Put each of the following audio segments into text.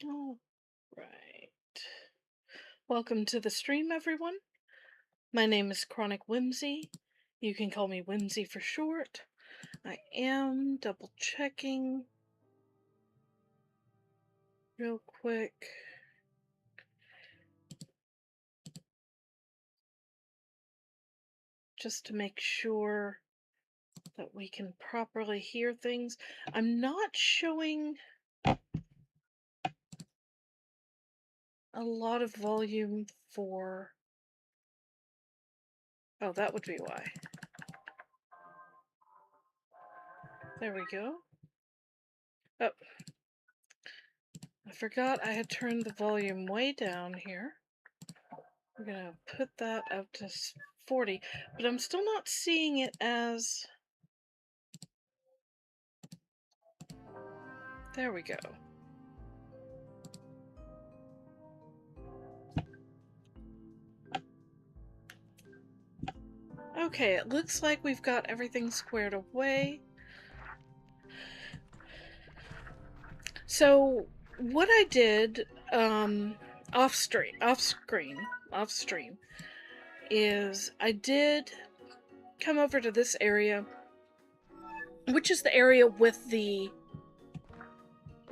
All right. Welcome to the stream, everyone. My name is Chronic Whimsy. You can call me Whimsy for short. I am double checking real quick. Just to make sure that we can properly hear things. I'm not showing a lot of volume for... Oh, that would be why. There we go. Oh, I forgot I had turned the volume way down here. We're gonna put that up to 40, but I'm still not seeing it as... There we go. Okay, it looks like we've got everything squared away. So, what I did off screen, is I did come over to this area, which is the area with the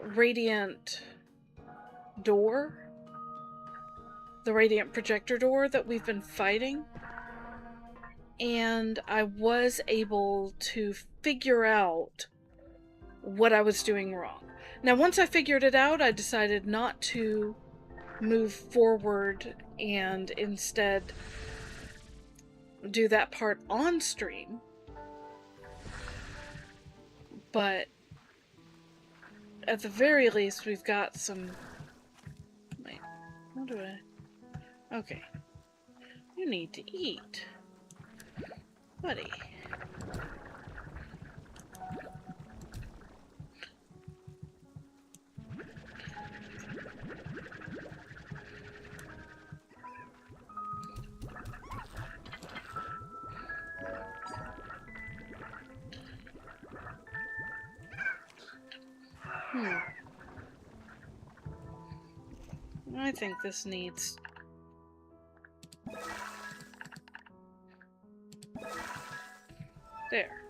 radiant door, the radiant projector door that we've been fighting. And I was able to figure out what I was doing wrong. Now, once I figured it out, I decided not to move forward and instead do that part on stream. But at the very least, we've got some... Wait, how do I... Okay. You need to eat. Buddy. I think this needs... There.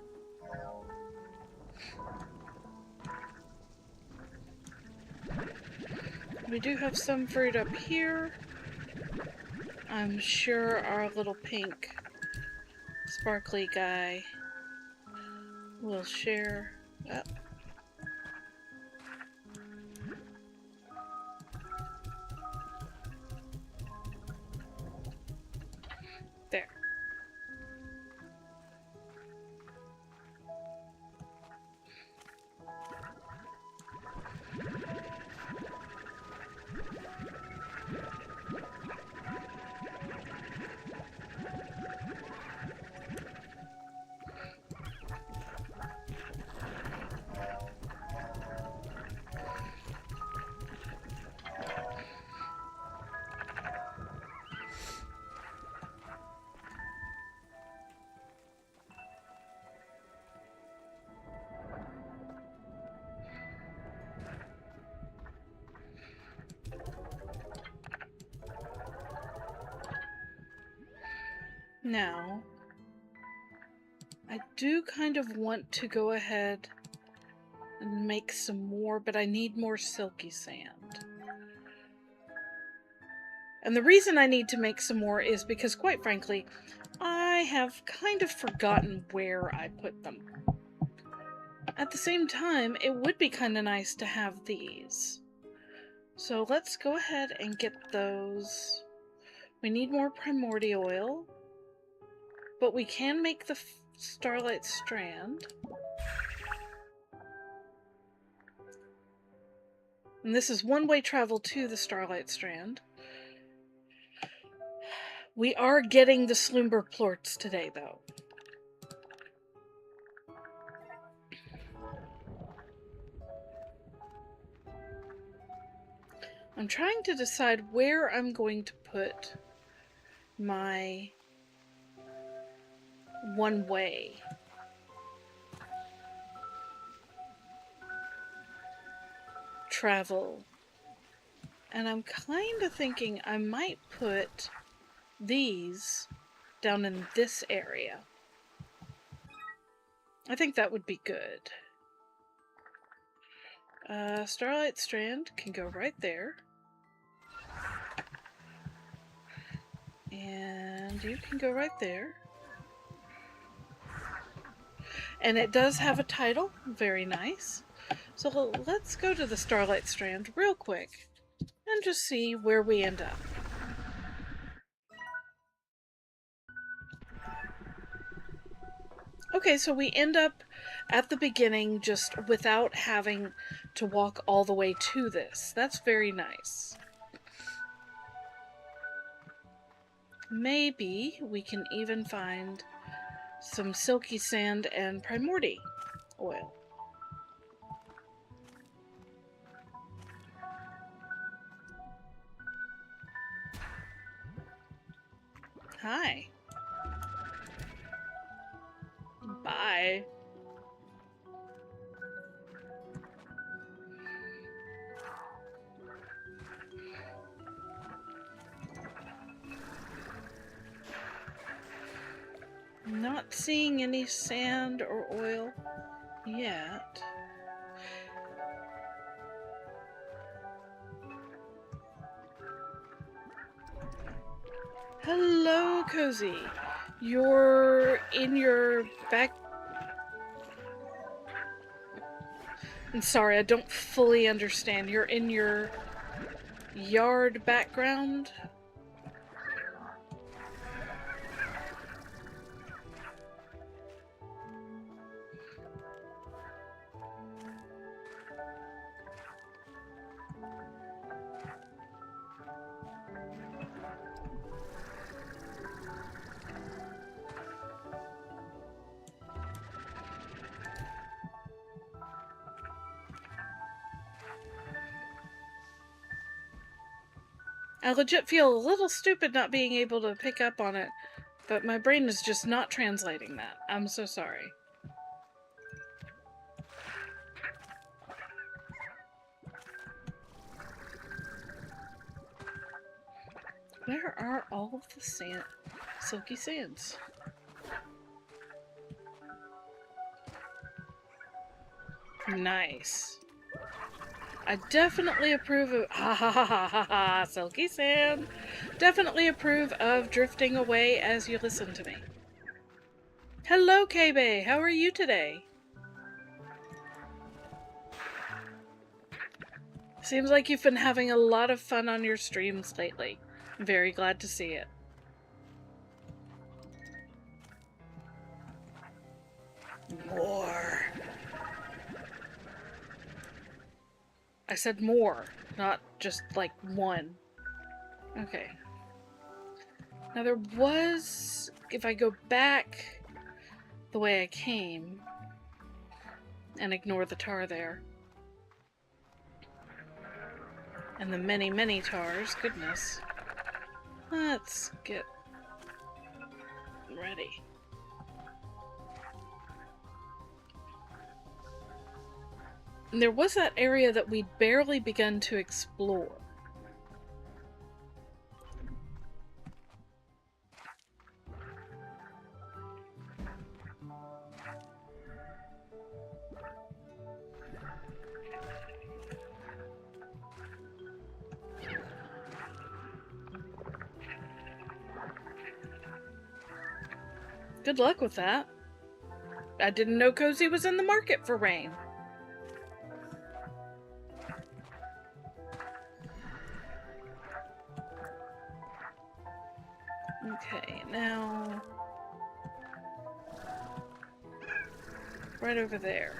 We do have some fruit up here. I'm sure our little pink sparkly guy will share. Oh. There. Now, I do kind of want to go ahead and make some more, but I need more silky sand. And the reason I need to make some more is because, quite frankly, I have kind of forgotten where I put them. At the same time, it would be kind of nice to have these. So let's go ahead and get those. We need more primordial oil. But we can make the starlight strand. And this is one-way travel to the starlight strand. We are getting the Sloomber plorts today, though. I'm trying to decide where I'm going to put my one-way. Travel And I'm kind of thinking I might put these down in this area. I think that would be good. Starlight Strand can go right there. And you can go right there. And it does have a title. Very nice. So let's go to the Starlight Strand real quick and just see where we end up. Okay, so we end up at the beginning just without having to walk all the way to this. That's very nice. Maybe we can even find some silky sand and primordi oil. Hi. Bye. Not seeing any sand or oil yet. Hello, Cozy. You're in your back... I'm sorry, I don't fully understand. You're in your yard background? I legit feel a little stupid not being able to pick up on it, but my brain is just not translating that. I'm so sorry. Where are all of the silky sands? Nice. I definitely approve of silky sand. Definitely approve of drifting away as you listen to me. Hello, K-Bay. How are you today? Seems like you've been having a lot of fun on your streams lately. I'm very glad to see it. More. I said more, not just like one. Okay. Now there was, if I go back the way I came and ignore the tar there, and the many, many tars, goodness. Let's get ready. And there was that area that we'd barely begun to explore. Good luck with that. I didn't know Cozy was in the market for rain. Okay, now... right over there.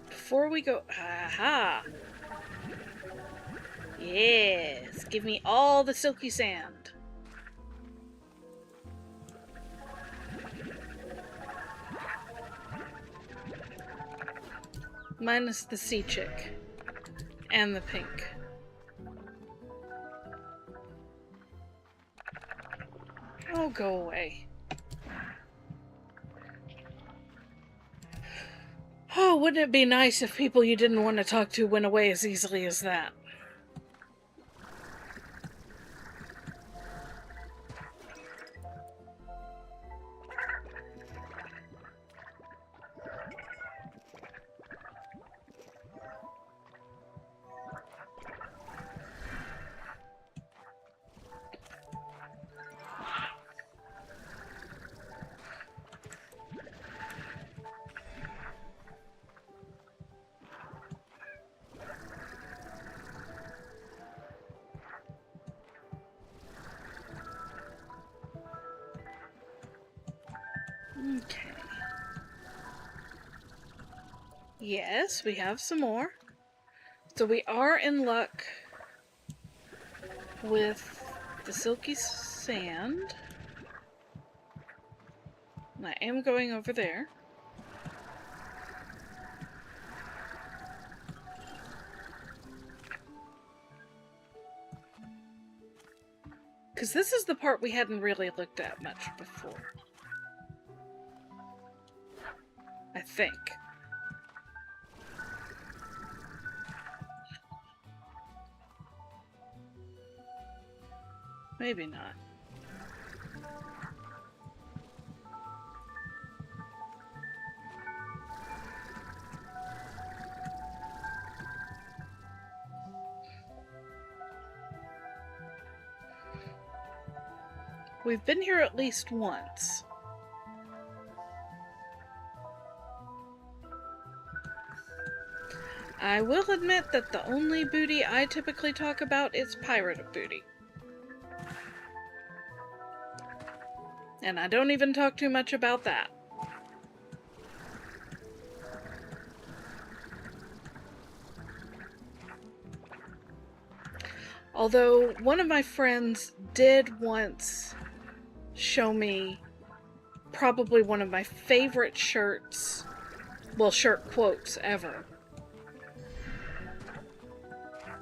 Before we go... Aha! Yes! Give me all the silky sand. Minus the sea chick. And the pink. Oh, go away. Oh, wouldn't it be nice if people you didn't want to talk to went away as easily as that? Yes, we have some more. So we are in luck with the silky sand. And I am going over there. Because this is the part we hadn't really looked at much before. I think. Maybe not. We've been here at least once. I will admit that the only booty I typically talk about is pirate booty. And I don't even talk too much about that. Although one of my friends did once show me probably one of my favorite shirts, well, shirt quotes ever,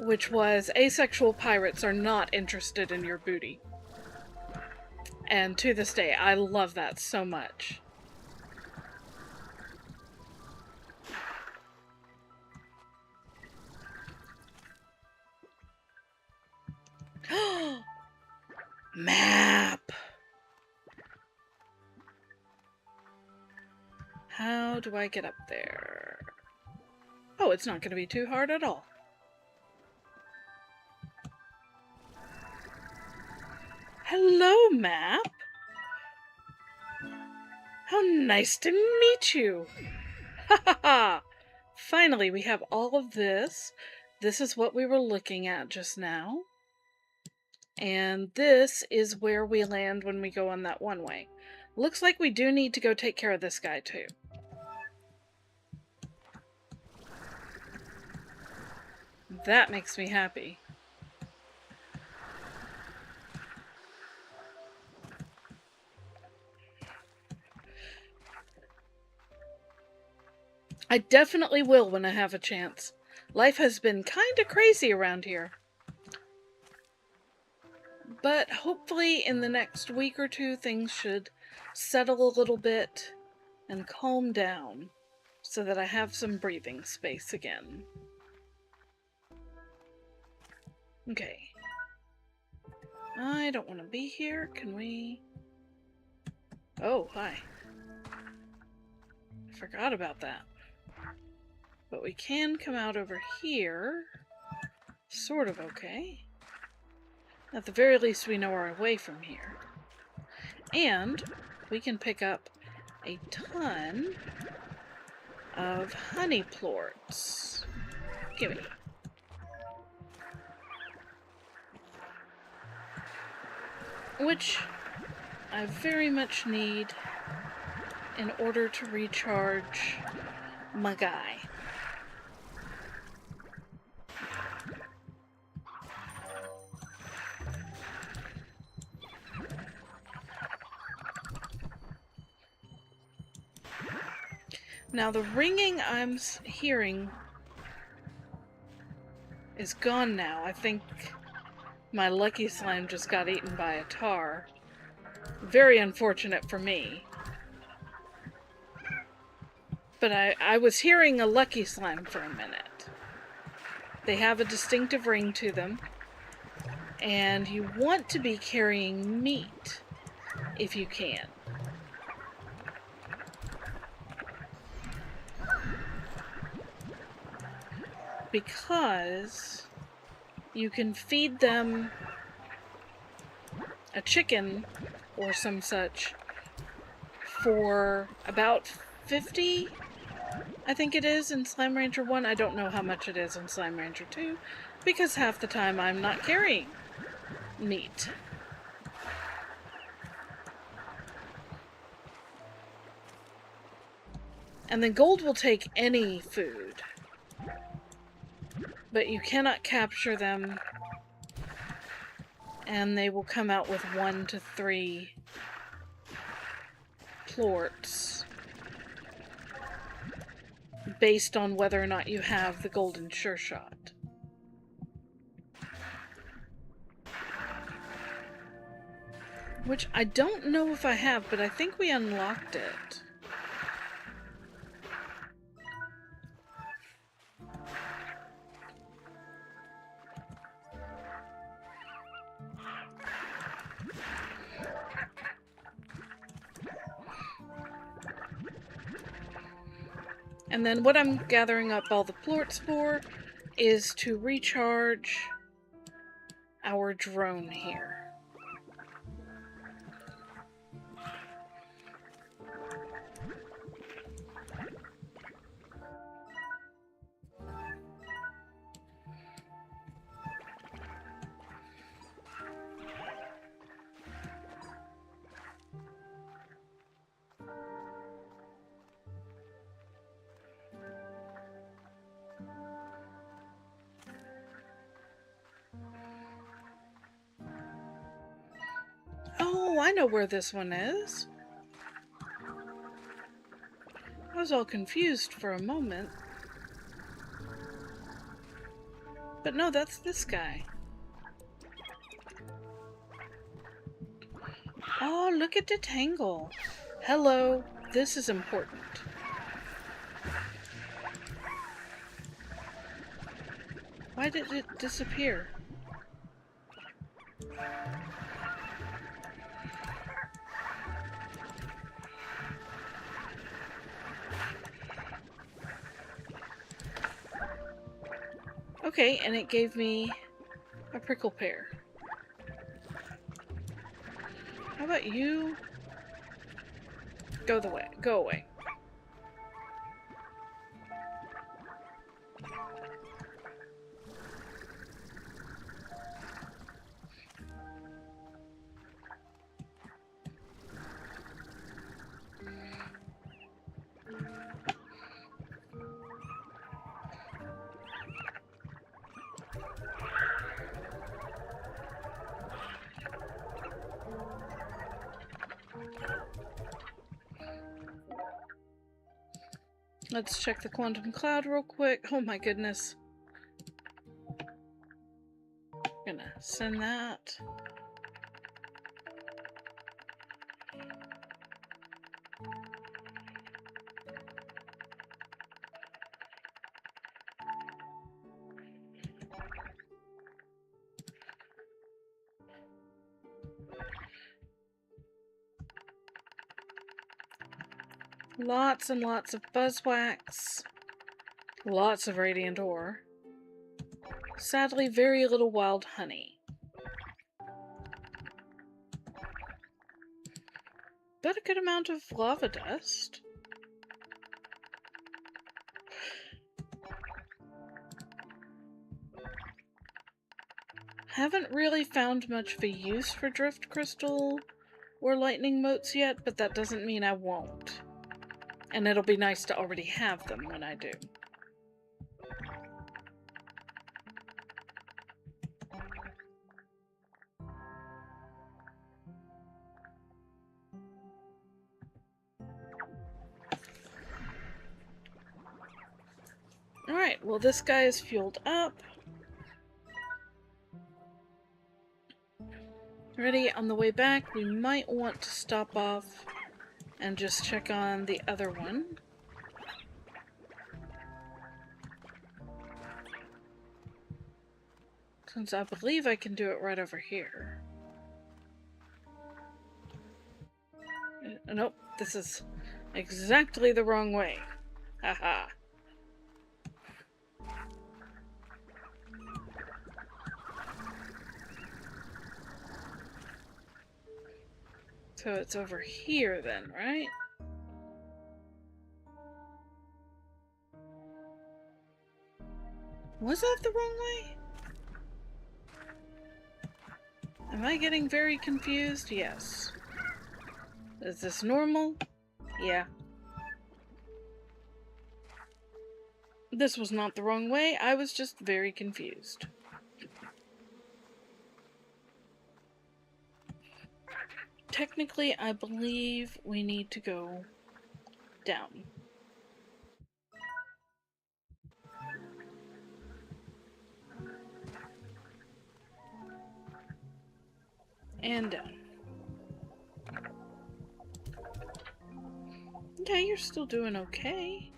which was, asexual pirates are not interested in your booty. And to this day, I love that so much. Map! How do I get up there? Oh, it's not going to be too hard at all. Hello, map! How nice to meet you! Ha ha ha! Finally, we have all of this. This is what we were looking at just now. And this is where we land when we go on that one way. Looks like we do need to go take care of this guy too. That makes me happy. I definitely will when I have a chance. Life has been kinda crazy around here. But hopefully in the next week or two things should settle a little bit and calm down so that I have some breathing space again. Okay. I don't want to be here. Can we... Oh, hi. I forgot about that. But we can come out over here. Sort of okay. At the very least, we know our way from here. And we can pick up a ton of honey plorts. Gimme. Which I very much need in order to recharge my guy. Now the ringing I'm hearing is gone now. I think my lucky slime just got eaten by a tar. Very unfortunate for me. But I was hearing a lucky slime for a minute. They have a distinctive ring to them. And you want to be carrying meat if you can. Because you can feed them a chicken or some such for about 50, I think it is in Slime Rancher 1. I don't know how much it is in Slime Rancher 2 because half the time I'm not carrying meat. And then gold will take any food. But you cannot capture them. And they will come out with 1 to 3 plorts. Based on whether or not you have the golden sure shot. Which I don't know if I have, but I think we unlocked it. And then what I'm gathering up all the plorts for is to recharge our drone here. Oh, I know where this one is. I was all confused for a moment. But no, that's this guy. Oh, look at the tangle. Hello, this is important. Why did it disappear? Okay, and it gave me a prickle pear. How about you? Go away. Let's check the quantum cloud real quick. Oh my goodness. Gonna send that. Lots and lots of buzzwax. Lots of radiant ore. Sadly, very little wild honey. But a good amount of lava dust. Haven't really found much of a use for drift crystal or lightning motes yet, but that doesn't mean I won't. And it'll be nice to already have them when I do. Alright, well this guy is fueled up. Ready, on the way back, we might want to stop off and just check on the other one. Since I believe I can do it right over here. Nope, this is exactly the wrong way. Haha. So it's over here then, right? Was that the wrong way? Am I getting very confused? Yes. Is this normal? Yeah. This was not the wrong way, I was just very confused. Technically, I believe we need to go down. And down. Okay, you're still doing okay.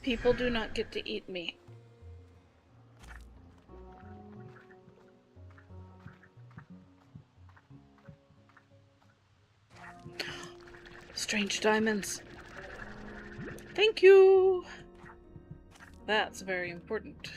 People do not get to eat me. Strange diamonds. Thank you! That's very important.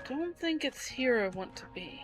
I don't think it's here I want to be.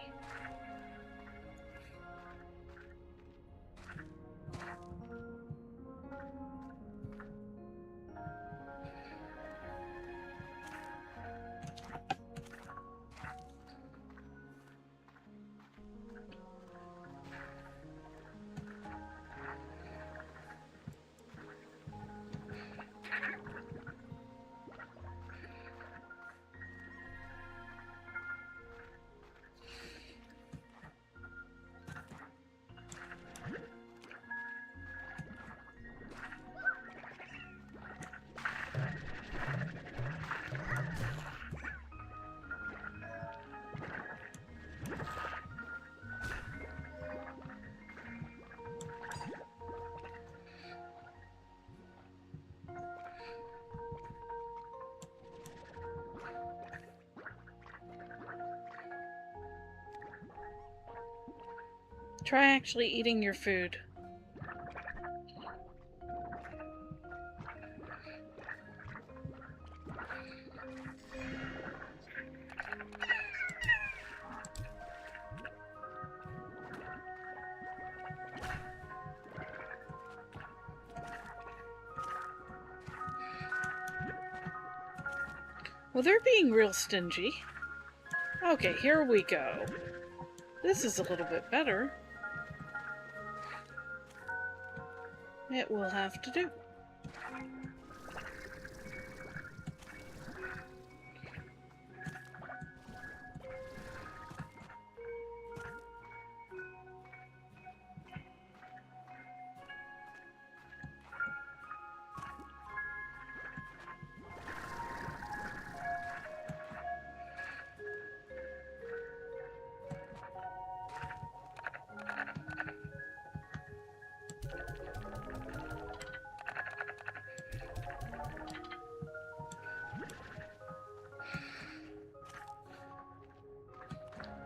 Try actually eating your food. Well, they're being real stingy. Okay, here we go. This is a little bit better. It will have to do.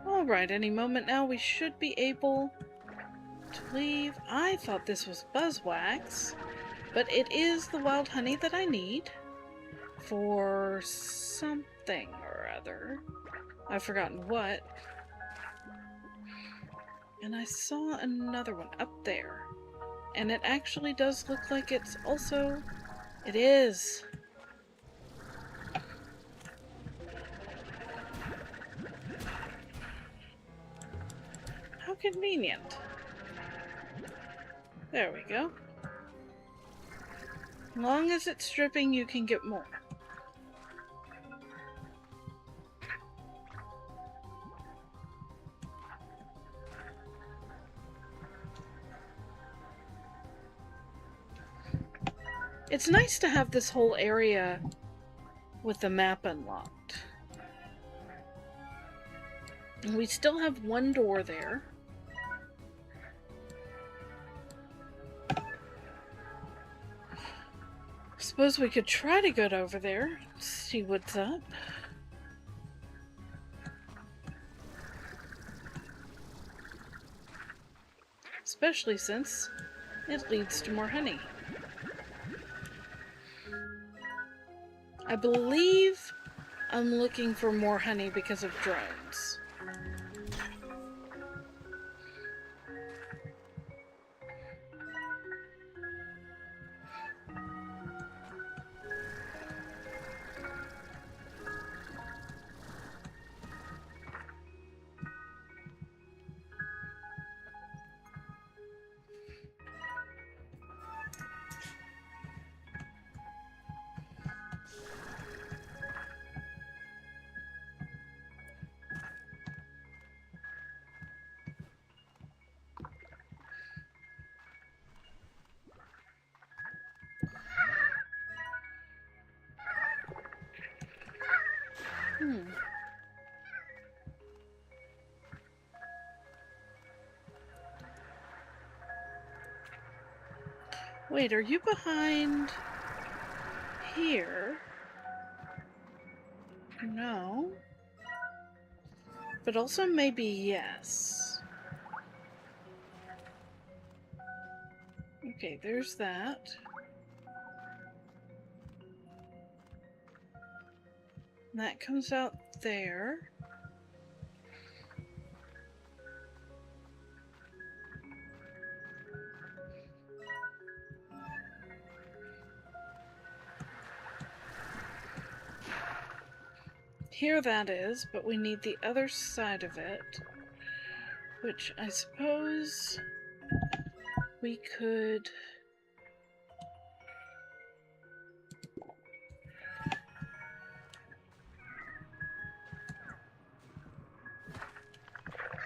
Alright, any moment now we should be able to leave. I thought this was buzzwax, but it is the wild honey that I need for something or other. I've forgotten what. And I saw another one up there. And it actually does look like it's also... It is! How convenient. There we go. As long as it's dripping, you can get more. It's nice to have this whole area with the map unlocked. And we still have one door there. Suppose we could try to get over there, see what's up. especially since it leads to more honey. I believe I'm looking for more honey because of drones. Wait, are you behind here? No. But also maybe yes. Okay, there's that. That comes out there. Here that is, but we need the other side of it, which I suppose we could...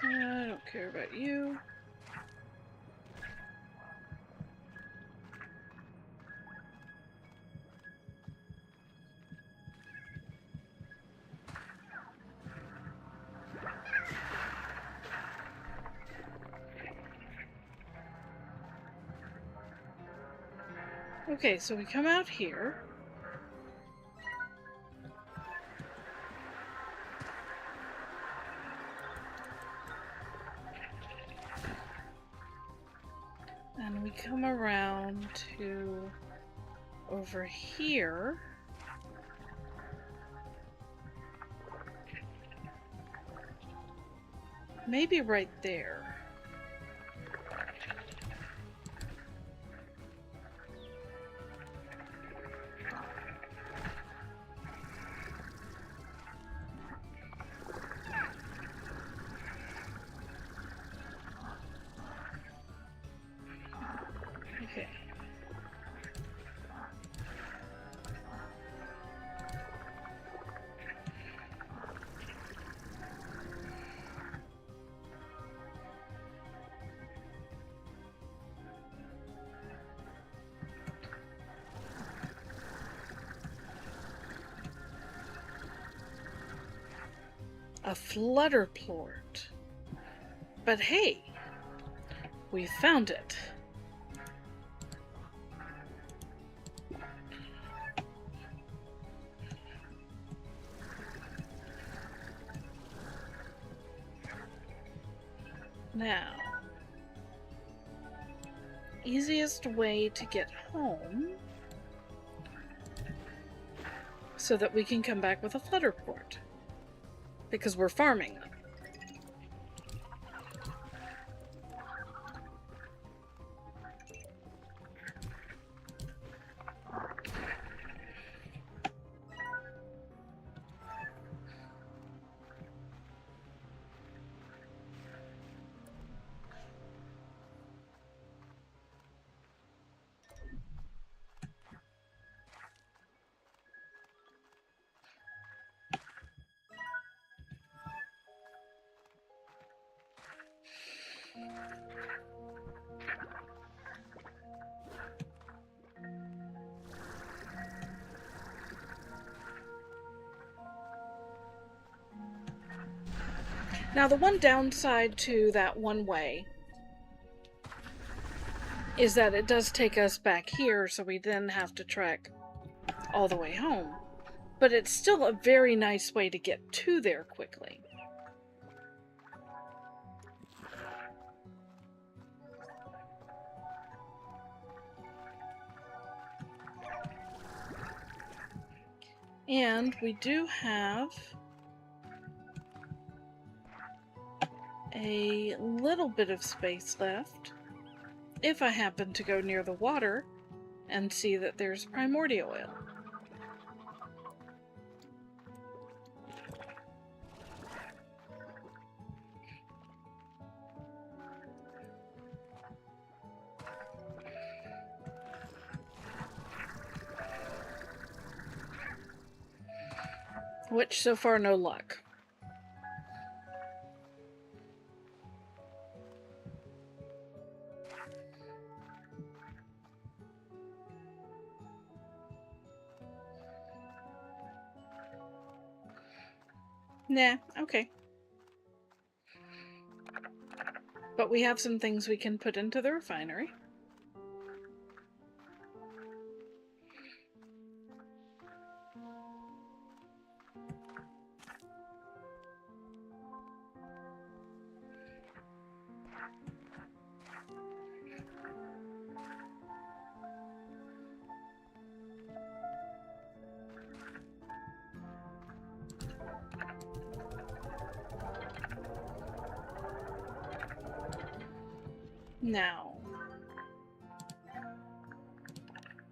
I don't care about you. Okay, so we come out here. And we come around to over here. Maybe right there. Okay. A flutter port. But hey, we found it. Now, easiest way to get home so that we can come back with a flutter port, because we're farming them. Now, the one downside to that one way is that it does take us back here, so we then have to trek all the way home. But it's still a very nice way to get to there quickly. And we do have a little bit of space left if I happen to go near the water and see that there's primordial oil. Which, so far, no luck. Nah, okay. But we have some things we can put into the refinery. Now,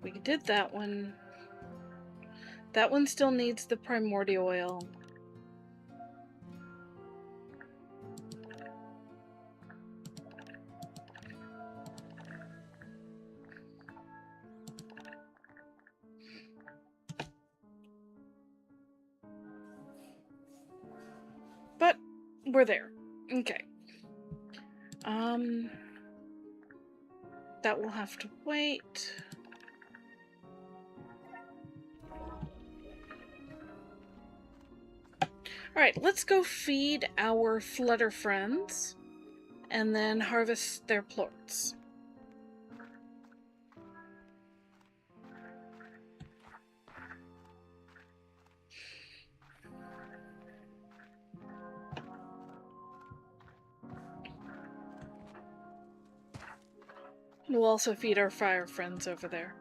we did that one. That one still needs the primordial oil. But we're there. Okay. That will have to wait. Alright, let's go feed our flutter friends and then harvest their plorts. We'll also feed our fire friends over there.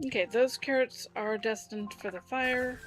Okay, those carrots are destined for the fire.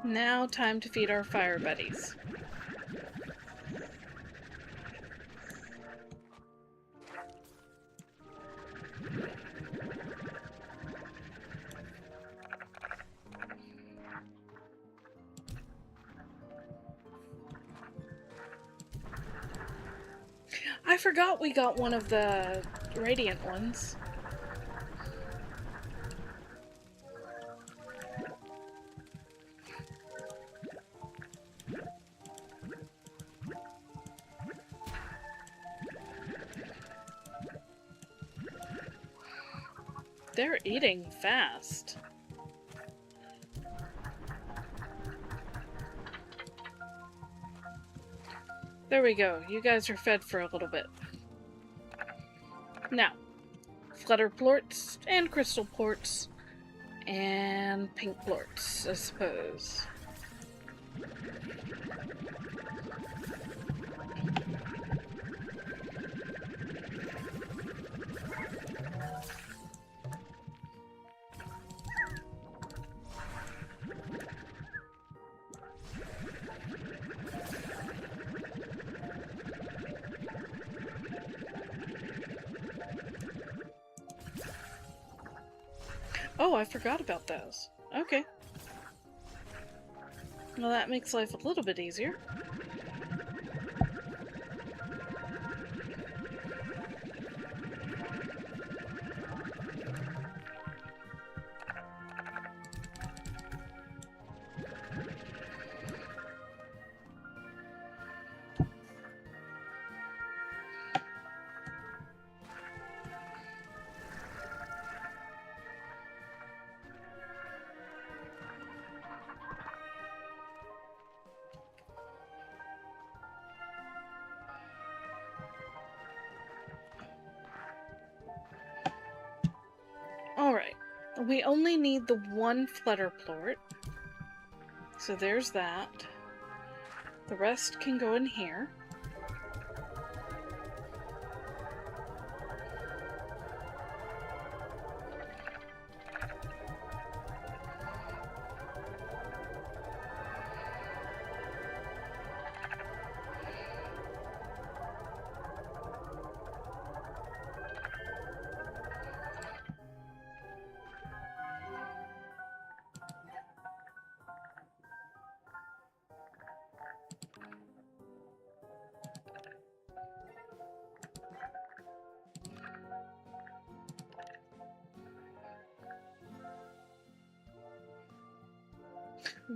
Now time to feed our fire buddies. I forgot we got one of the radiant ones. They're eating fast. There we go. You guys are fed for a little bit. Now, flutter plorts and crystal plorts and pink plorts, I suppose. Oh, I forgot about those. Okay. Well, that makes life a little bit easier. Alright, we only need the one flutter plort, so there's that. The rest can go in here.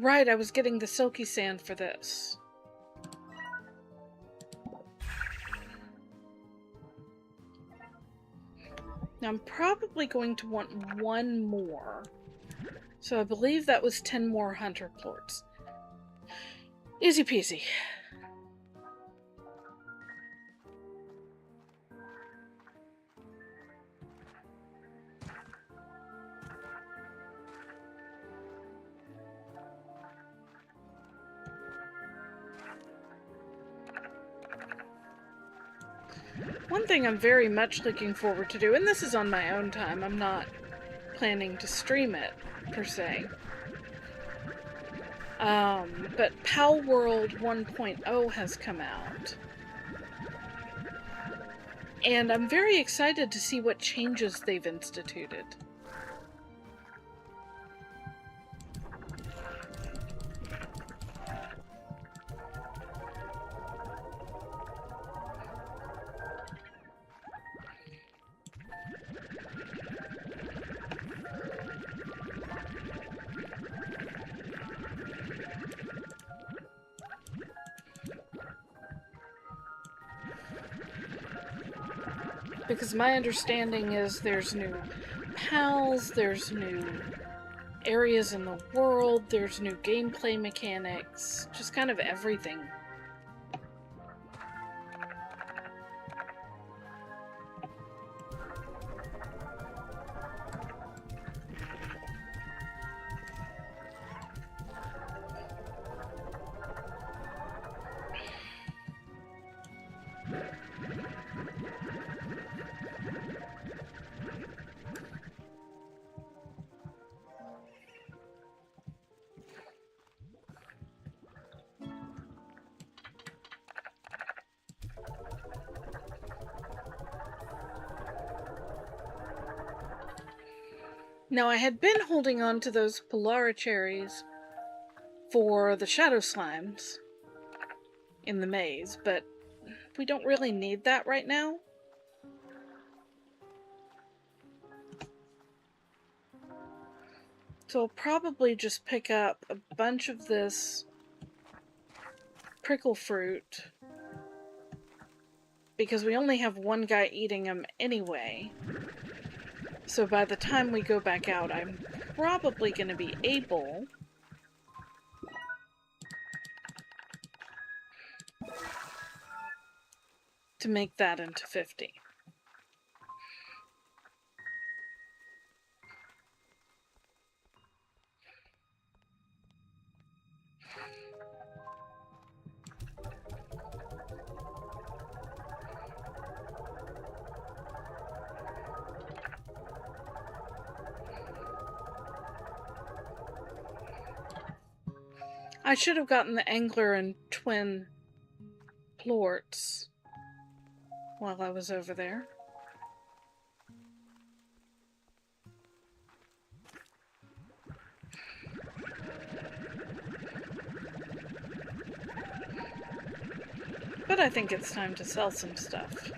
Right, I was getting the silky sand for this. Now I'm probably going to want one more. So I believe that was 10 more hunter plorts. Easy peasy. One thing I'm very much looking forward to do, and this is on my own time, I'm not planning to stream it, per se. But Pal World 1.0 has come out. And I'm very excited to see what changes they've instituted. Because my understanding is there's new pals, there's new areas in the world, there's new gameplay mechanics, just kind of everything. Now, I had been holding on to those Polara cherries for the shadow slimes in the maze, but we don't really need that right now. So I'll probably just pick up a bunch of this prickle fruit, because we only have one guy eating them anyway. So by the time we go back out, I'm probably going to be able to make that into 50. I should have gotten the angler and twin plorts while I was over there. But I think it's time to sell some stuff.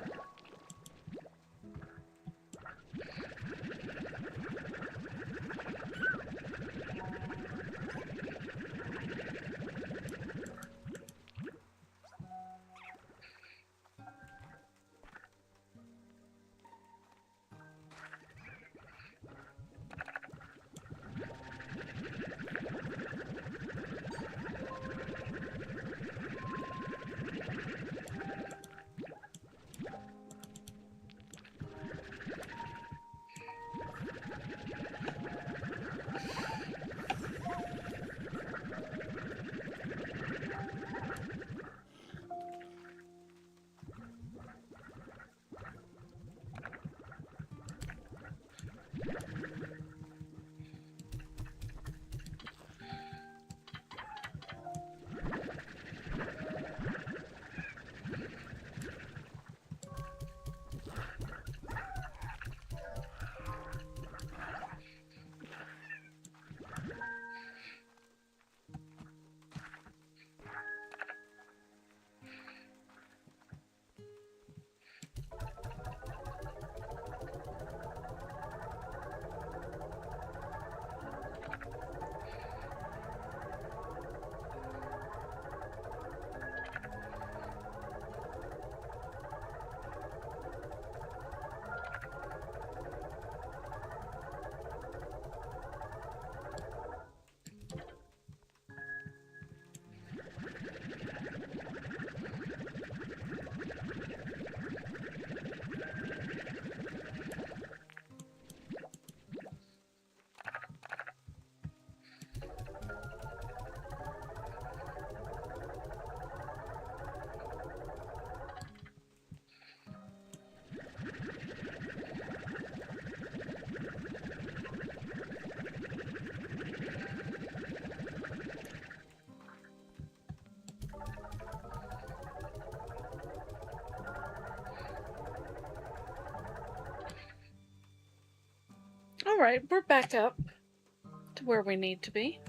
Alright, we're back up to where we need to be.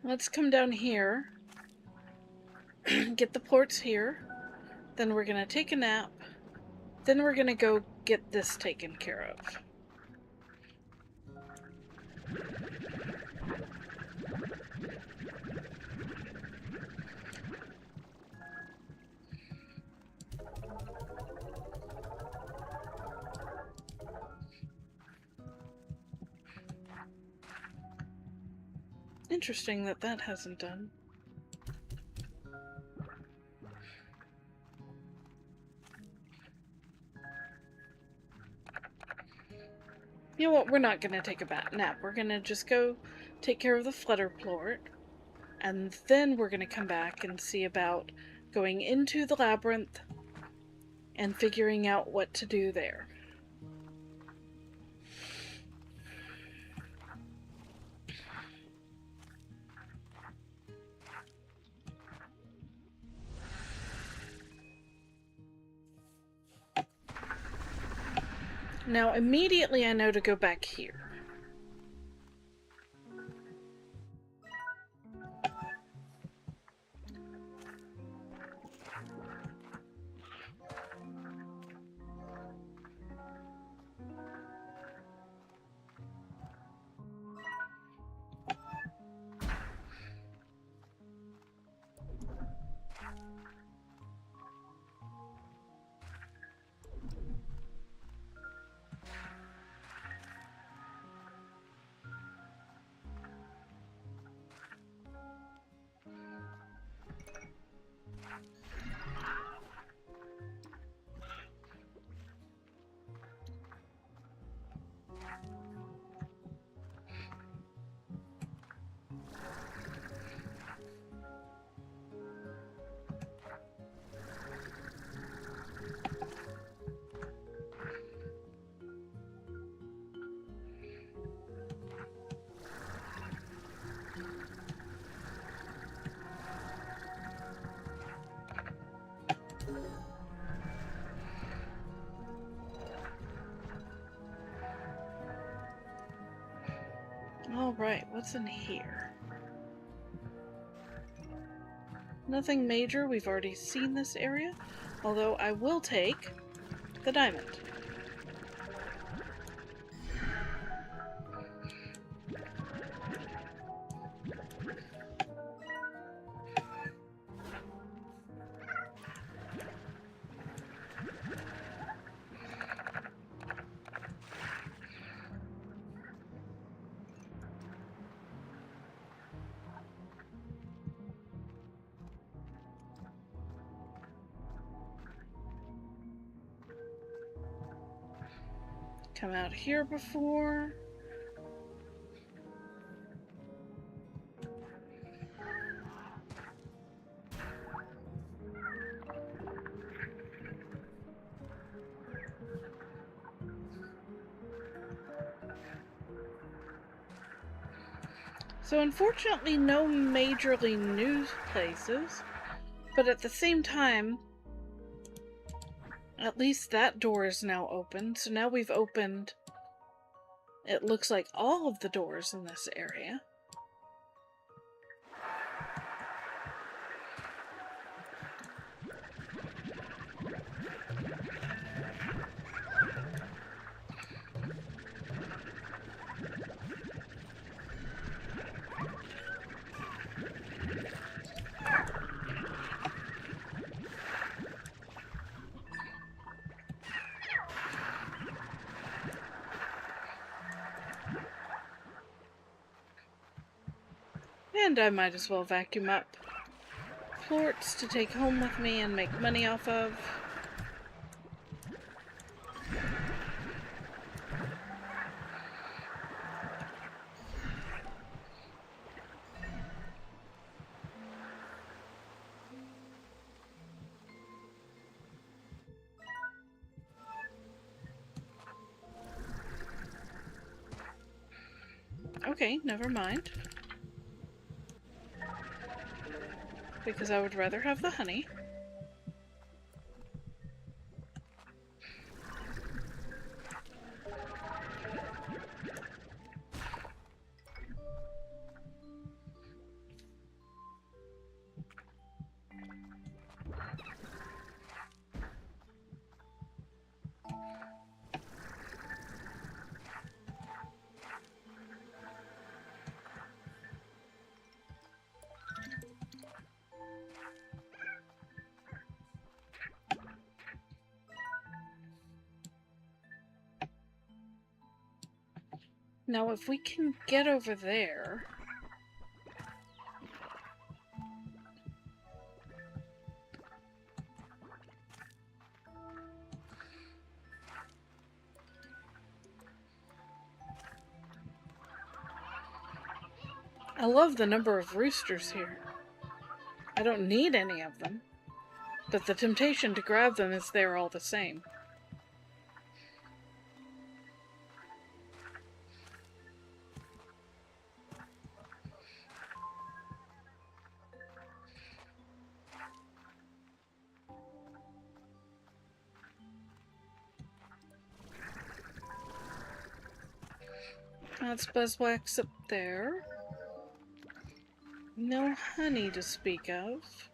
Let's come down here, get the ports here, then we're going to take a nap, then we're going to go get this taken care of. Interesting that that hasn't done. You know what, we're not going to take a nap. We're going to just go take care of the flutter plort, and then we're going to come back and see about going into the labyrinth and figuring out what to do there. Now, immediately I know to go back here. Alright, what's in here? Nothing major, we've already seen this area. Although I will take the diamond. Come out here before. So unfortunately no majorly new places, but at the same time, at least that door is now open. So now we've opened, it looks like, all of the doors in this area. And I might as well vacuum up plorts to take home with me and make money off of. Okay, never mind. Because I would rather have the honey. Now, if we can get over there... I love the number of roosters here. I don't need any of them, but the temptation to grab them is there all the same. That's beeswax up there. No honey to speak of.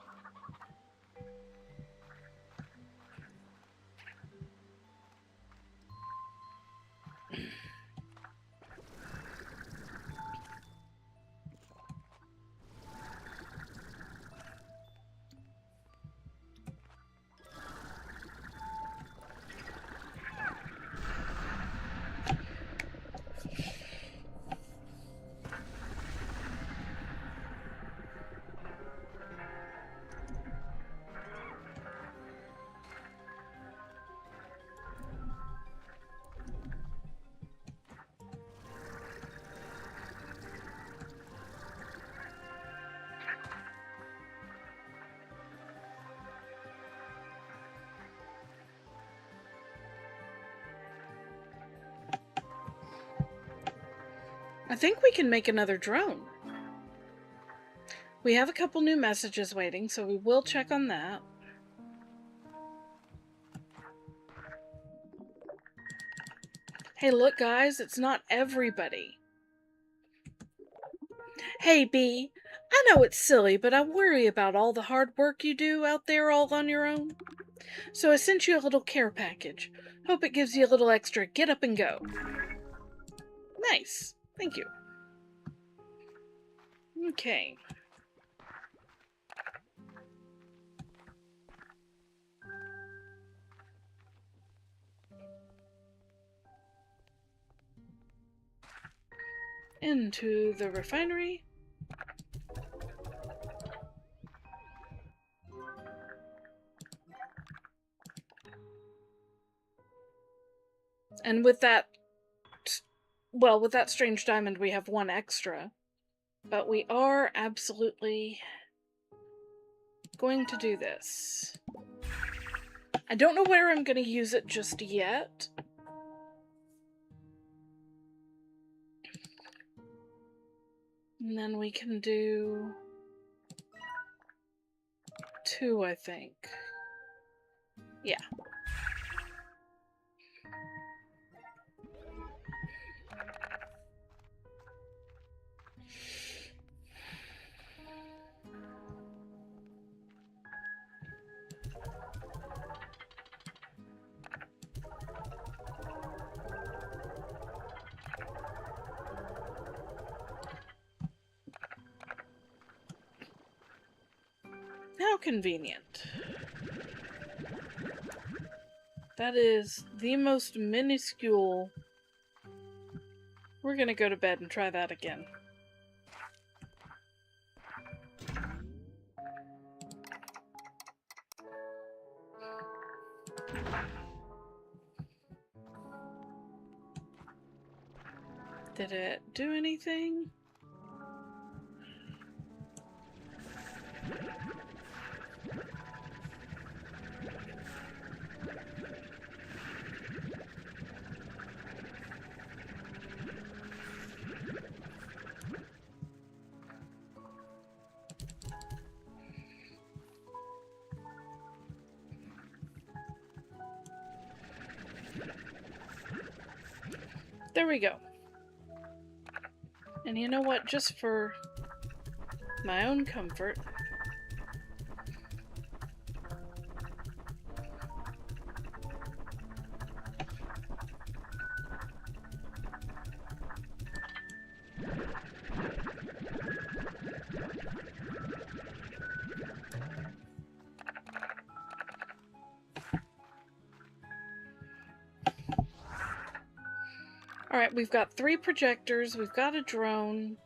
I think we can make another drone. We have a couple new messages waiting, so we will check on that. Hey, look guys, it's not everybody. Hey, Bee, I know it's silly, but I worry about all the hard work you do out there all on your own. So I sent you a little care package. Hope it gives you a little extra get up and go. Nice. Thank you. Okay. Into the refinery. And with that, well, with that strange diamond, we have one extra. But we are absolutely going to do this. I don't know where I'm going to use it just yet. And then we can do 2, I think. Yeah. How convenient. That is the most minuscule. We're gonna go to bed and try that again. Did it do anything? There we go. And you know what? Just for my own comfort, alright, we've got 3 projectors, we've got a drone,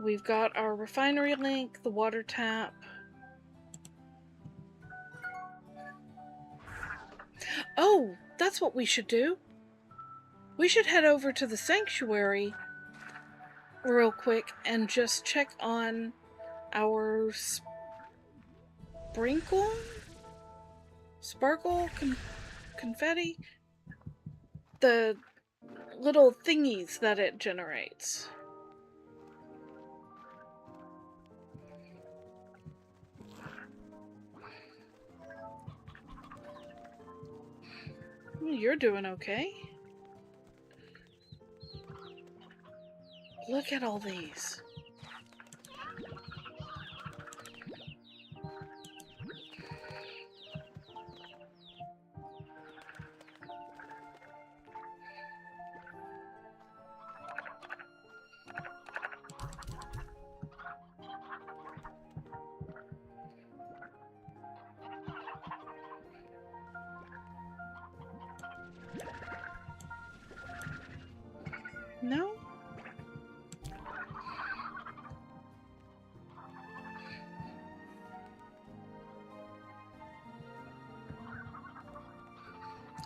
we've got our refinery link, the water tap. Oh, that's what we should do. We should head over to the sanctuary real quick and just check on our sparkle, confetti, the little thingies that it generates. You're doing okay. Look at all these. No?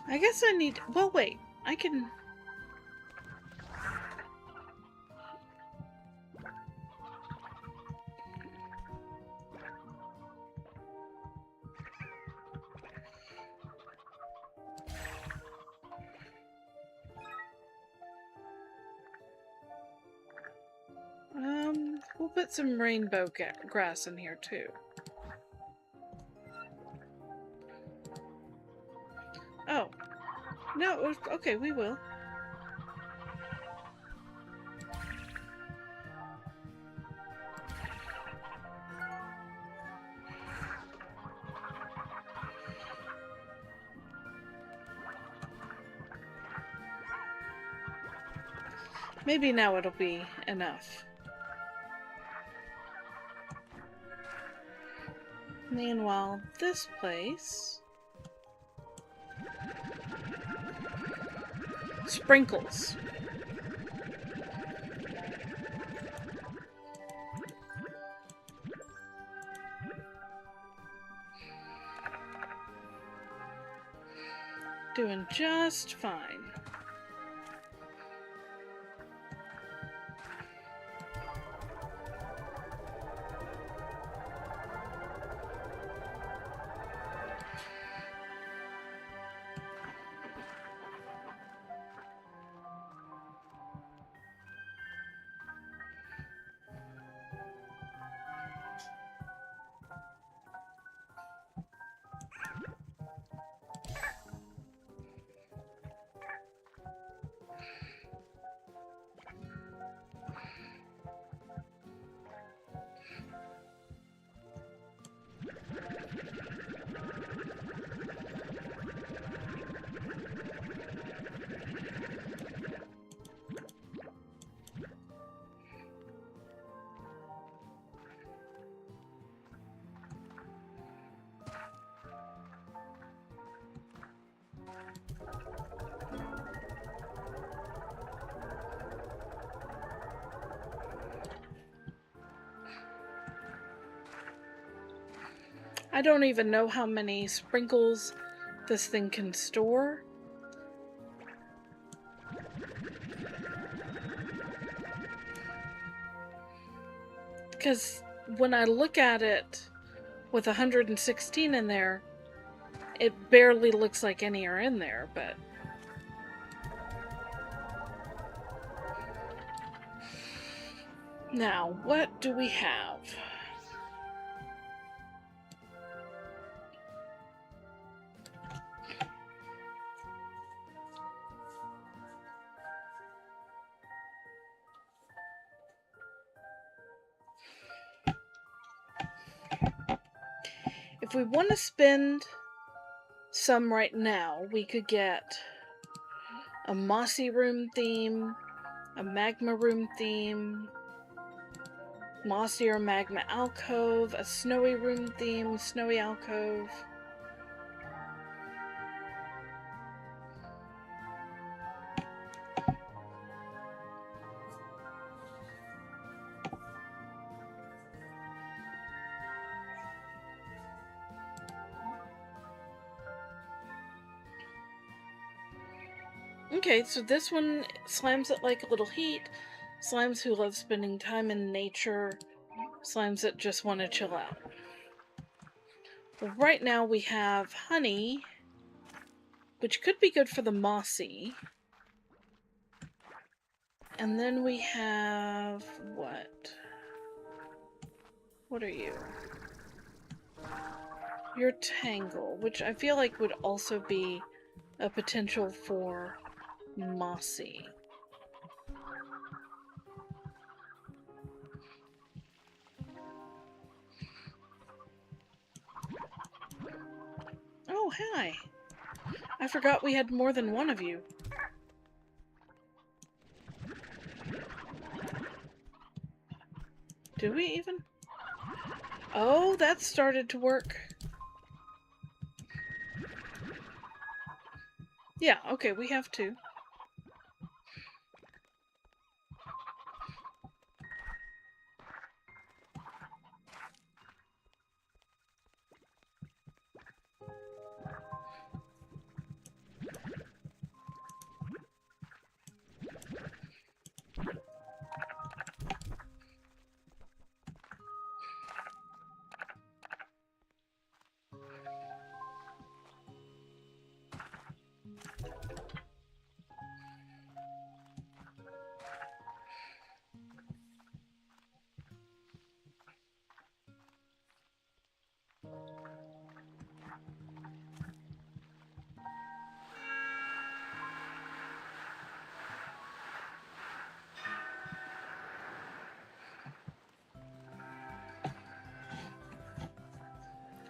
I guess I need... Well, wait. I can... We'll put some rainbow grass in here, too. Oh. No, okay, we will. Maybe now it'll be enough. Meanwhile, this place... Sprinkles. Doing just fine. I don't even know how many sprinkles this thing can store. Because when I look at it with 116 in there, it barely looks like any are in there, but... Now, what do we have? If we want to spend some right now, we could get a mossy room theme, a magma room theme, mossy or magma alcove, a snowy room theme, snowy alcove. Okay, so this one slimes it like a little heat. Slimes who love spending time in nature. Slimes that just want to chill out. Well, right now we have honey, which could be good for the mossy. And then we have... what? What are you? You're Tangle, which I feel like would also be a potential for mossy. Oh, hi. I forgot we had more than one of you. Do we even? Oh, that started to work. Yeah, okay, we have two.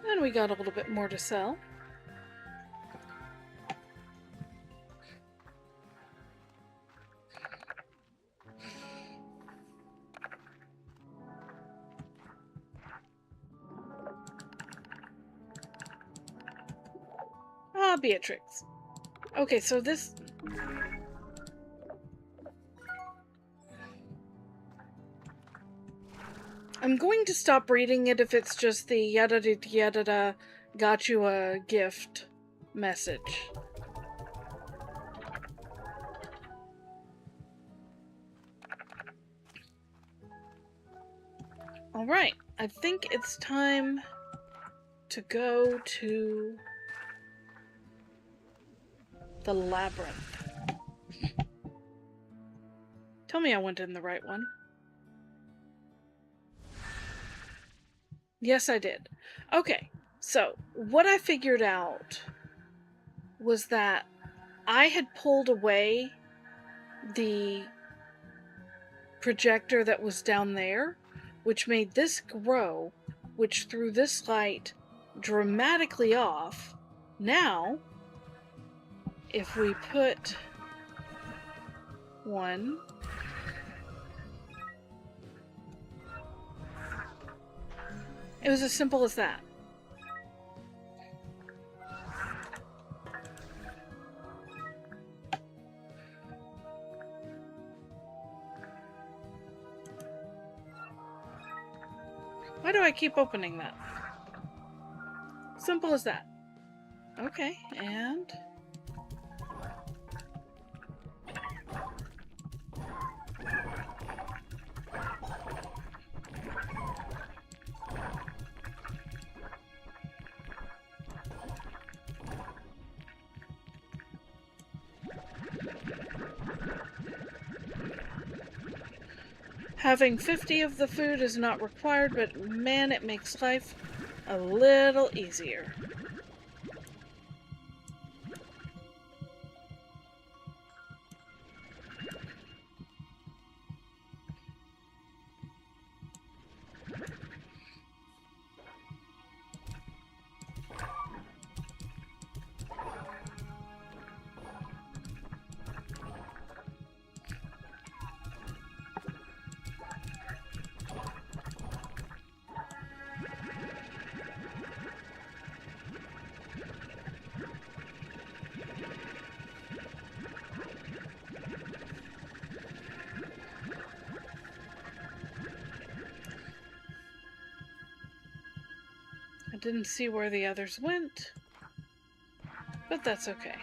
And we got a little bit more to sell. Ah, Beatrix. Okay, so this... I'm going to stop reading it if it's just the yada da yada da got you a gift message. Alright, I think it's time to go to the labyrinth. Tell me I went in the right one. Yes, I did. Okay, so what I figured out was that I had pulled away the projector that was down there, which made this grow, which threw this light dramatically off. Now, if we put one, it was as simple as that. Why do I keep opening that? Simple as that. Okay, and... Having 50 of the food is not required, but man, it makes life a little easier. I didn't see where the others went, but that's okay.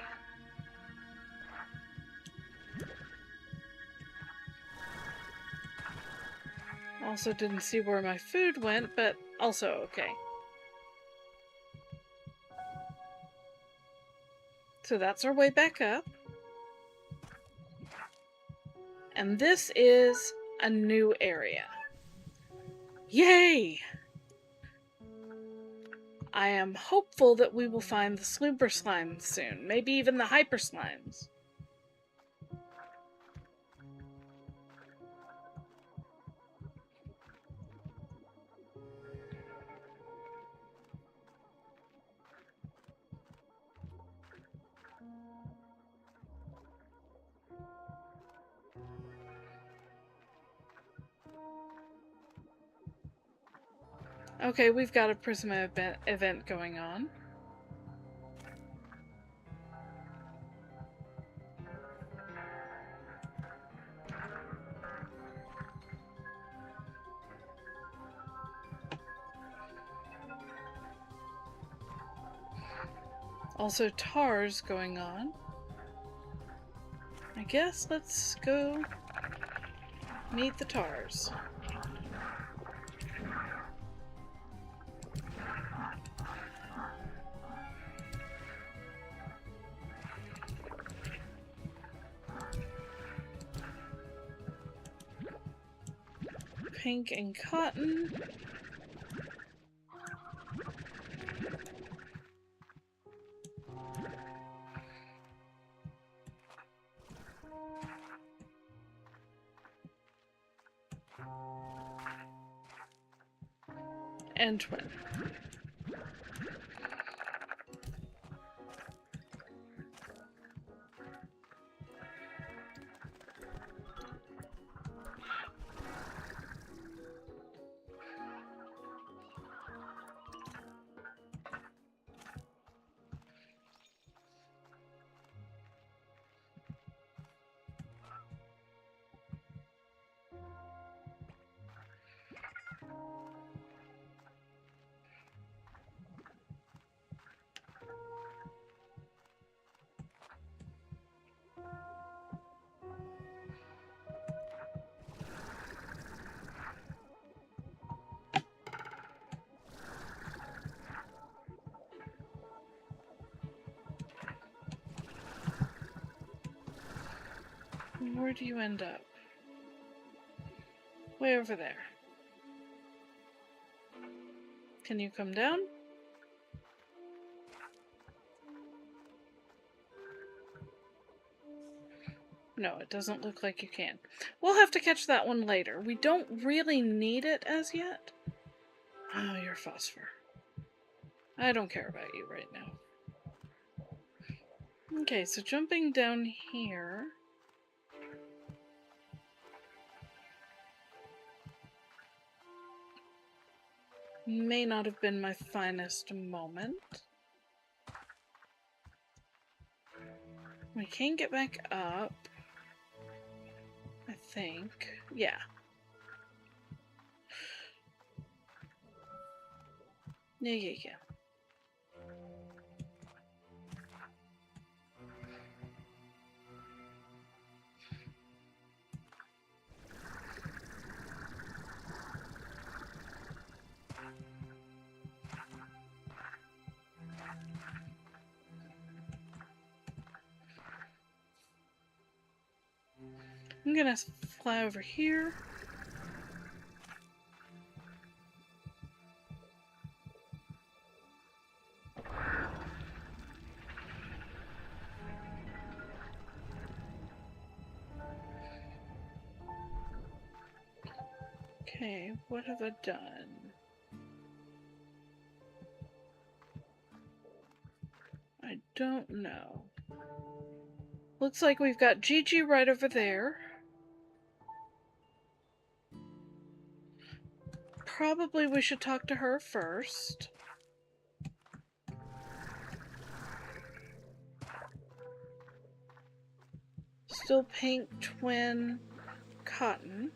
Also didn't see where my food went, but also okay. So that's our way back up. And this is a new area. Yay! I am hopeful that we will find the Sloomber slimes soon. Maybe even the hyper slimes. Okay, we've got a Prisma event going on. Also, TARS going on. I guess let's go meet the TARS. Pink and cotton. And twin. Where do you end up? Way over there. Can you come down? No, it doesn't look like you can. We'll have to catch that one later. We don't really need it as yet. Oh, you're phosphor. I don't care about you right now. Okay, so jumping down here. May not have been my finest moment. We can get back up. I think. Yeah. Yeah. I'm gonna fly over here. Okay, what have I done? I don't know. Looks like we've got Gigi right over there. Probably we should talk to her first. Still pink, twin, cotton.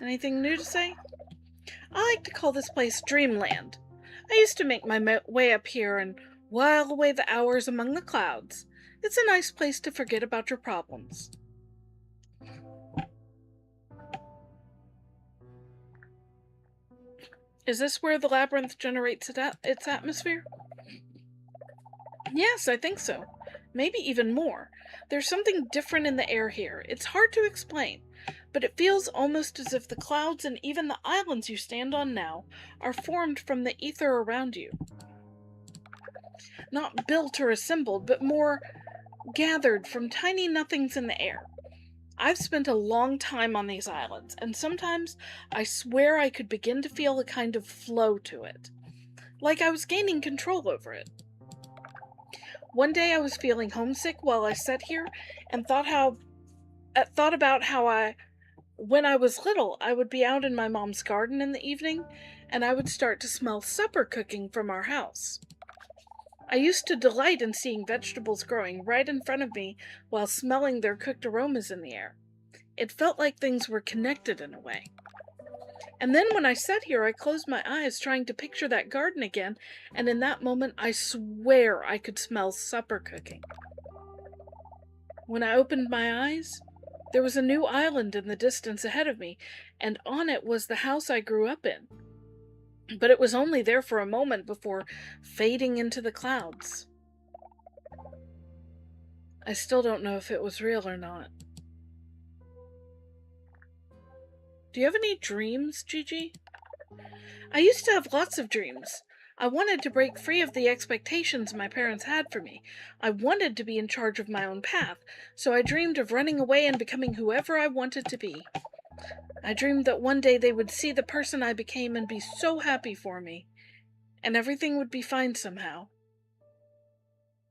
Anything new to say? I like to call this place Dreamland. I used to make my way up here and while away the hours among the clouds. It's a nice place to forget about your problems. Is this where the labyrinth generates its atmosphere? Yes, I think so. Maybe even more. There's something different in the air here. It's hard to explain, but it feels almost as if the clouds and even the islands you stand on now are formed from the ether around you. Not built or assembled, but more gathered from tiny nothings in the air. I've spent a long time on these islands, and sometimes I swear I could begin to feel a kind of flow to it, like I was gaining control over it. One day I was feeling homesick while I sat here and thought about how when I was little, I would be out in my mom's garden in the evening, and I would start to smell supper cooking from our house. I used to delight in seeing vegetables growing right in front of me while smelling their cooked aromas in the air. It felt like things were connected in a way. And then when I sat here, I closed my eyes trying to picture that garden again, and in that moment, I swear I could smell supper cooking. When I opened my eyes, there was a new island in the distance ahead of me, and on it was the house I grew up in. But it was only there for a moment before fading into the clouds. I still don't know if it was real or not. Do you have any dreams, Gigi? I used to have lots of dreams. I wanted to break free of the expectations my parents had for me. I wanted to be in charge of my own path, so I dreamed of running away and becoming whoever I wanted to be. I dreamed that one day they would see the person I became and be so happy for me, and everything would be fine somehow.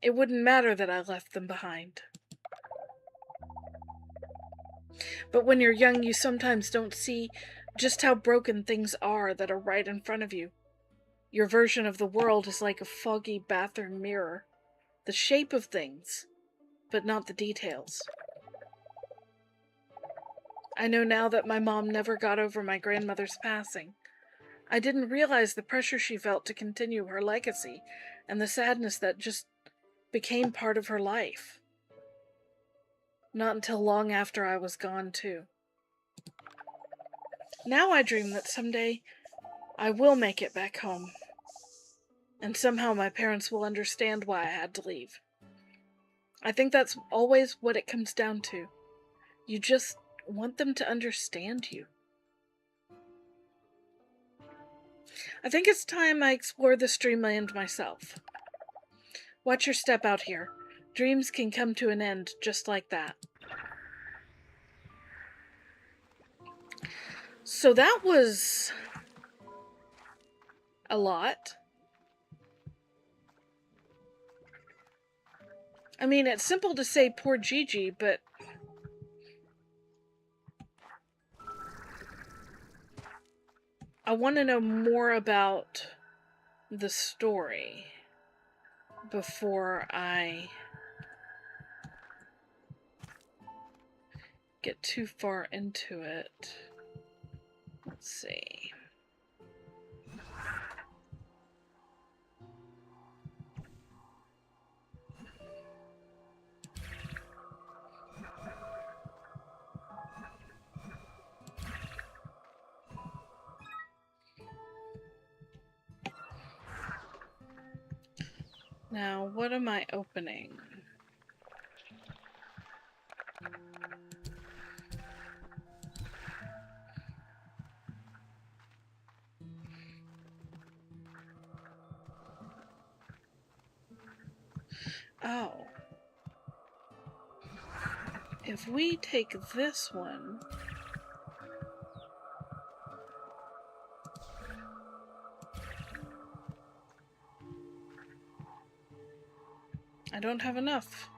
It wouldn't matter that I left them behind. But when you're young, you sometimes don't see just how broken things are that are right in front of you. Your version of the world is like a foggy bathroom mirror. The shape of things, but not the details. I know now that my mom never got over my grandmother's passing. I didn't realize the pressure she felt to continue her legacy, and the sadness that just became part of her life. Not until long after I was gone, too. Now I dream that someday I will make it back home, and somehow my parents will understand why I had to leave. I think that's always what it comes down to. You just want them to understand you. I think it's time I explore this dreamland myself. Watch your step out here. Dreams can come to an end just like that. So that was a lot. I mean, it's simple to say poor Gigi, but I want to know more about the story before I get too far into it. Let's see. Now, what am I opening? Oh. If we take this one... I don't have enough.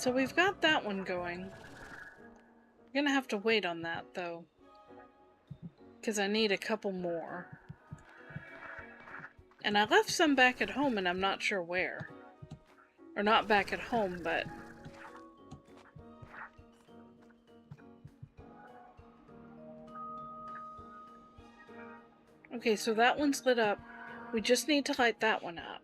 So we've got that one going. I'm gonna have to wait on that, though. Because I need a couple more. And I left some back at home and I'm not sure where. Or not back at home, but... Okay, so that one's lit up. We just need to light that one up.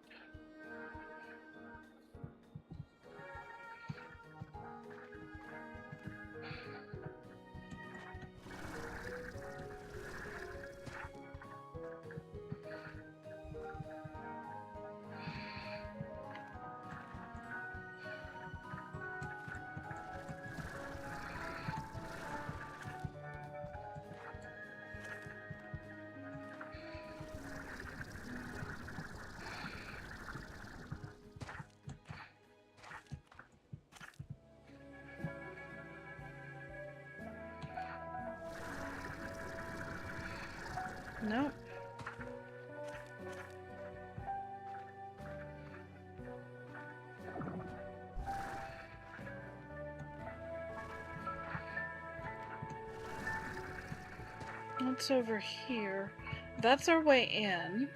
Nope. What's over here? That's our way in.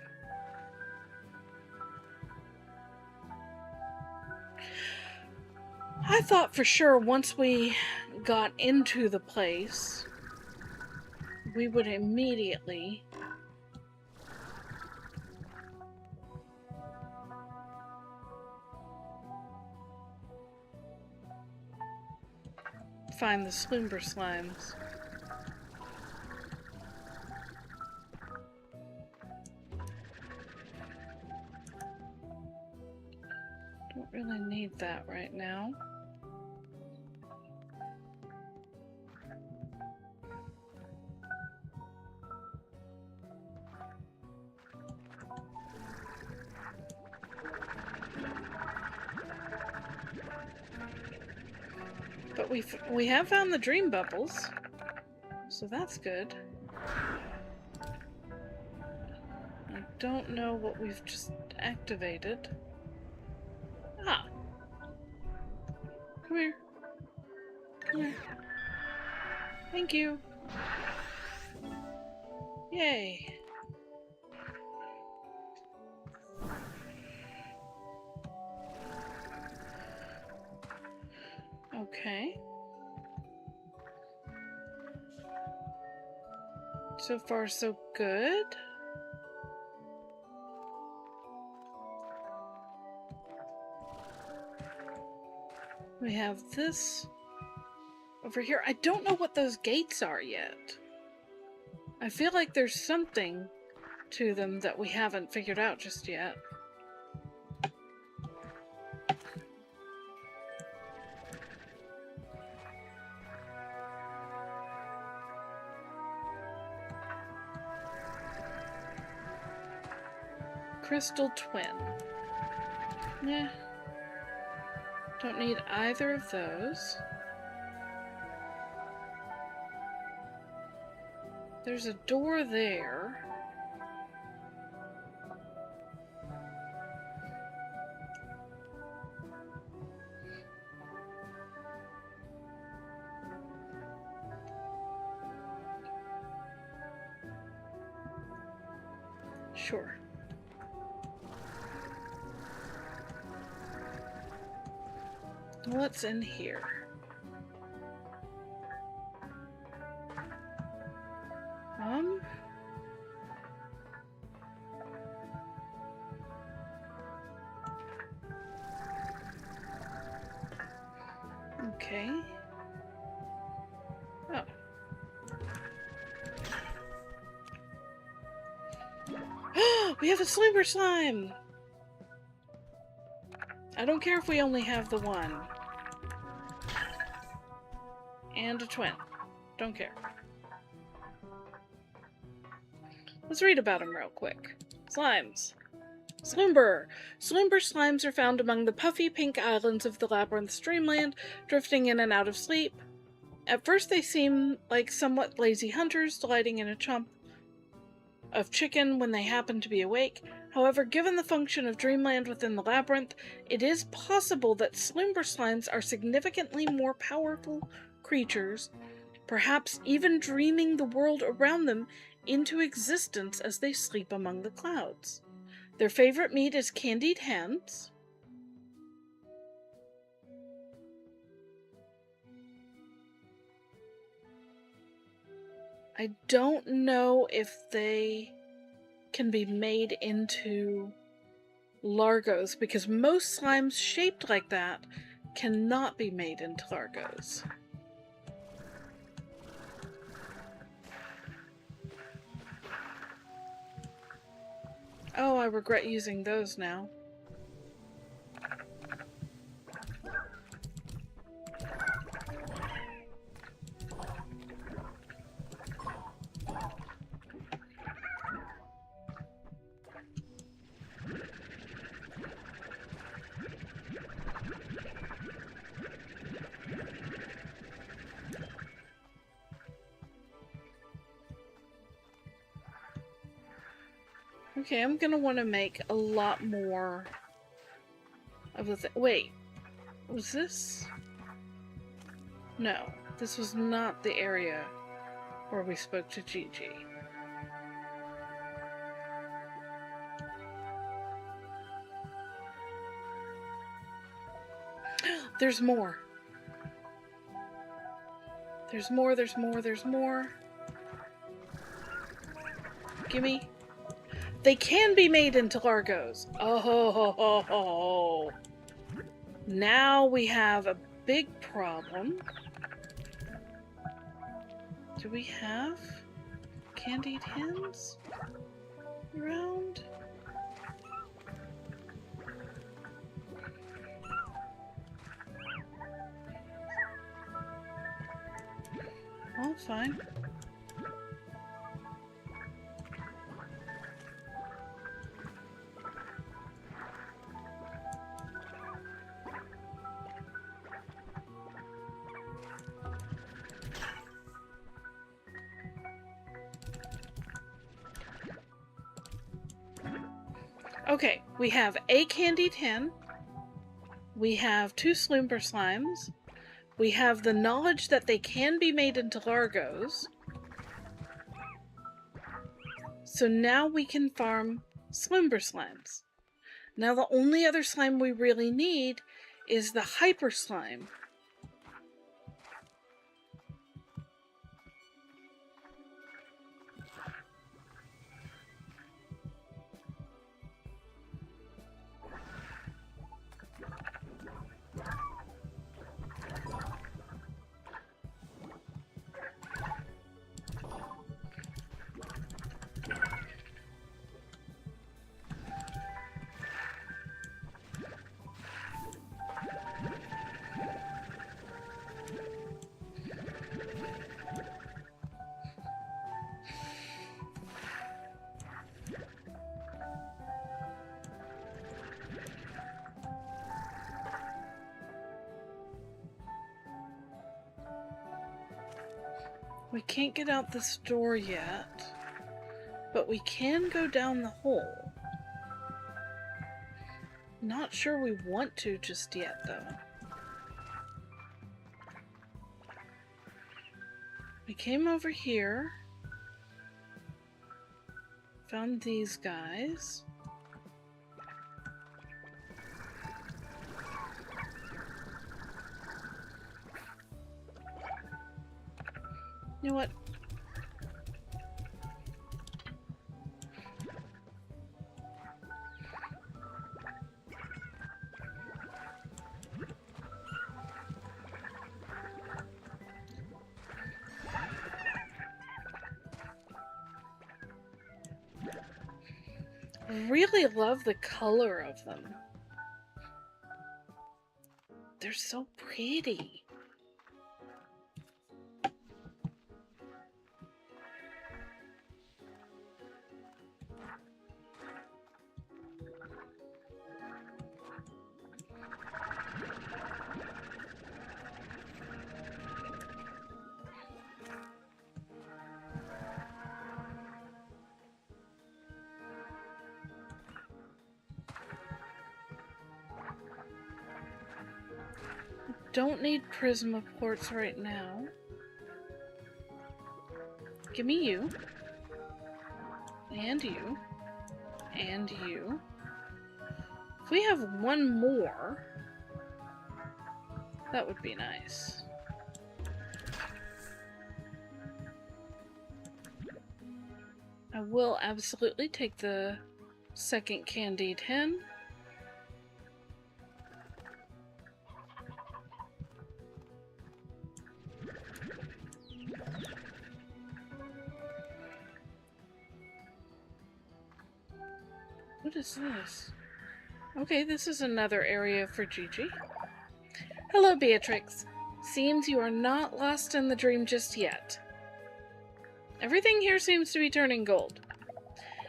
I thought for sure once we got into the place we would immediately find the Sloomber slimes. Don't really need that right now. But we have found the dream bubbles, so that's good. I don't know what we've just activated. Ah! Come here. Come here. Thank you. Yay. Okay. So far, so good. We have this over here. I don't know what those gates are yet. I feel like there's something to them that we haven't figured out just yet. Crystal Twin. Yeah. Don't need either of those. There's a door there. Sure. What's in here? Okay. Oh. We have a Sloomber slime! I don't care if we only have the one. And a twin. Don't care. Let's read about them real quick. Slimes. Sloomber. Sloomber slimes are found among the puffy pink islands of the Labyrinth's dreamland, drifting in and out of sleep. At first they seem like somewhat lazy hunters, delighting in a chomp of chicken when they happen to be awake. However, given the function of dreamland within the labyrinth, it is possible that Sloomber slimes are significantly more powerful creatures, perhaps even dreaming the world around them into existence as they sleep among the clouds. Their favorite meat is candied hens. I don't know if they can be made into largos, because most slimes shaped like that cannot be made into largos. Oh, I regret using those now. Okay, I'm gonna want to make a lot more of the wait, was this? No, this was not the area where we spoke to Gigi. There's more. There's more. Gimme. They can be made into Largos. Oh ho ho ho ho. Now we have a big problem. Do we have candied hens around? Oh, fine. Okay, we have a candied hen. We have 2 Sloomber slimes. We have the knowledge that they can be made into Largos. So now we can farm Sloomber slimes. Now the only other slime we really need is the hyper slime. We can't get out this door yet, but we can go down the hole. Not sure we want to just yet, though. We came over here, found these guys. You know what? Really love the color of them. They're so pretty. Don't need Prisma ports right now. Give me you. And you. And you. If we have one more, that would be nice. I will absolutely take the second candied hen. What is this? Okay, this is another area for Gigi. Hello, Beatrix. Seems you are not lost in the dream just yet. Everything here seems to be turning gold.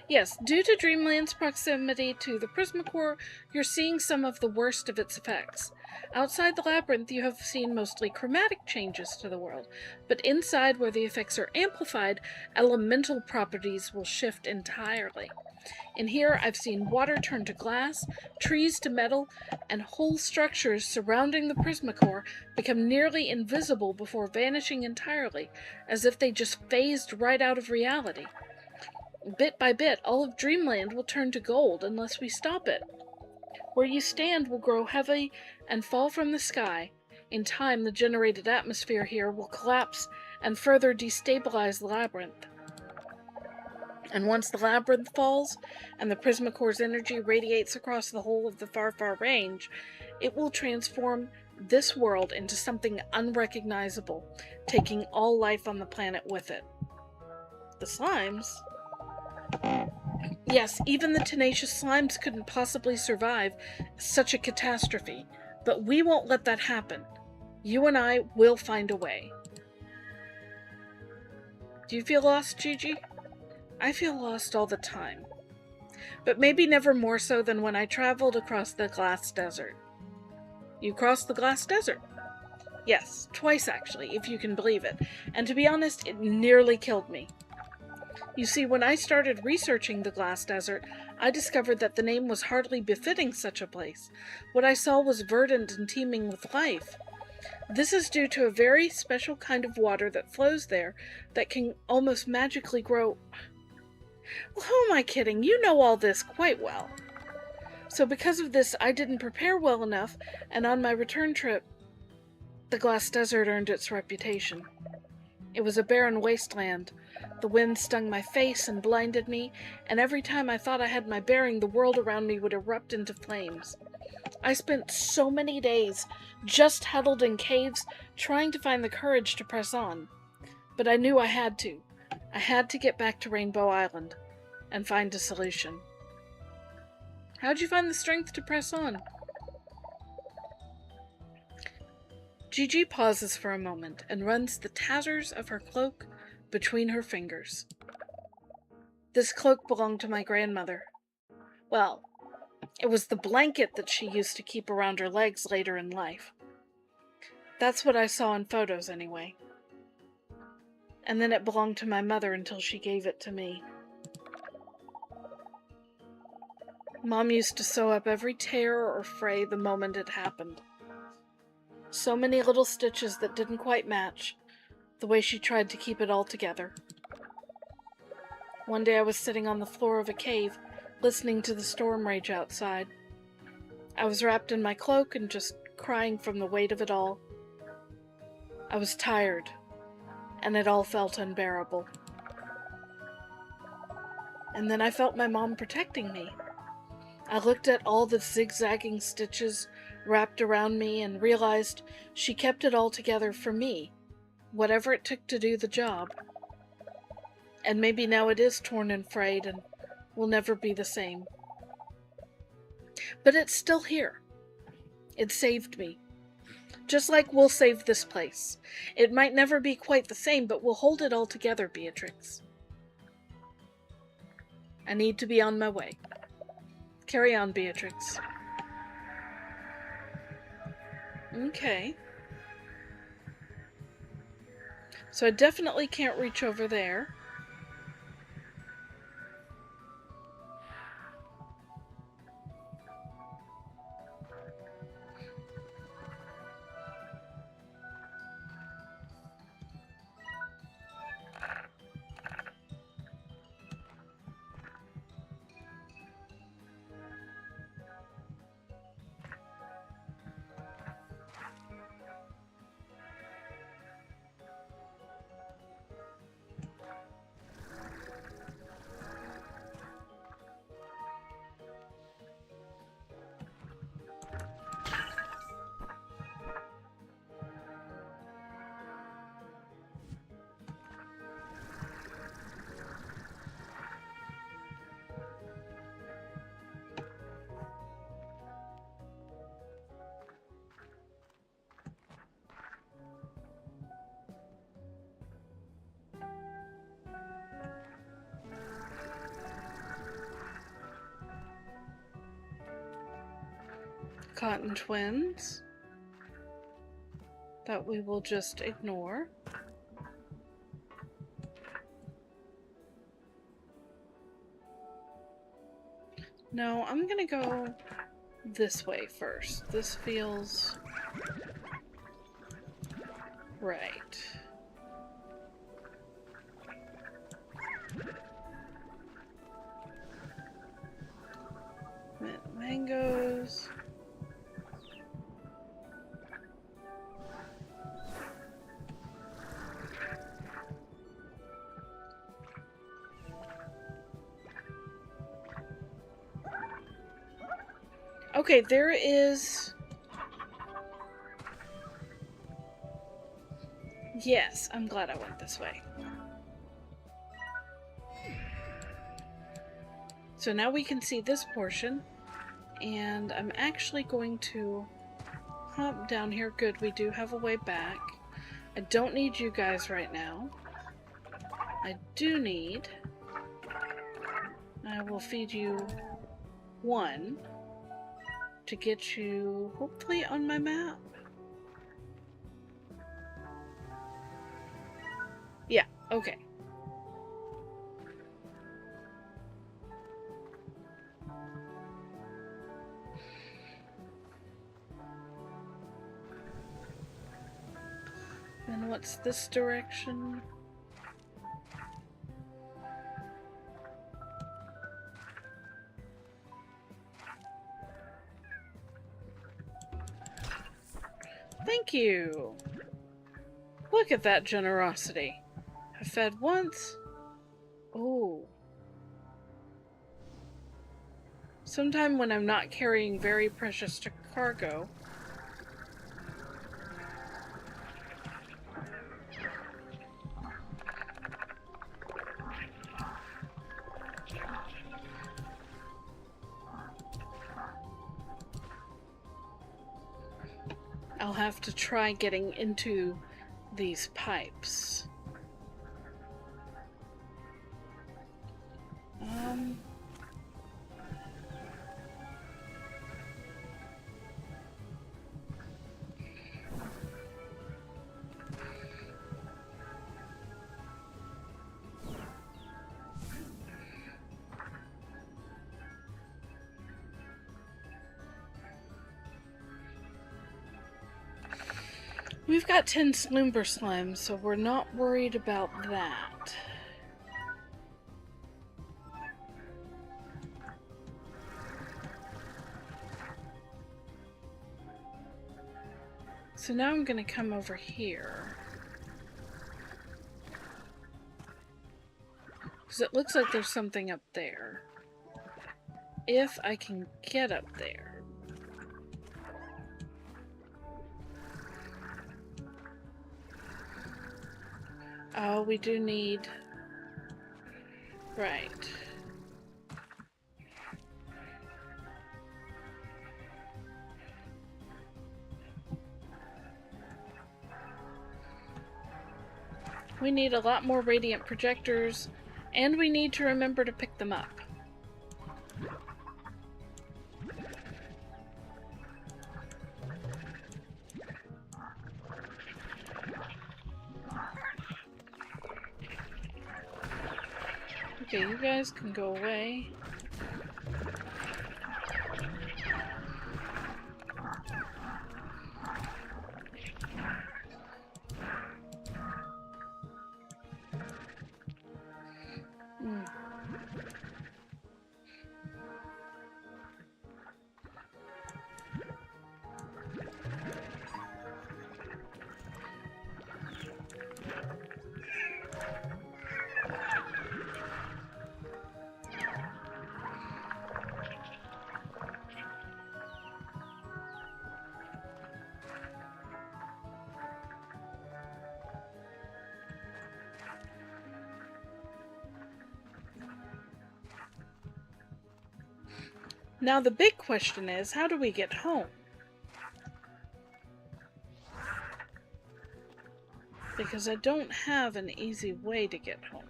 Yes, due to Dreamland's proximity to the Prismacore, you're seeing some of the worst of its effects. Outside the labyrinth, you have seen mostly chromatic changes to the world, but inside, where the effects are amplified, elemental properties will shift entirely. In here, I've seen water turn to glass, trees to metal, and whole structures surrounding the Prismacore become nearly invisible before vanishing entirely, as if they just phased right out of reality. Bit by bit, all of Dreamland will turn to gold unless we stop it. Where you stand will grow heavy and fall from the sky. In time, the generated atmosphere here will collapse and further destabilize the labyrinth. And once the labyrinth falls, and the Prismacore's energy radiates across the whole of the far, far range, it will transform this world into something unrecognizable, taking all life on the planet with it. The slimes? Yes, even the tenacious slimes couldn't possibly survive such a catastrophe, but we won't let that happen. You and I will find a way. Do you feel lost, Gigi? I feel lost all the time, but maybe never more so than when I traveled across the glass desert. You crossed the glass desert? Yes, twice actually, if you can believe it, and to be honest, it nearly killed me. You see, when I started researching the glass desert, I discovered that the name was hardly befitting such a place. What I saw was verdant and teeming with life. This is due to a very special kind of water that flows there that can almost magically grow... Well, who am I kidding? You know all this quite well. So because of this, I didn't prepare well enough, and on my return trip, the glass desert earned its reputation. It was a barren wasteland. The wind stung my face and blinded me, and every time I thought I had my bearing, the world around me would erupt into flames. I spent so many days just huddled in caves, trying to find the courage to press on. But I knew I had to. I had to get back to Rainbow Island and find a solution. How'd you find the strength to press on? Gigi pauses for a moment and runs the tatters of her cloak between her fingers. This cloak belonged to my grandmother. Well, it was the blanket that she used to keep around her legs later in life. That's what I saw in photos anyway. And then it belonged to my mother until she gave it to me. Mom used to sew up every tear or fray the moment it happened. So many little stitches that didn't quite match the way she tried to keep it all together. One day I was sitting on the floor of a cave, listening to the storm rage outside. I was wrapped in my cloak and just crying from the weight of it all. I was tired, and it all felt unbearable. And then I felt my mom protecting me. I looked at all the zigzagging stitches wrapped around me and realized she kept it all together for me, whatever it took to do the job. And maybe now it is torn and frayed and will never be the same. But it's still here. It saved me. Just like we'll save this place. It might never be quite the same, but we'll hold it all together, Beatrix. I need to be on my way. Carry on, Beatrix. Okay. So I definitely can't reach over there. Cotton twins that we will just ignore. No, I'm gonna go this way first. This feels right. Mangoes. Okay, there is... Yes, I'm glad I went this way. So now we can see this portion, and I'm actually going to hop down here. Good, we do have a way back. I don't need you guys right now. I do need... I will feed you one to get you hopefully on my map. Yeah, okay. And what's this direction? Thank you! Look at that generosity. I fed once. Oh. Sometime when I'm not carrying very precious cargo. I'll have to try getting into these pipes. We've got 10 Sloomber slimes, so we're not worried about that. So now I'm going to come over here. Because it looks like there's something up there. If I can get up there. Oh, we do need... Right. We need a lot more radiant projectors, and we need to remember to pick them up. Okay, you guys can go away. Now the big question is, how do we get home? Because I don't have an easy way to get home.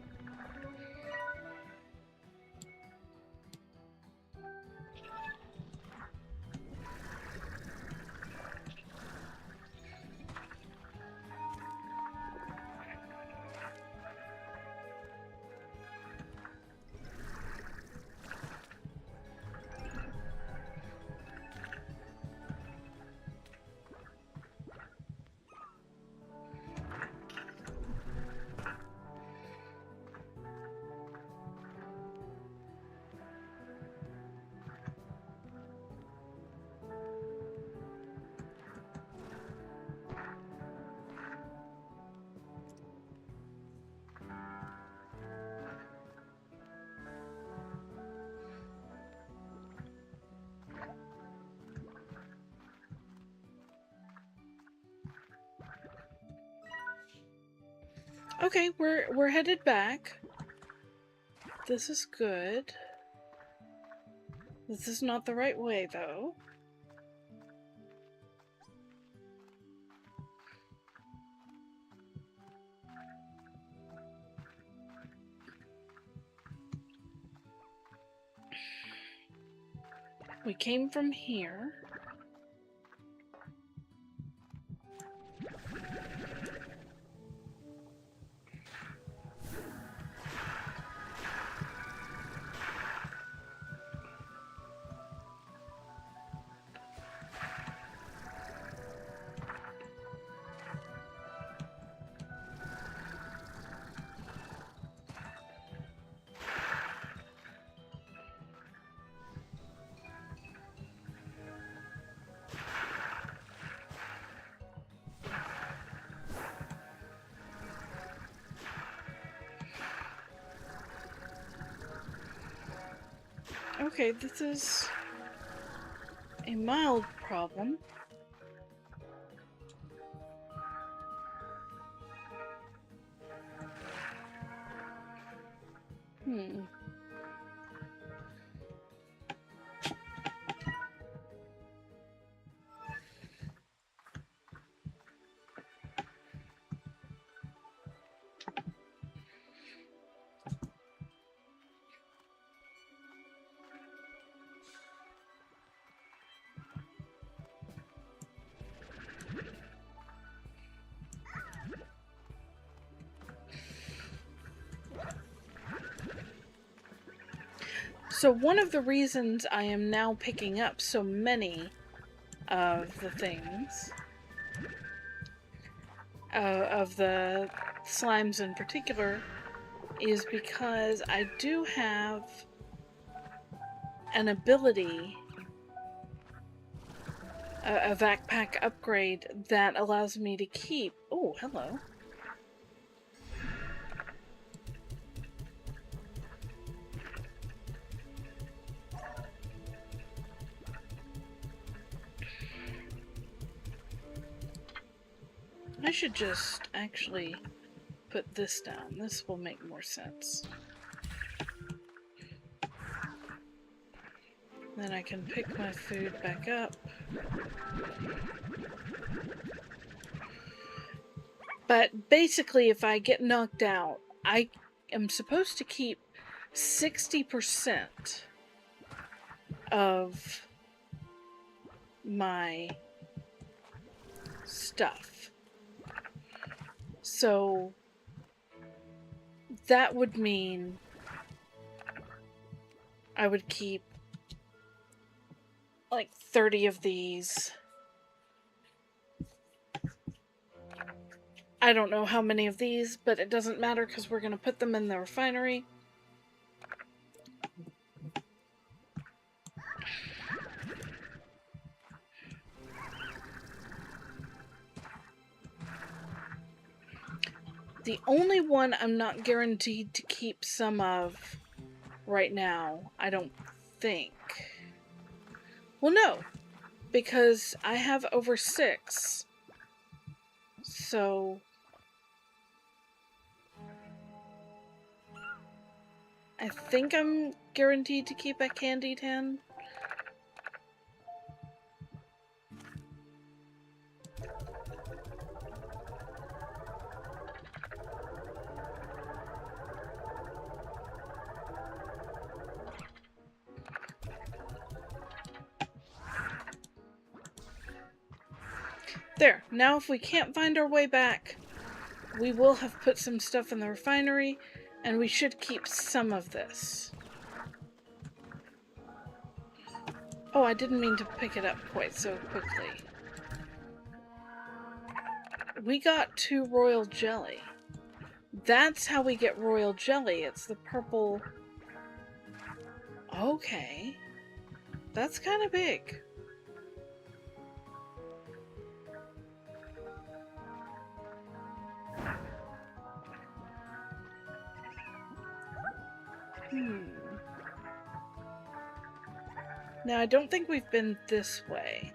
Okay, we're headed back. This is good. This is not the right way, though. We came from here. Okay, this is a mild problem. So one of the reasons I am now picking up so many of the things, of the slimes in particular, is because I do have an ability, a backpack upgrade that allows me to keep... Oh, hello. I should just actually put this down. This will make more sense. Then I can pick my food back up. But basically, if I get knocked out, I am supposed to keep 60% of my stuff. So that would mean I would keep like 30 of these. I don't know how many of these, but it doesn't matter because we're going to put them in the refinery. The only one I'm not guaranteed to keep some of right now, I don't think. Well, no, because I have over 6. So I think I'm guaranteed to keep a candy tin. There, now if we can't find our way back, we will have put some stuff in the refinery, and we should keep some of this. Oh, I didn't mean to pick it up quite so quickly. We got 2 royal jelly. That's how we get royal jelly. It's the purple... Okay. That's kind of big. Now, I don't think we've been this way.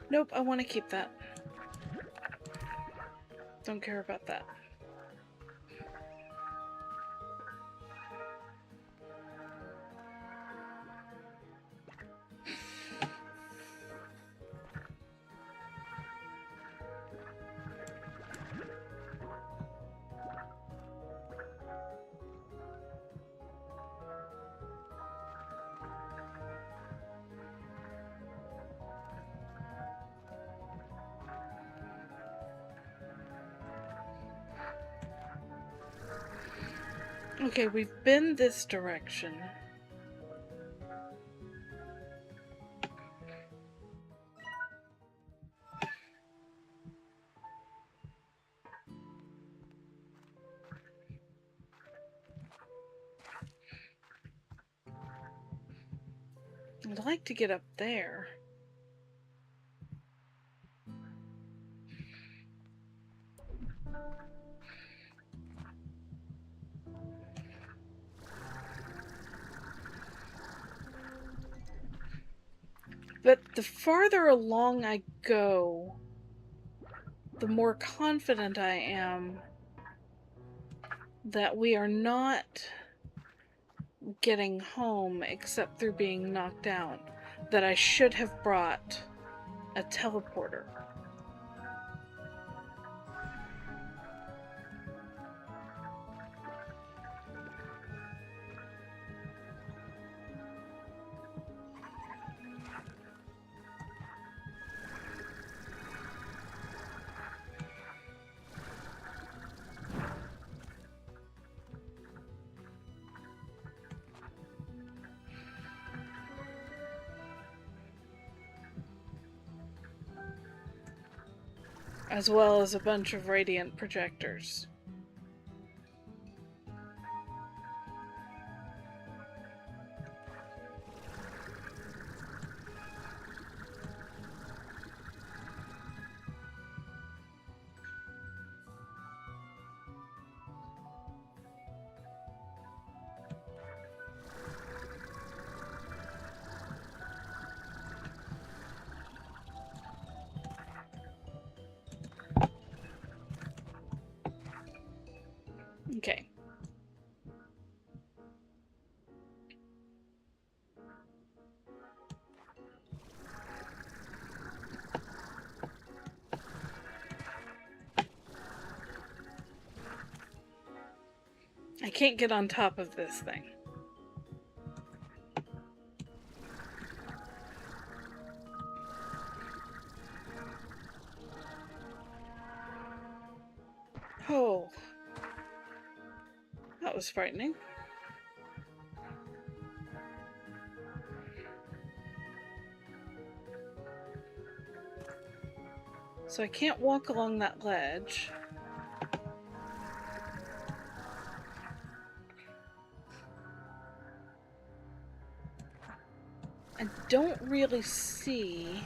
Nope, I want to keep that. Don't care about that. Okay, we've been this direction. I'd like to get up there. But the farther along I go, the more confident I am that we are not getting home except through being knocked out. That I should have brought a teleporter. As well as a bunch of radiant projectors. Okay. I can't get on top of this thing. Oh. That was frightening. So I can't walk along that ledge. I don't really see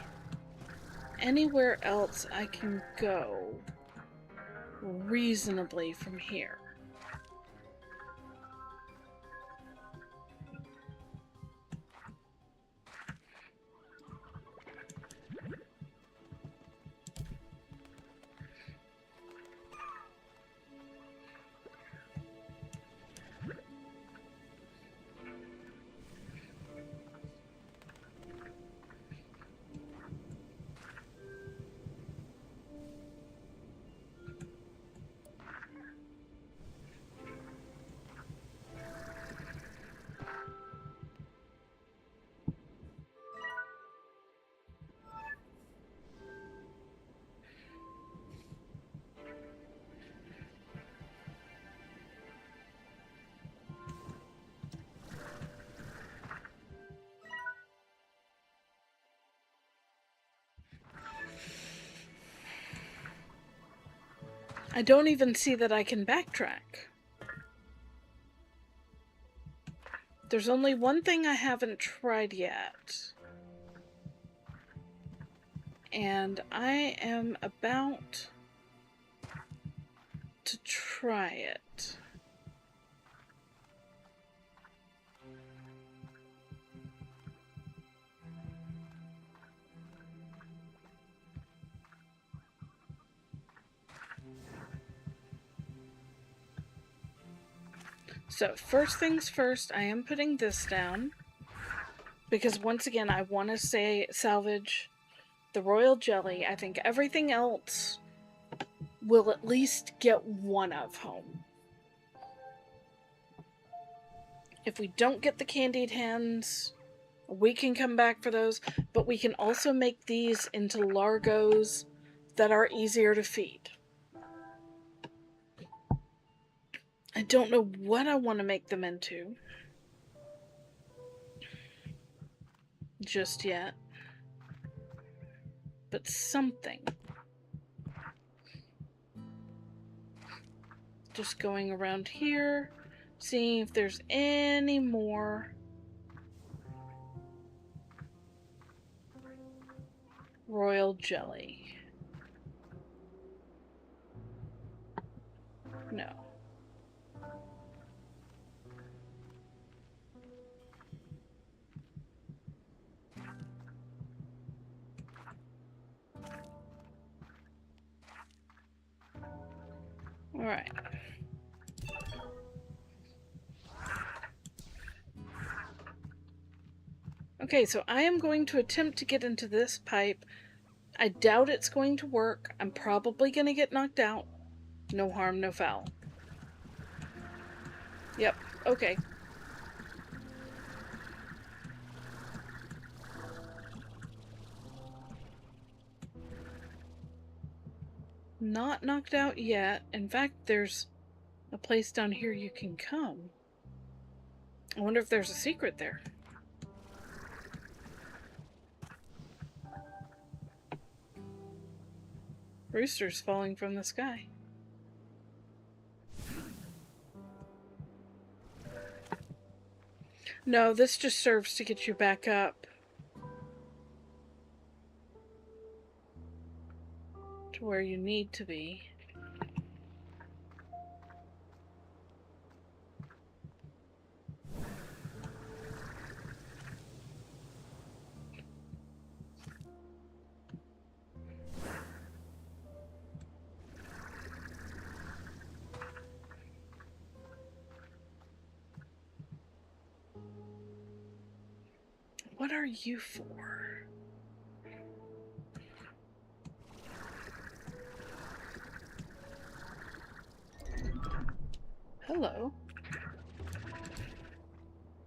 anywhere else I can go reasonably from here. I don't even see that I can backtrack. There's only one thing I haven't tried yet. And I am about to try it. So, first things first, I am putting this down. Because once again, I want to say salvage the royal jelly. I think everything else will at least get one of home. If we don't get the candied hens, we can come back for those, but we can also make these into largos that are easier to feed. I don't know what I want to make them into just yet, but something. Just going around here, seeing if there's any more royal jelly. No. All right. Okay, so I am going to attempt to get into this pipe. I doubt it's going to work. I'm probably going to get knocked out. No harm, no foul. Yep, okay. Not knocked out yet. In fact, there's a place down here you can come. I wonder if there's a secret there. Roosters falling from the sky. No, this just serves to get you back up to where you need to be. What are you for? Hello.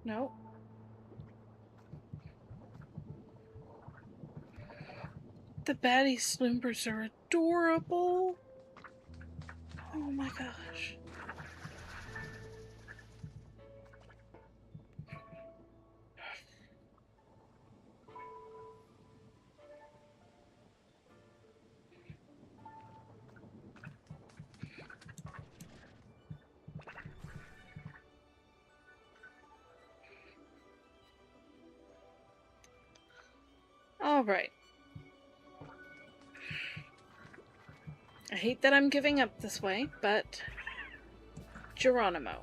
No. The baddie Sloombers are adorable. Oh my gosh. All right. I hate that I'm giving up this way, but Geronimo.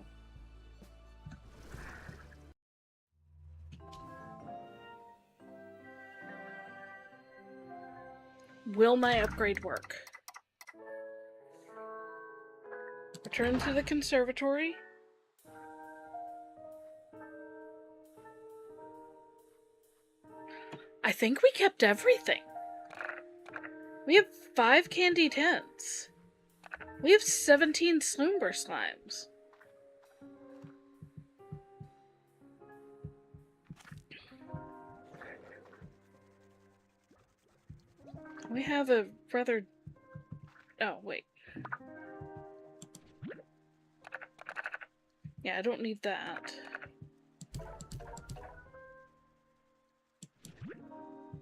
Will my upgrade work? Return to the conservatory. I think we kept everything. We have 5 candied hens. We have 17 Sloomber slimes. We have a rather... Oh, wait. Yeah, I don't need that.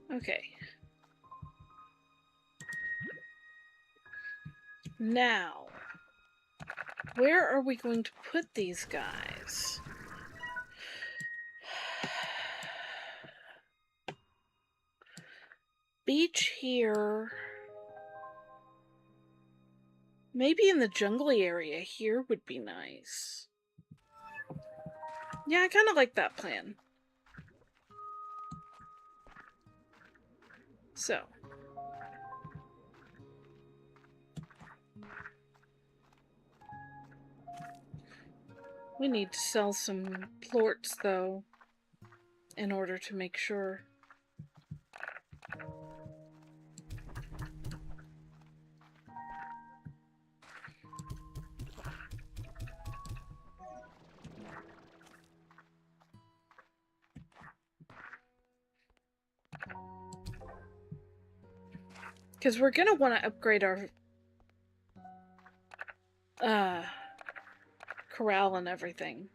Okay. Now, where are we going to put these guys? Beach here. Maybe in the jungly area here would be nice. Yeah, I kind of like that plan. So. We need to sell some plorts, though, in order to make sure. Because we're going to want to upgrade our corral and everything.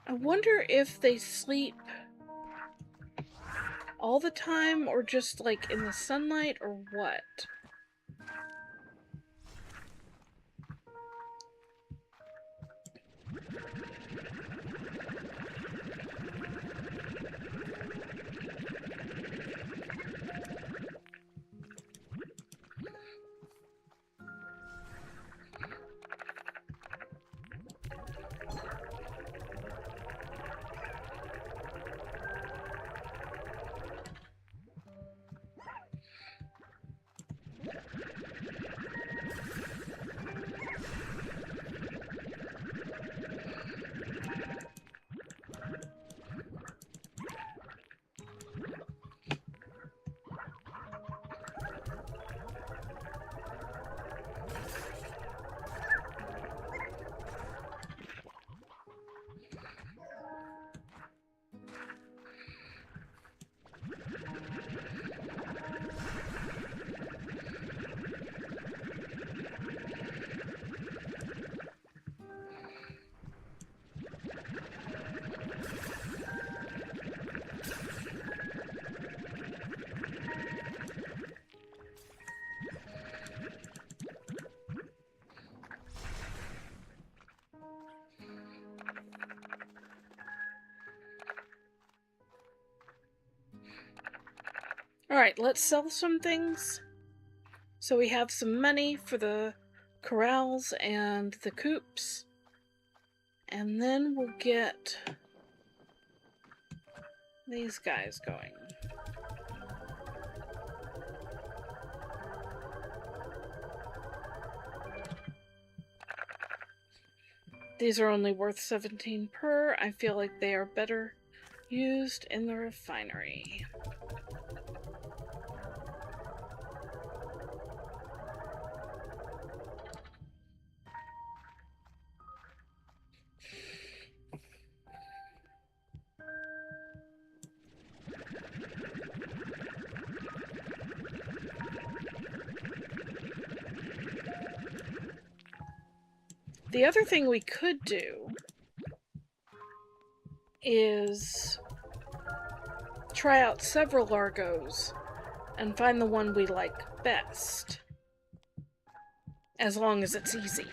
I wonder if they sleep all the time or just like in the sunlight or what. Alright, let's sell some things. So we have some money for the corrals and the coops. And then we'll get these guys going. These are only worth 17 per. I feel like they are better used in the refinery. The other thing we could do is try out several Largos and find the one we like best, as long as it's easy.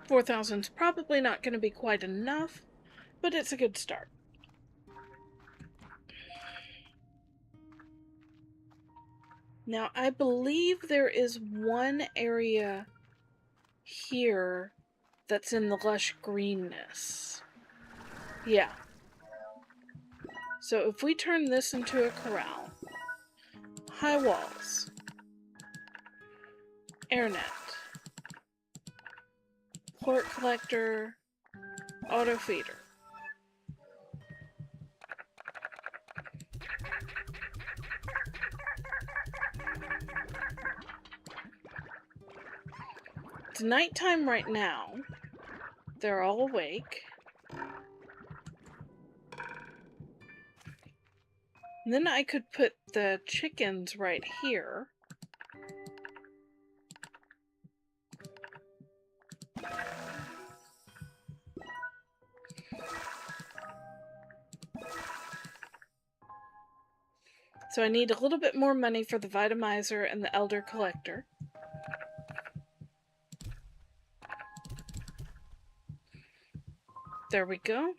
$4,000's probably not going to be quite enough, but it's a good start. Now, I believe there is one area here that's in the lush greenness. Yeah. So if we turn this into a corral, high walls, air net, port collector, auto feeder. It's nighttime right now. They're all awake. And then I could put the chickens right here. So I need a little bit more money for the Vitamizer and the Elder Collector. There we go.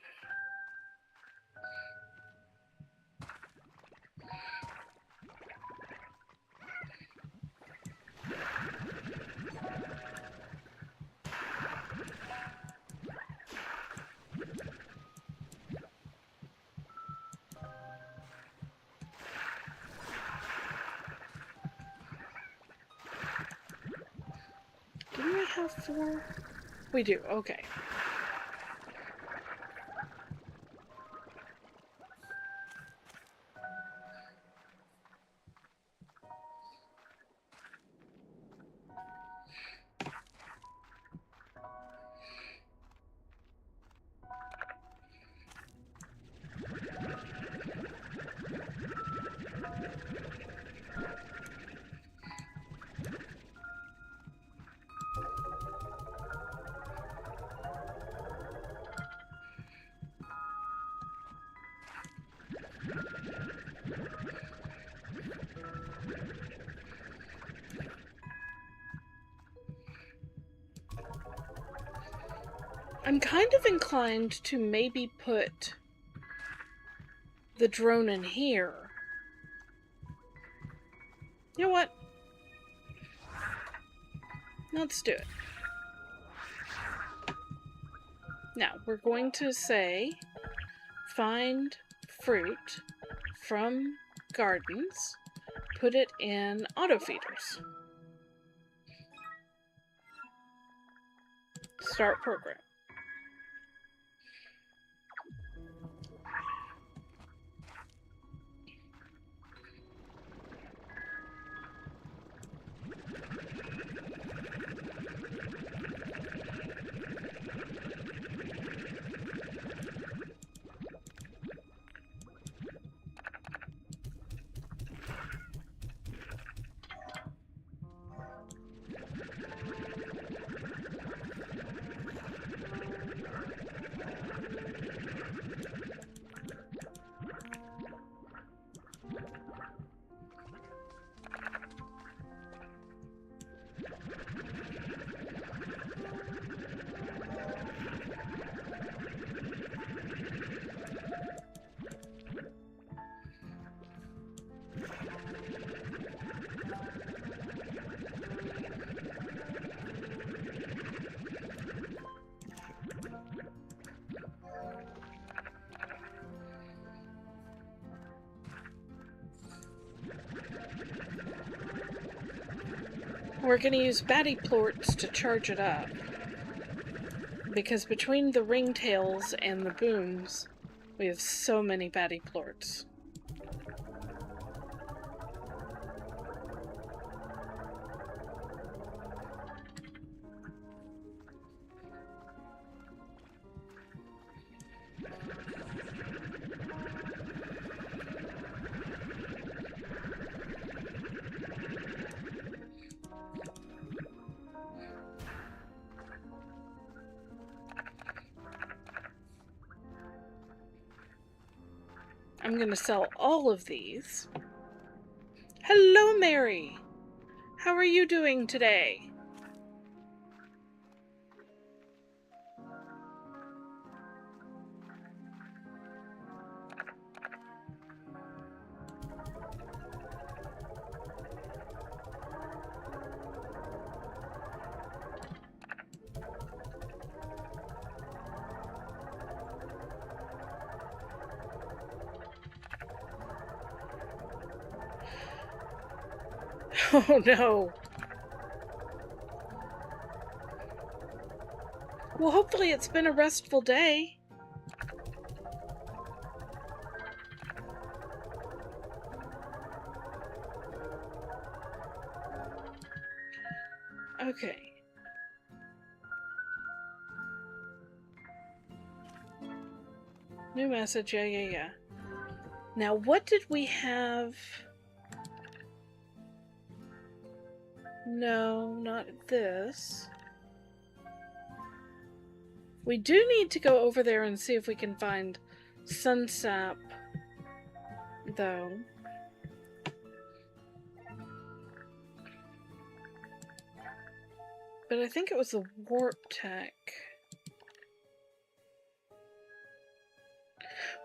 Didn't we have 4? We do, okay. I'm kind of inclined to maybe put the drone in here. You know what? Let's do it. Now, we're going to say, find fruit from gardens, put it in auto feeders. Start program. We're going to use batty plorts to charge it up. Because between the ringtails and the booms, we have so many batty plorts. I'm going to sell all of these. Hello, Mary! How are you doing today? Oh no. Well, hopefully it's been a restful day. Okay. New message, yeah. Now, what did we have? No, not this. We do need to go over there and see if we can find sunsap, though. But I think it was the warp tech.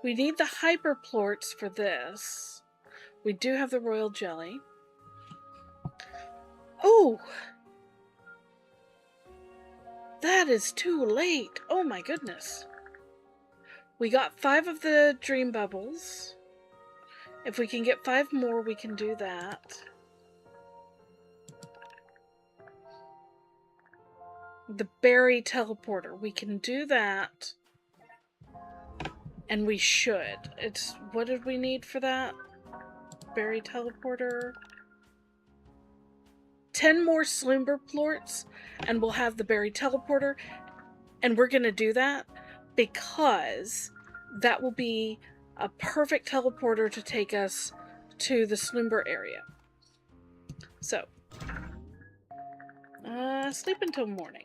We need the hyperplorts for this. We do have the royal jelly. Oh! That is too late. Oh my goodness. We got 5 of the dream bubbles. If we can get 5 more, we can do that. The berry teleporter. We can do that. And we should. It's... What did we need for that? Berry teleporter. 10 more Sloomber plorts, and we'll have the berry teleporter. And we're going to do that because that will be a perfect teleporter to take us to the Sloomber area. So, sleep until morning.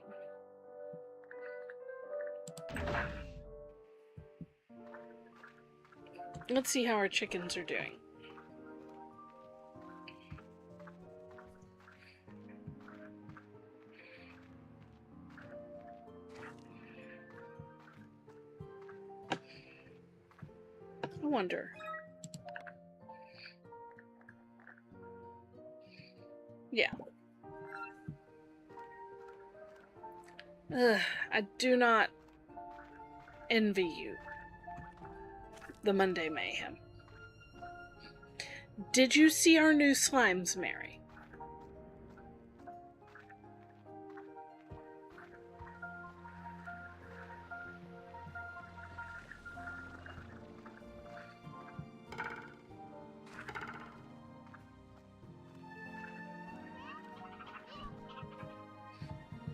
Let's see how our chickens are doing. I wonder. Yeah. Ugh, I do not envy you. The Monday Mayhem. Did you see our new slimes, Mary?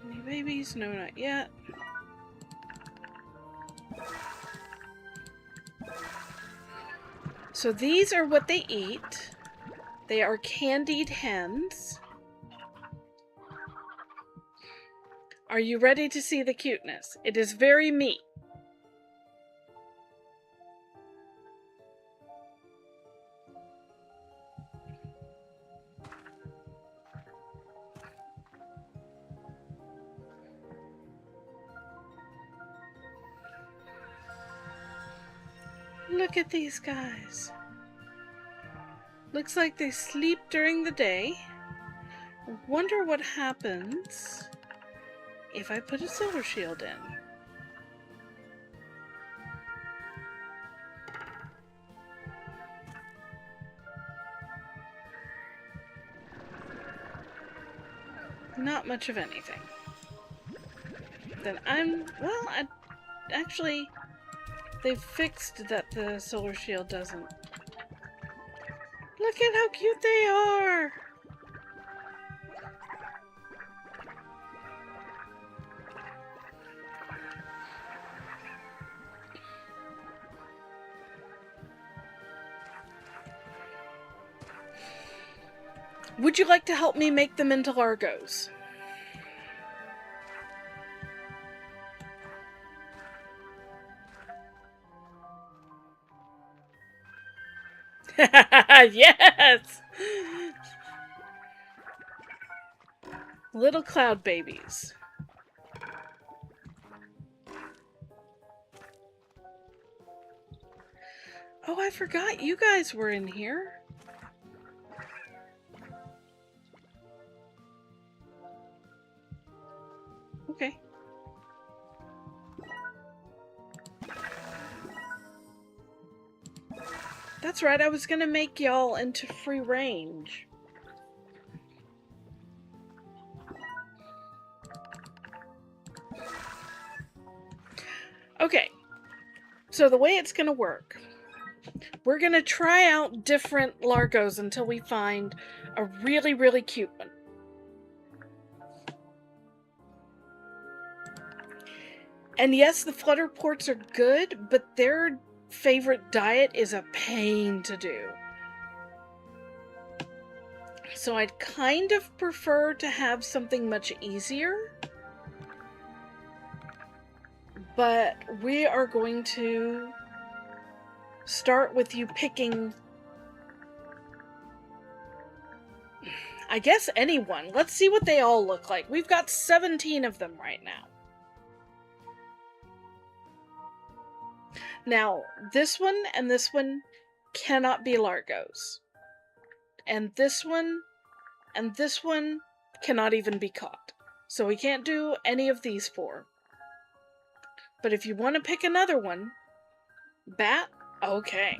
Any babies? No, not yet. So these are what they eat. They are candied hens. Are you ready to see the cuteness? It is very meat. Look at these guys. Looks like they sleep during the day. I wonder what happens if I put a solar shield in. Not much of anything. Then actually, they've fixed that the solar shield doesn't. Look at how cute they are! Would you like to help me make them into Largos? Yes! Little cloud babies. Oh, I forgot you guys were in here. Okay. That's right, I was gonna make y'all into free range. Okay, so the way it's gonna work, we're gonna try out different Largos until we find a really, really cute one. And yes, the flutter ports are good, but their favorite diet is a pain to do. So I'd kind of prefer to have something much easier. But we are going to start with you picking... I guess anyone. Let's see what they all look like. We've got 17 of them right now. Now, this one and this one cannot be Largos. And this one and this one cannot even be caught. So we can't do any of these four. But if you want to pick another one, bat, okay.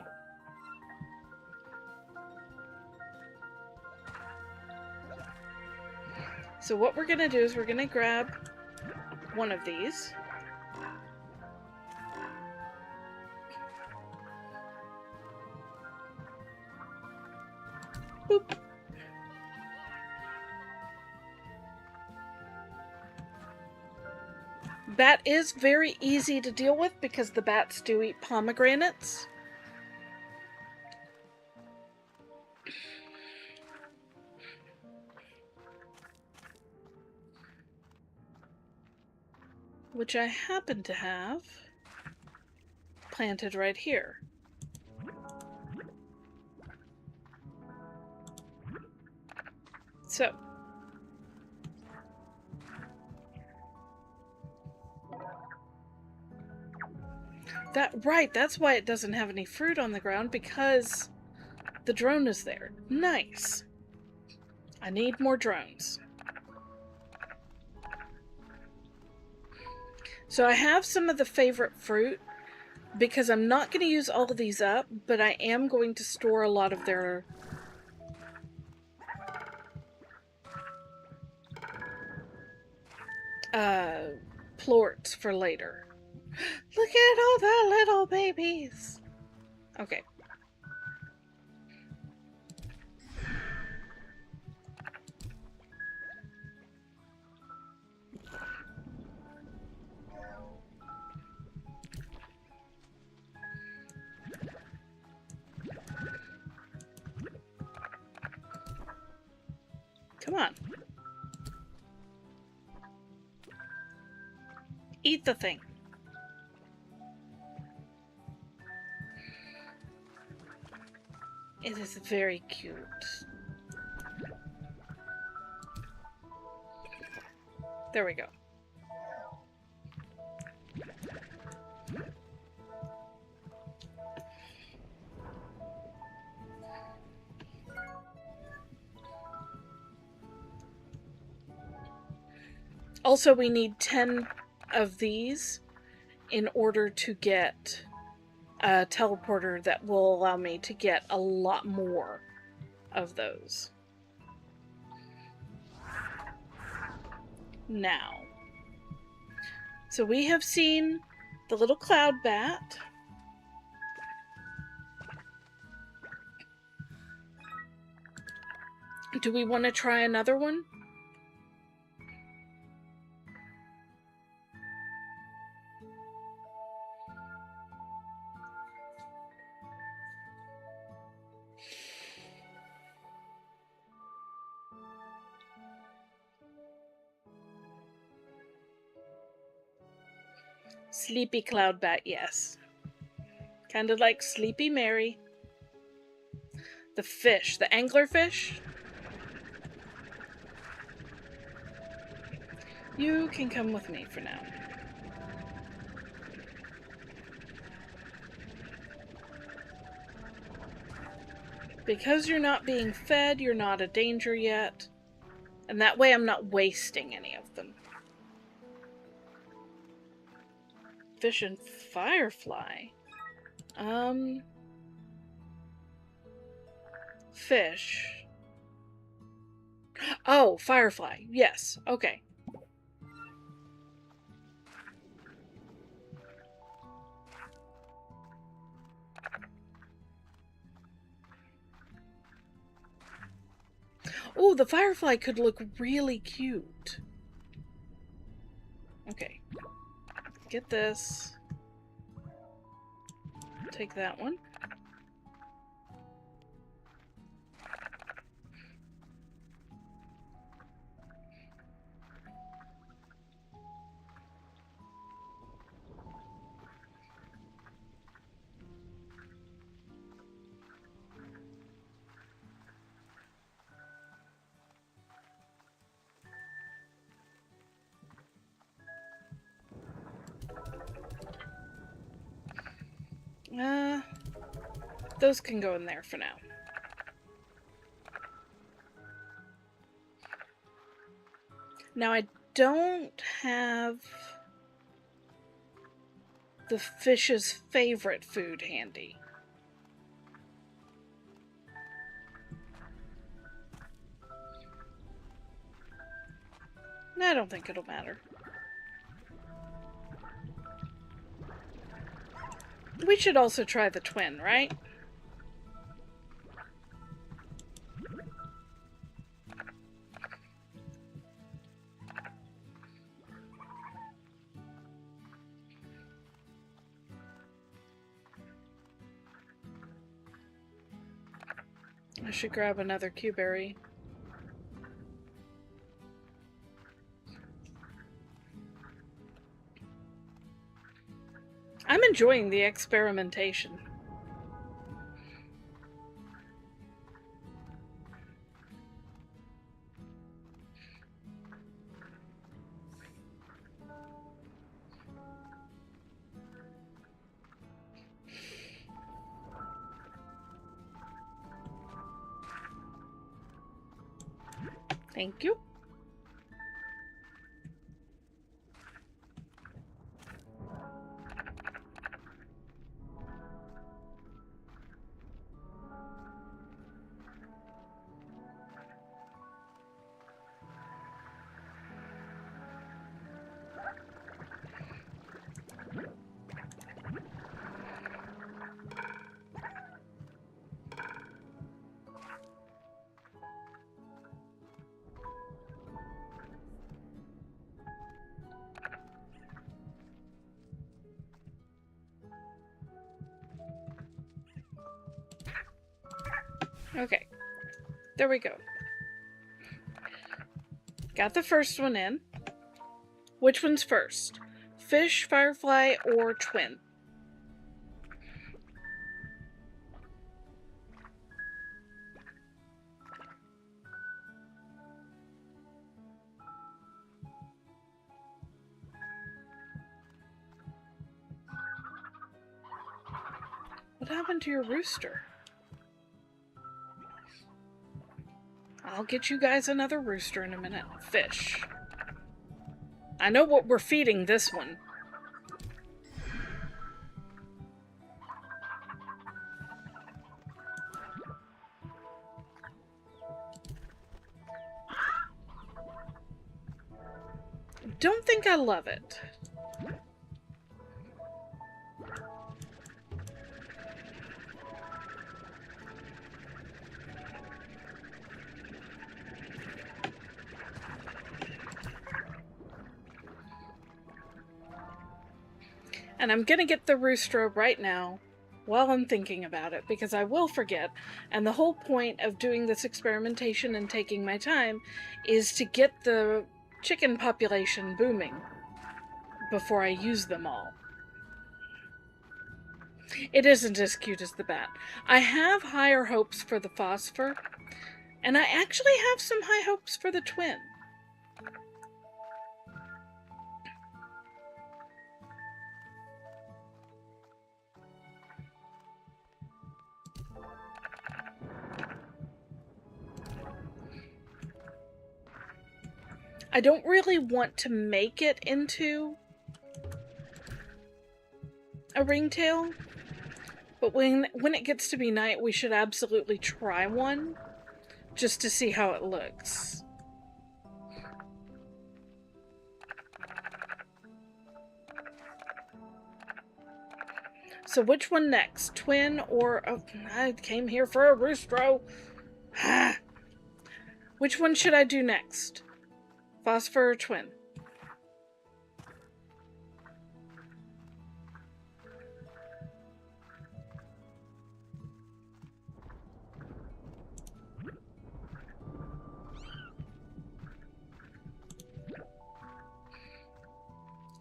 So what we're going to do is we're going to grab one of these. Boop. Bat is very easy to deal with because the bats do eat pomegranates. Which I happen to have planted right here. So, that's why it doesn't have any fruit on the ground, because the drone is there. Nice. I need more drones. So I have some of the favorite fruit, because I'm not going to use all of these up, but I am going to store a lot of their plorts for later. Look at all the little babies! Okay. Come on. Eat the thing. It is very cute. There we go. Also, we need 10 of these in order to get a teleporter that will allow me to get a lot more of those. Now, so we have seen the little cloud bat. Do we want to try another one? Sleepy cloud bat, yes. Kind of like Sleepy Mary. The fish, the anglerfish. You can come with me for now. Because you're not being fed, you're not a danger yet. And that way I'm not wasting any of them. Fish and firefly. Fish. Oh, firefly. Yes. Okay. Oh, the firefly could look really cute. Okay. Get this. Take that one. Those can go in there for now. Now I don't have the fish's favorite food handy. I don't think it'll matter. We should also try the twin, right? I should grab another Q-berry. I'm enjoying the experimentation. Thank you. Okay, there we go. Got the first one in. Which one's first? Fish, firefly, or twin? What happened to your rooster? I'll get you guys another rooster in a minute. Fish. I know what we're feeding this one. Don't think I love it. And I'm gonna get the rooster right now while I'm thinking about it, because I will forget, and the whole point of doing this experimentation and taking my time is to get the chicken population booming before I use them all. It isn't as cute as the bat. I have higher hopes for the phosphor, and I actually have some high hopes for the twin. I don't really want to make it into a ringtail, but when it gets to be night, we should absolutely try one, just to see how it looks. So which one next? Twin or... Oh, I came here for a roostro. Which one should I do next? Phosphor or twin?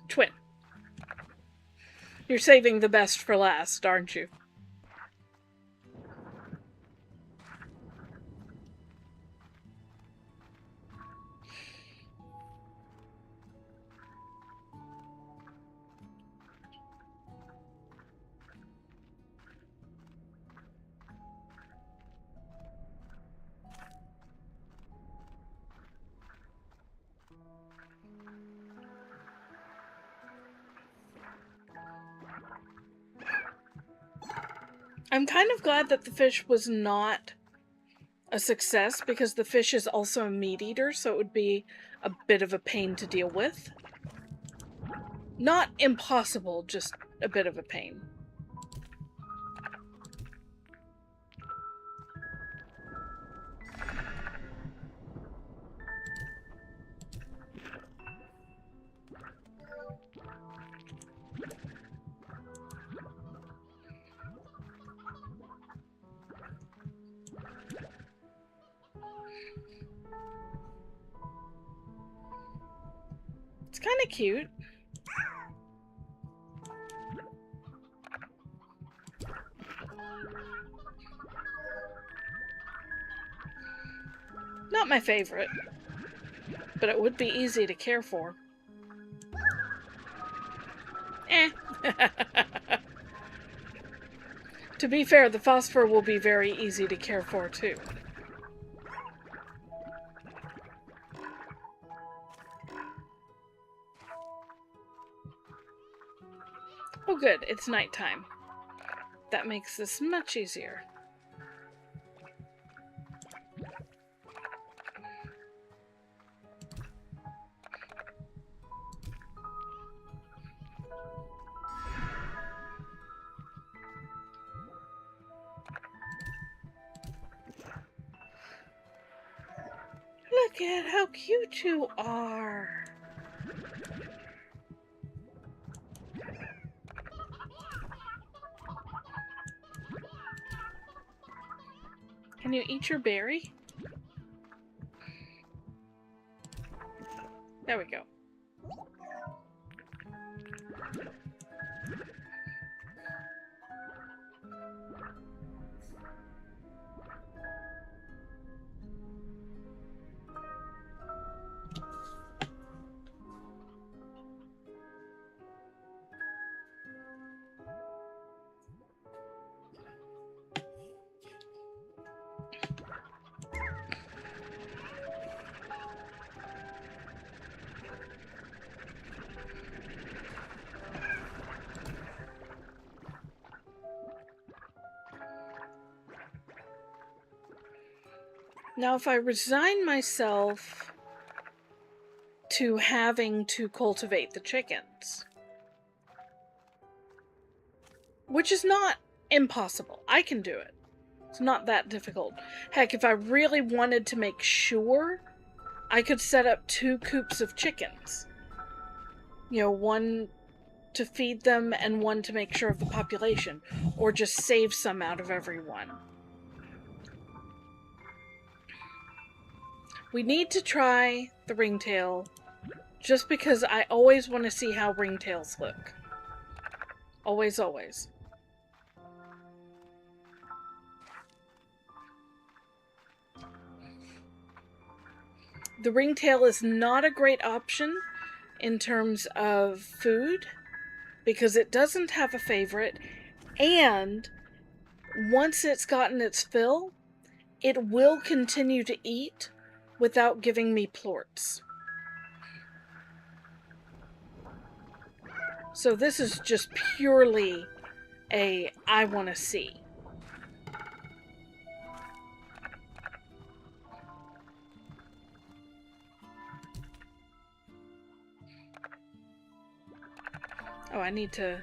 Twin. You're saving the best for last, aren't you? I'm kind of glad that the fish was not a success, because the fish is also a meat eater, so it would be a bit of a pain to deal with. Not impossible, just a bit of a pain. It's kind of cute. Not my favorite, but it would be easy to care for. Eh. To be fair, the phosphor will be very easy to care for, too. Oh good, it's nighttime. That makes this much easier. Look at how cute you are. Can you eat your berry? There we go. Now, if I resign myself to having to cultivate the chickens, which is not impossible, I can do it. It's not that difficult. Heck, if I really wanted to make sure, I could set up 2 coops of chickens. You know, one to feed them and one to make sure of the population, or just save some out of every one. We need to try the ringtail, just because I always want to see how ringtails look. Always, always. The ringtail is not a great option in terms of food, because it doesn't have a favorite, and once it's gotten its fill, it will continue to eat without giving me plorts. So this is just purely a I want to see. Oh, I need to...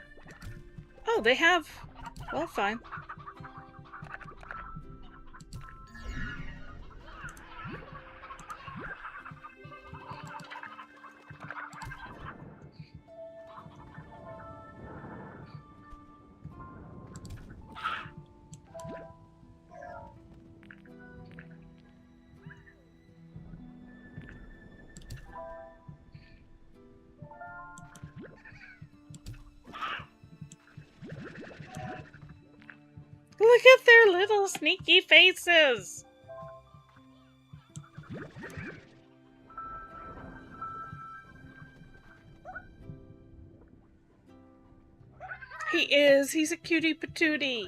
Oh, they have... Well, fine. Look at their little sneaky faces! He is. He's a cutie patootie.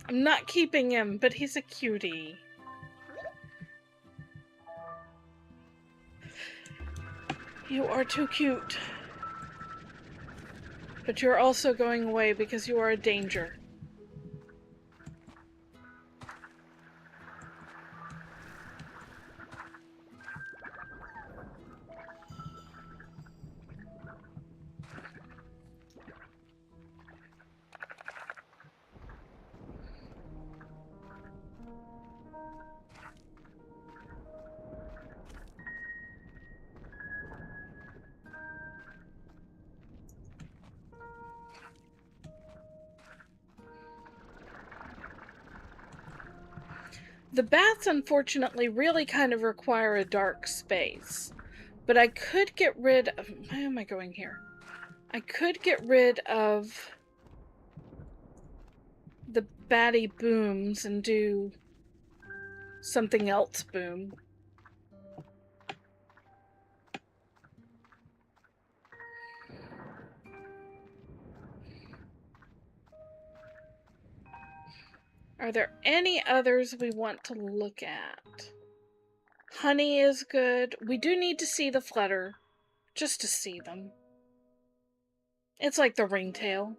I'm not keeping him, but he's a cutie. You are too cute. But you're also going away because you are a danger. The bats, unfortunately, really kind of require a dark space. But I could get rid of... Why am I going here? I could get rid of the batty booms and do something else boom. Are there any others we want to look at? Honey is good. We do need to see the flutter, just to see them. It's like the ringtail.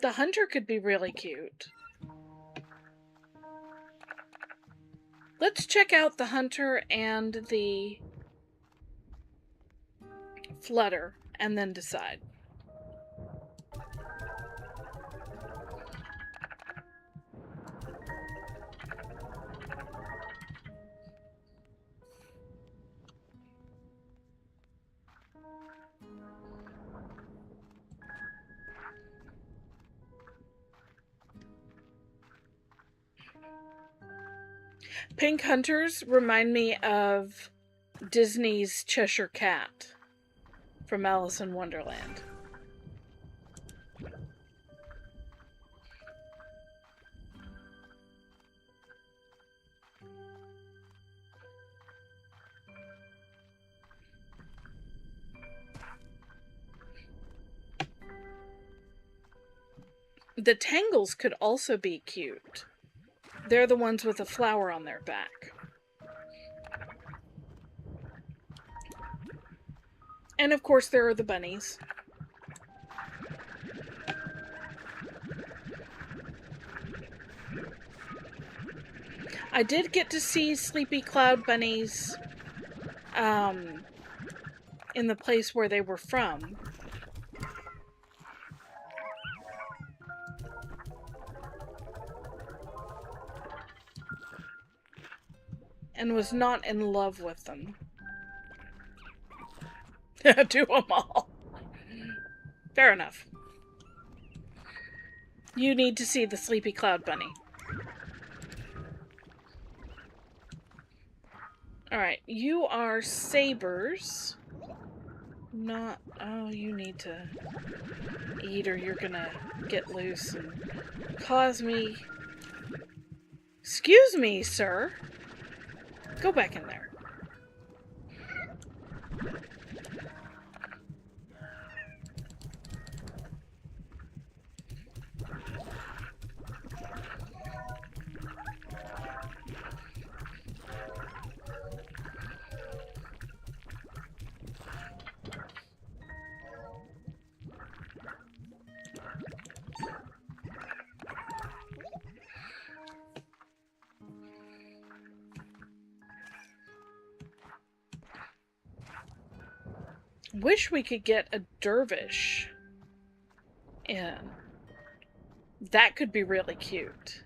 The hunter could be really cute. Let's check out the hunter and the flutter and then decide. Pink hunters remind me of Disney's Cheshire Cat from Alice in Wonderland. The tangles could also be cute. They're the ones with a flower on their back. And of course there are the bunnies. I did get to see Sleepy Cloud bunnies in the place where they were from. And was not in love with them. Do them all. Fair enough. You need to see the Sleepy Cloud bunny. Alright, you are sabers. Not... Oh, you need to eat or you're gonna get loose and cause me... Excuse me, sir. Go back in there. Wish we could get a dervish in. That could be really cute.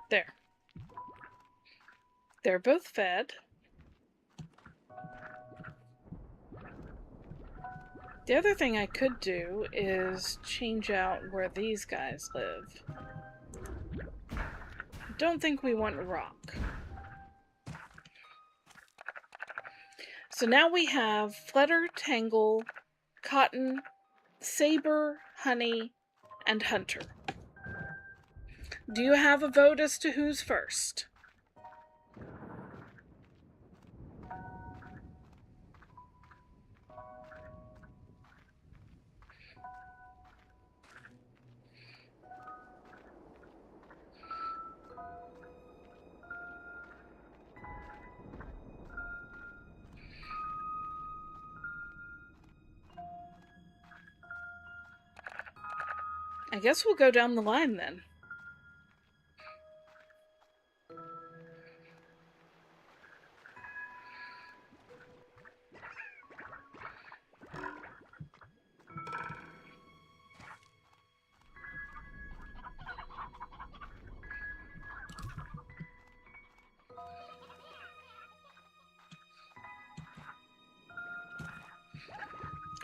There. They're both fed. The other thing I could do is change out where these guys live. Don't think we want rock. So now we have flutter, tangle, cotton, saber, honey, and hunter. Do you have a vote as to who's first? I guess we'll go down the line then.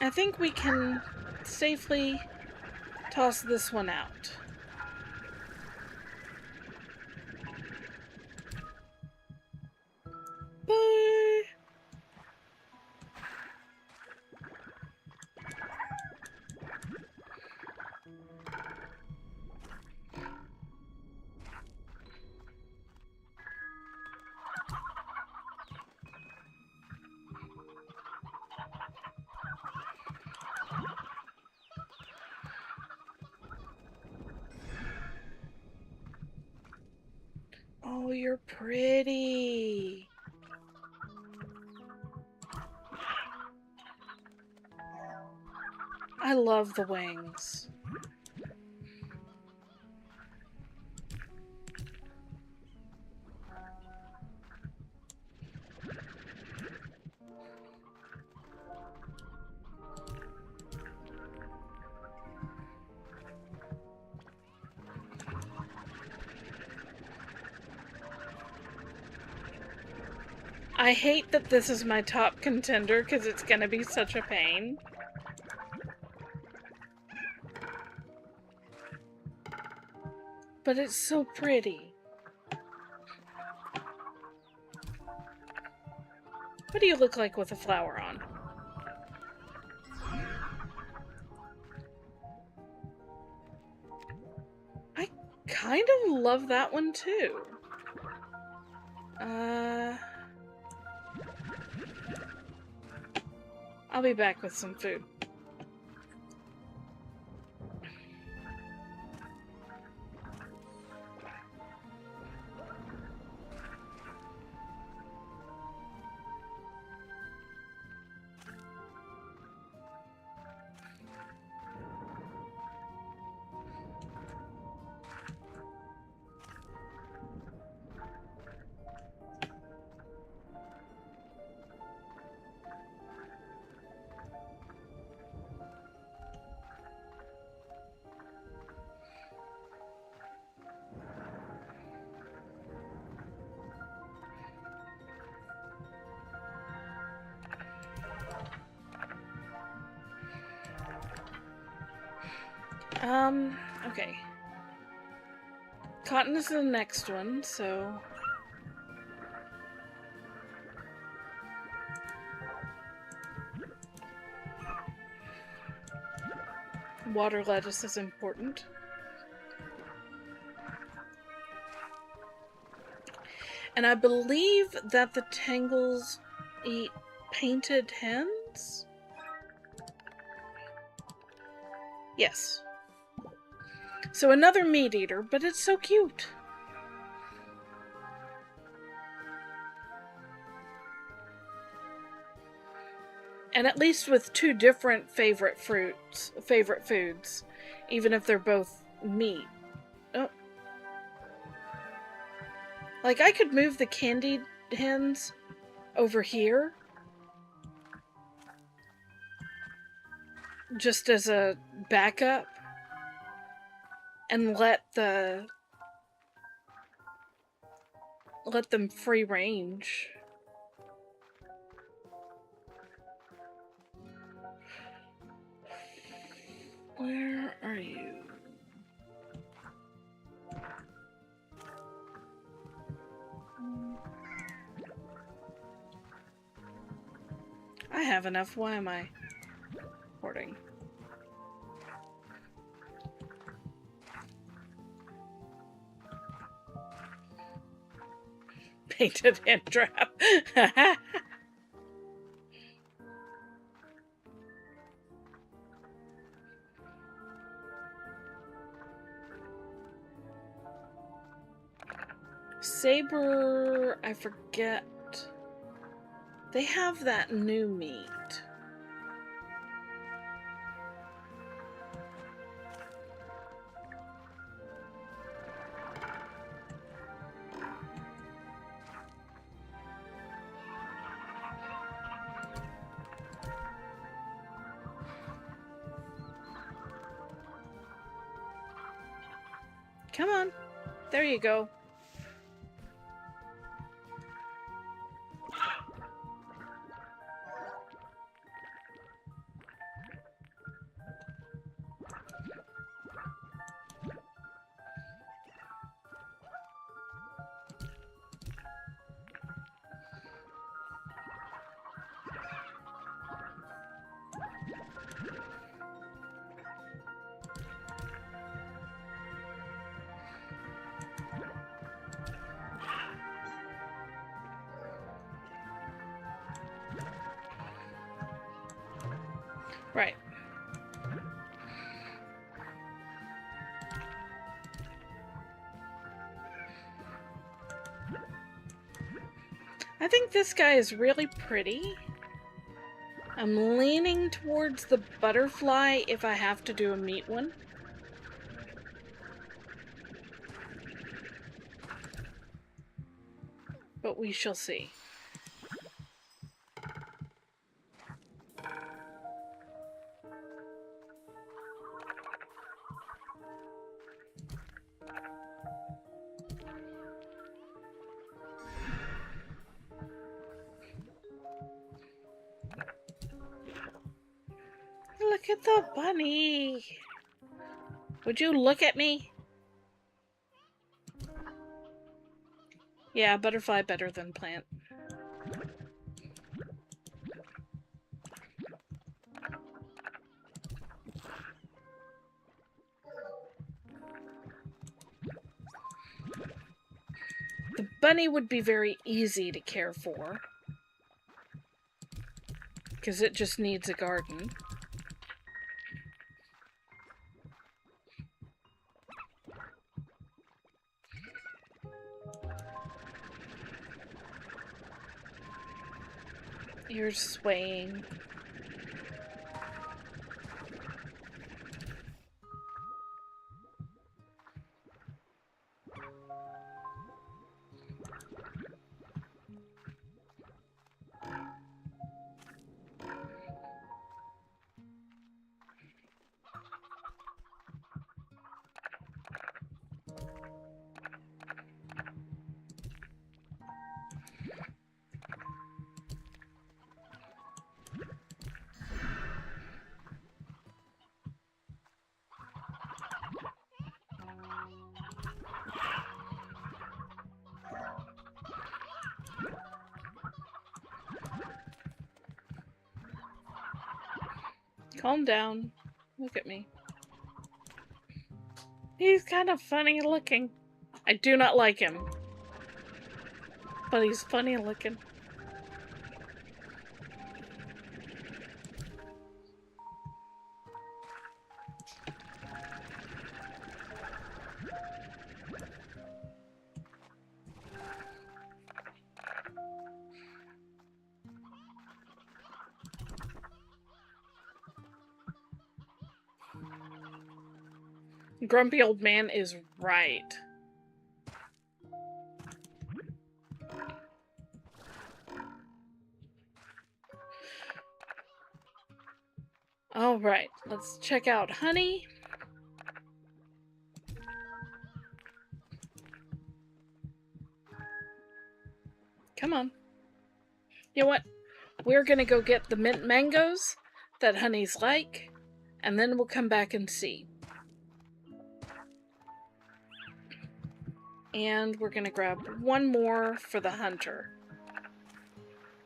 I think we can safely toss this one out. Bye! Oh, you're pretty. I love the wings. I hate that this is my top contender because it's gonna be such a pain. But it's so pretty. What do you look like with a flower on? I kind of love that one too. I'll be back with some food. Okay. Cotton is the next one, so... Water lettuce is important. And I believe that the Tangles eat painted hens? Yes. So another meat eater, but it's so cute. And at least with two different favorite foods, even if they're both meat. Oh. Like, I could move the candied hens over here. Just as a backup. And let them free range. Where are you? I have enough. Why am I hoarding? Painted hand trap. Saber, I forget. They have that new meat. Come on. There you go. Right. I think this guy is really pretty. I'm leaning towards the butterfly if I have to do a meat one. But we shall see. Look at the bunny. Would you look at me? Yeah, butterfly better than plant. The bunny would be very easy to care for, because it just needs a garden. You're swaying. Calm down. Look at me. He's kind of funny looking. I do not like him. But he's funny looking. Grumpy old man is right. Alright, let's check out honey. Come on. You know what? We're gonna go get the mint mangoes that honey's like, and then we'll come back and see. And we're gonna grab one more for the hunter.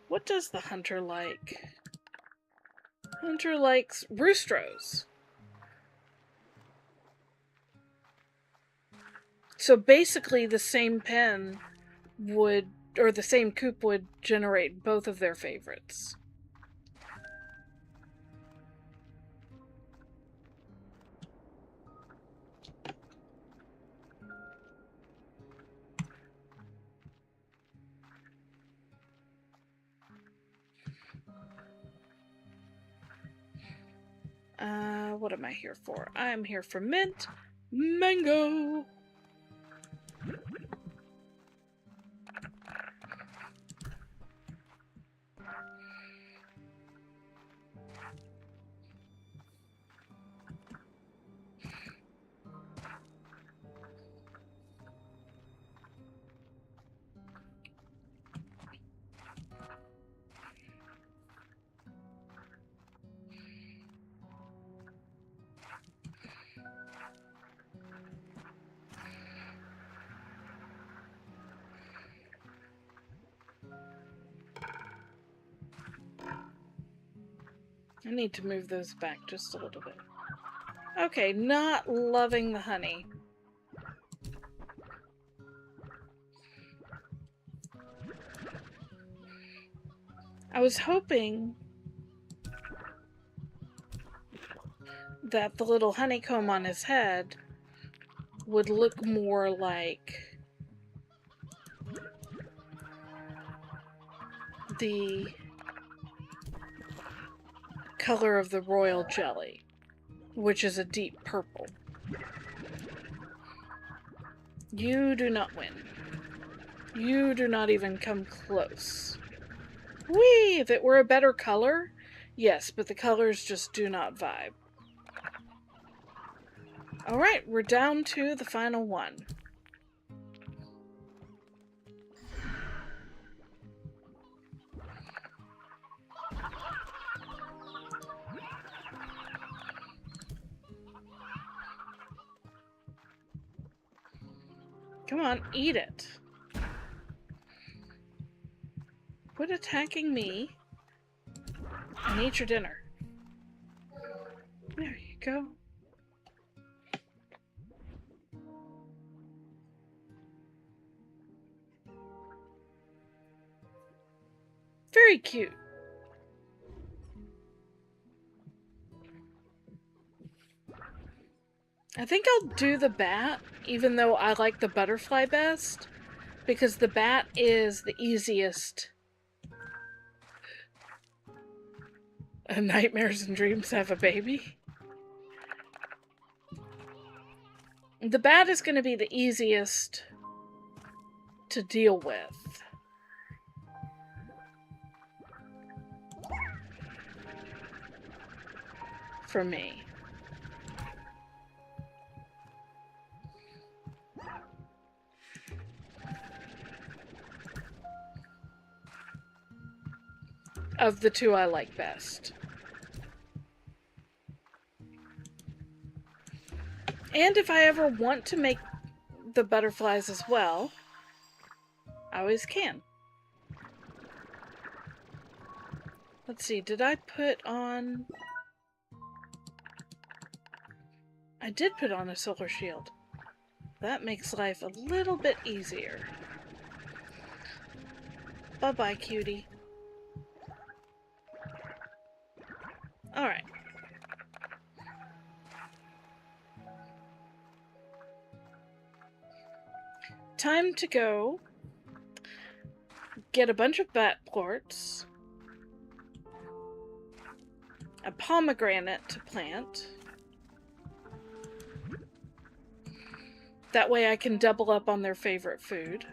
What does the hunter like? Hunter likes roostros. So basically the same pen would, or the same coop would generate both of their favorites. What am I here for? I'm here for mint mango. I need to move those back just a little bit. Okay, not loving the honey. I was hoping that the little honeycomb on his head would look more like the color of the royal jelly, which is a deep purple. You do not win. You do not even come close. Whee! If it were a better color, yes, but the colors just do not vibe. Alright, we're down to the final one. Come on, eat it. Quit attacking me and eat your dinner. There you go. Very cute. I think I'll do the bat, even though I like the butterfly best, because the bat is the easiest. Nightmares and dreams have a baby. The bat is going to be the easiest to deal with. For me. Of the two I like best. And if I ever want to make the butterflies as well, I always can. Let's see, did I put on... I did put on a solar shield. That makes life a little bit easier. Bye-bye, cutie. Alright. Time to go get a bunch of bat plorts, a pomegranate to plant. That way I can double up on their favorite food.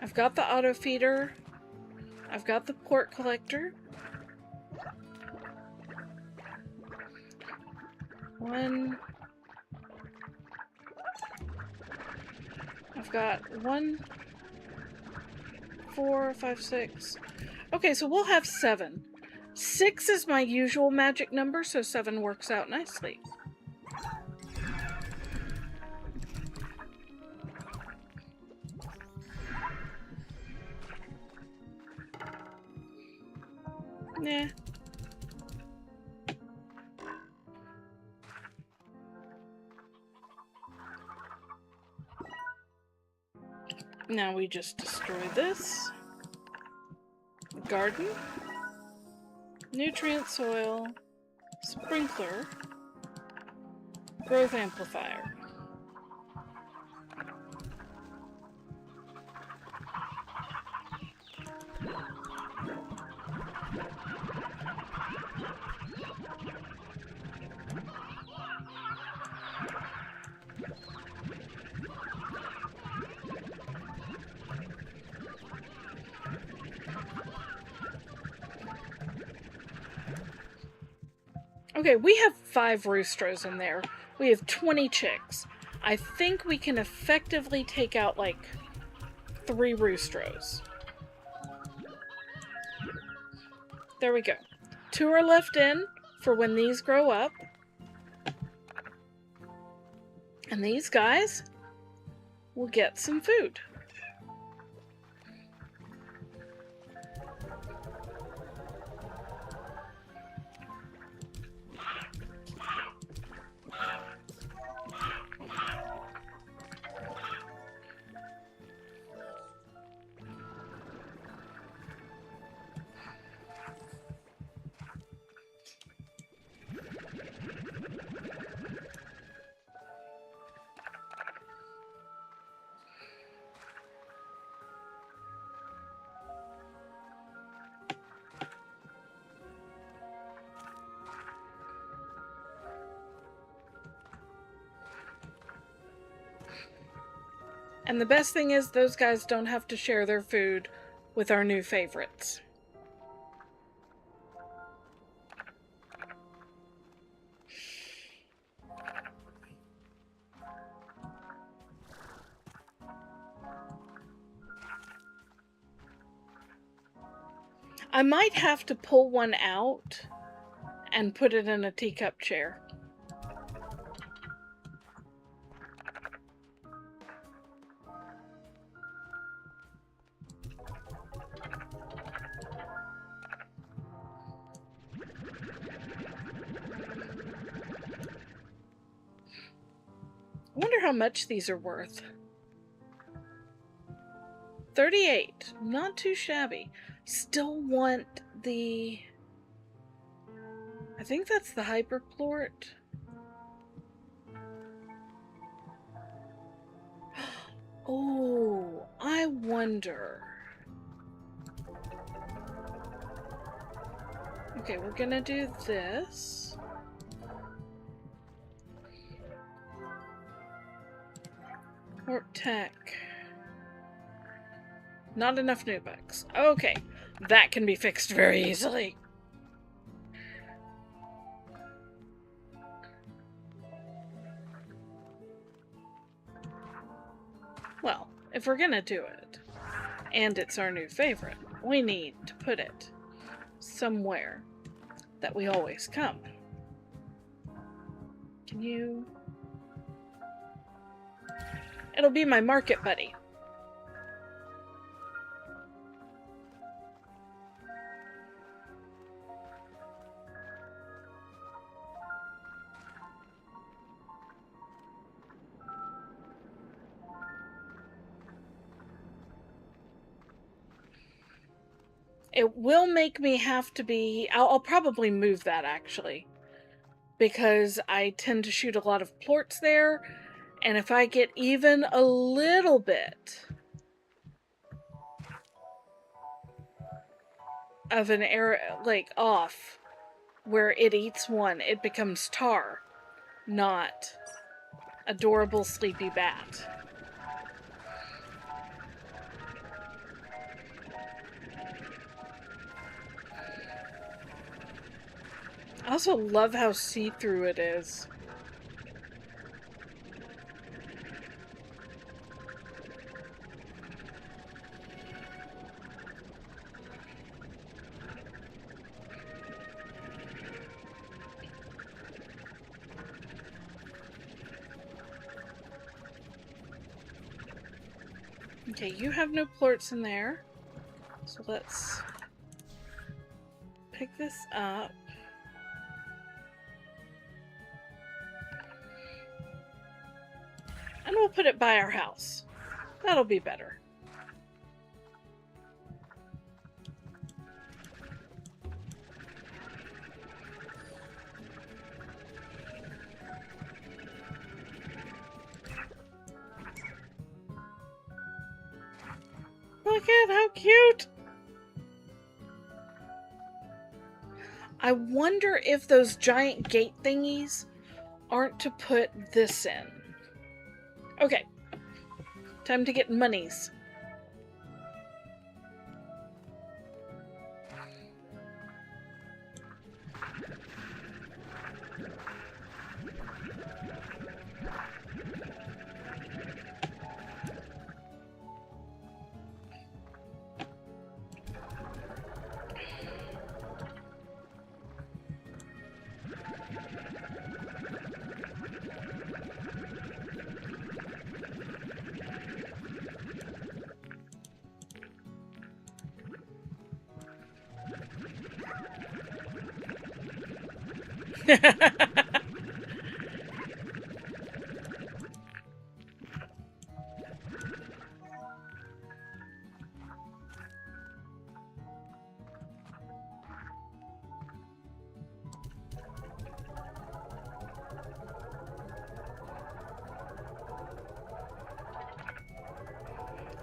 I've got the auto feeder. I've got the port collector. I've got 1, 4, 5, 6. Okay, so we'll have 7. 6 is my usual magic number, so 7 works out nicely. Nah. Now we just destroy this. Garden. Nutrient soil. Sprinkler. Growth amplifier. Okay, we have 5 roosters in there. We have 20 chicks. I think we can effectively take out, like, 3 roosters. There we go. 2 are left in for when these grow up. And these guys will get some food. And the best thing is those guys don't have to share their food with our new favorites. I might have to pull one out and put it in a teacup chair. I wonder how much these are worth. 38. Not too shabby. Still want the... I think that's the hyperplort. Oh, I wonder. Okay, we're gonna do this. Warp tech. Not enough new bugs. Okay, that can be fixed very easily. Well, if we're gonna do it, and it's our new favorite, we need to put it somewhere that we always come. Can you... It'll be my market buddy. It will make me have to be... I'll probably move that, actually. Because I tend to shoot a lot of plorts there. And if I get even a little bit of an area, like, off, where it eats one, it becomes tar, not adorable sleepy bat. I also love how see-through it is. Okay, you have no plorts in there. So let's pick this up. And we'll put it by our house. That'll be better. Look at how cute! I wonder if those giant gate thingies aren't to put this in. Okay, time to get monies.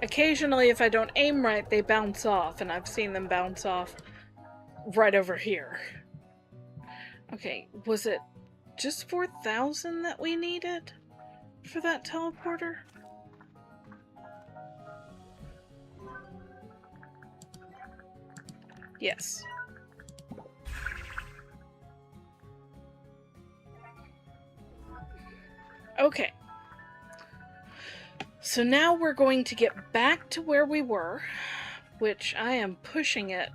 Occasionally, if I don't aim right, they bounce off, and I've seen them bounce off right over here. Okay, was it just 4,000 that we needed for that teleporter? Yes. Okay. So now we're going to get back to where we were, which I am pushing it,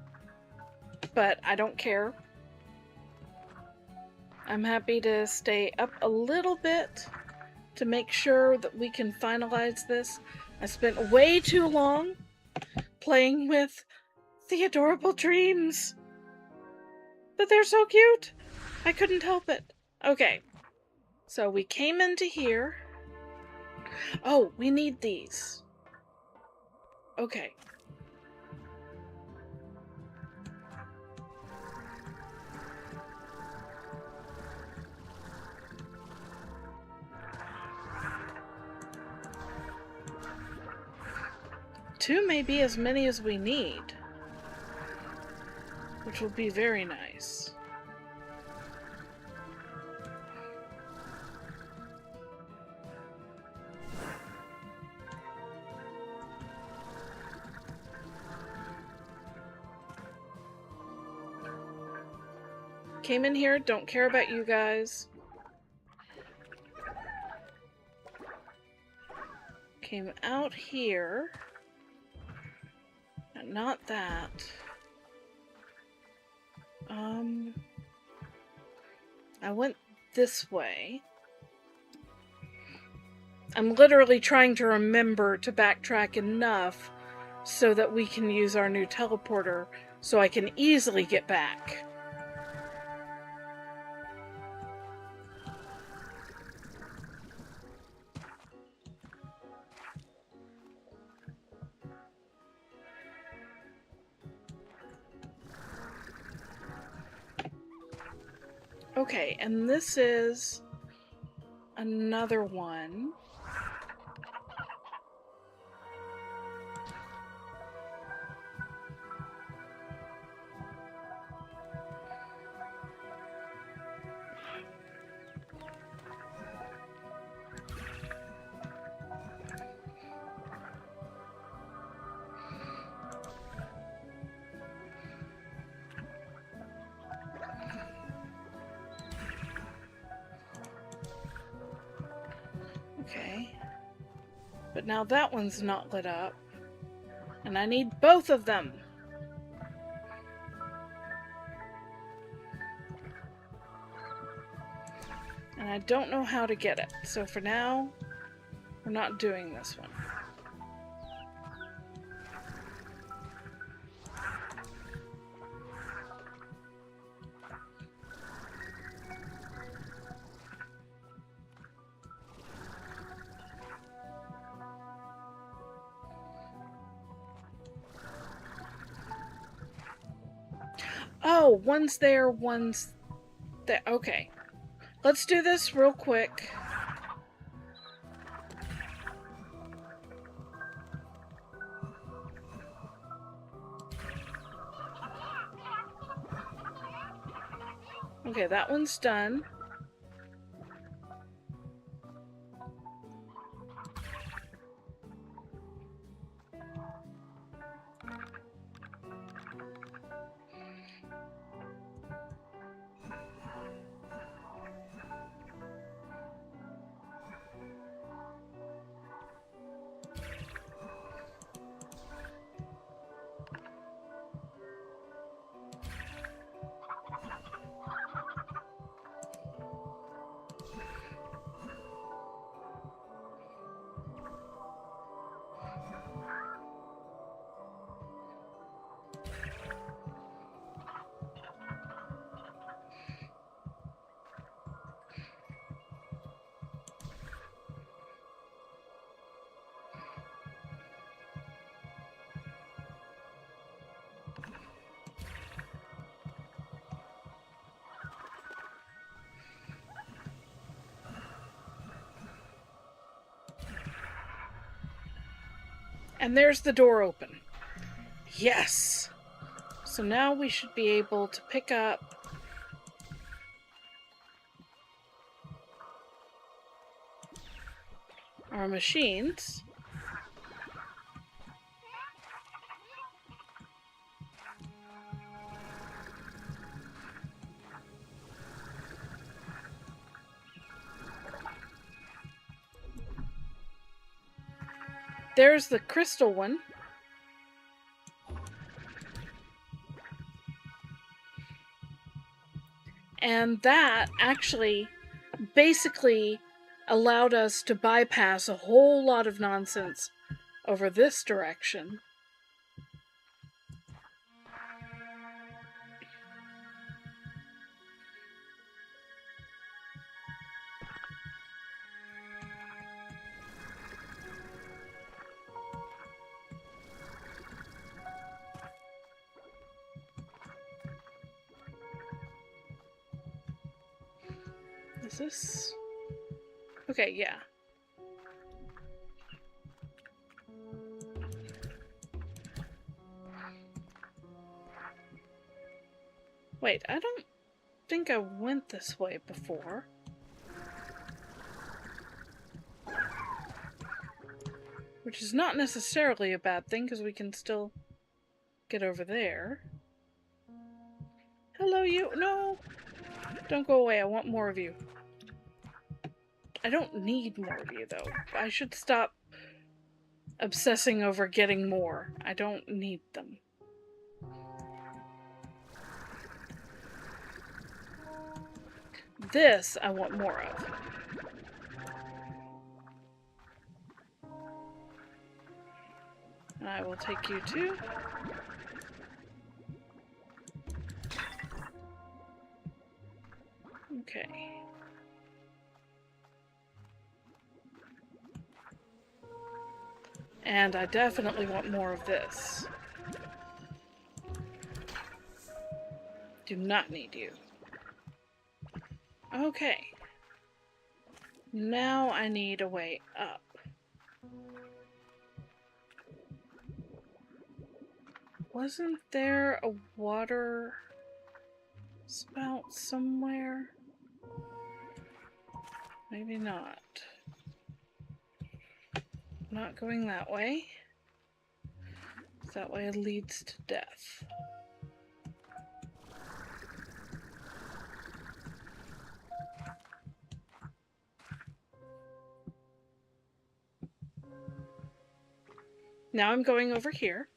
but I don't care. I'm happy to stay up a little bit to make sure that we can finalize this. I spent way too long playing with the adorable dreams, but they're so cute. I couldn't help it. Okay, so we came into here. Oh, we need these. Okay. Two may be as many as we need, which will be very nice. Came in here, don't care about you guys. Came out here. Not that. I went this way. I'm literally trying to remember to backtrack enough so that we can use our new teleporter so I can easily get back. Okay, and this is another one. Okay. But now that one's not lit up. And I need both of them. And I don't know how to get it. So for now, we're not doing this one. Oh, one's there, one's there. Okay. Let's do this real quick. Okay, that one's done. And there's the door open. Yes! So now we should be able to pick up our machines. There's the crystal one. And that actually basically allowed us to bypass a whole lot of nonsense over this direction. Is this... Okay, yeah. Wait, I don't think I went this way before. Which is not necessarily a bad thing, because we can still get over there. Hello, you. No! Don't go away. I want more of you. I don't need more of you, though. I should stop obsessing over getting more. I don't need them. This I want more of. And I will take you too. Okay. And I definitely want more of this. Do not need you. Okay. Now I need a way up. Wasn't there a water spout somewhere? Maybe not. Not going that way. That way leads to death. Now I'm going over here.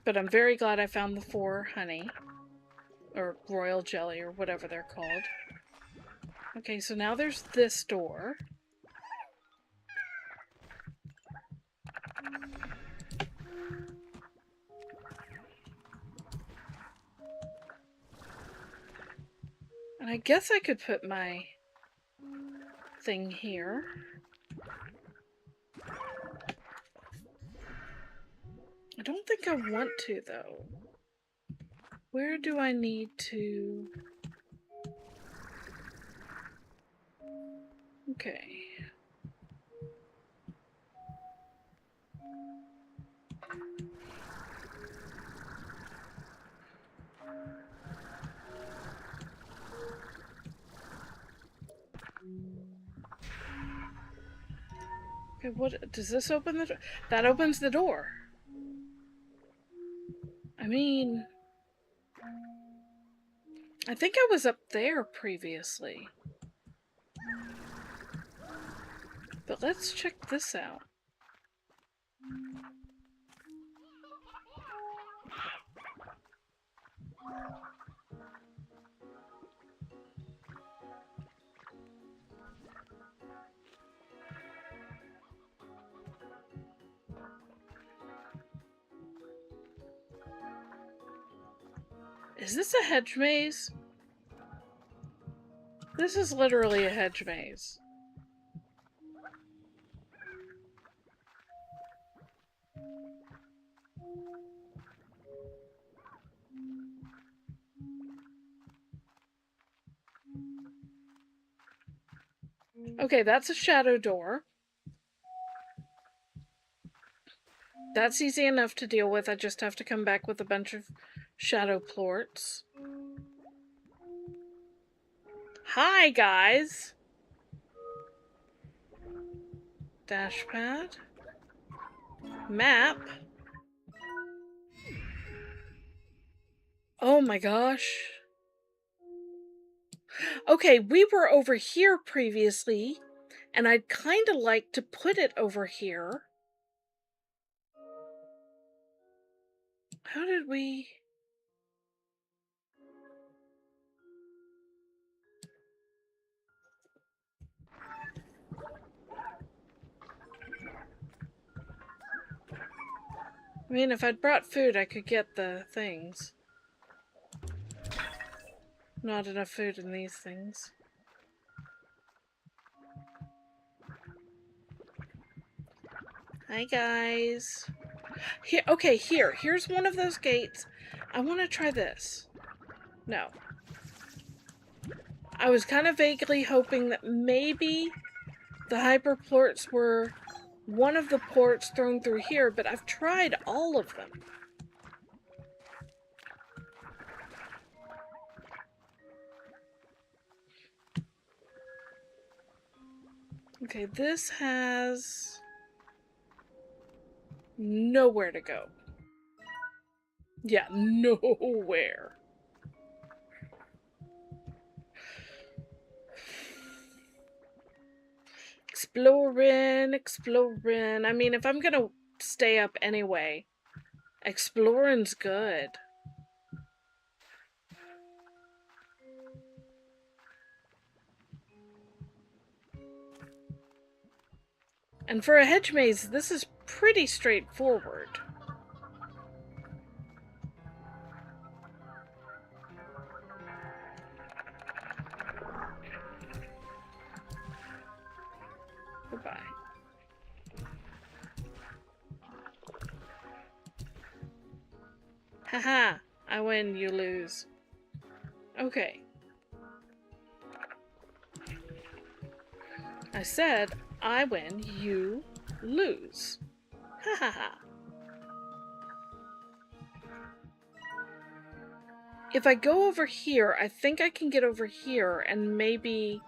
But I'm very glad I found the 4 honey. Or royal jelly, or whatever they're called. Okay, so now there's this door. And I guess I could put my thing here. I don't think I want to, though. Where do I need to... Okay. Okay, what... Does this open the door? That opens the door. I mean... I think I was up there previously. But let's check this out. Is this a hedge maze? This is literally a hedge maze. Okay, that's a shadow door. That's easy enough to deal with. I just have to come back with a bunch of shadow plorts. Hi, guys! Dashpad. Map. Oh my gosh. Okay, we were over here previously, and I'd kind of like to put it over here. How did we... I mean, if I'd brought food, I could get the things. Not enough food in these things. Hi, guys. Here, okay, here's one of those gates. I want to try this. No. I was kind of vaguely hoping that maybe the hyperplorts were one of the ports thrown through here, but I've tried all of them. Okay, this has nowhere to go. Yeah, nowhere. Exploring. I mean, if I'm gonna stay up anyway, exploring's good. And for a hedge maze, this is pretty straightforward. Goodbye. Haha, I win, you lose. Okay. I said, I win, you lose. Ha ha ha. If I go over here, I think I can get over here and maybe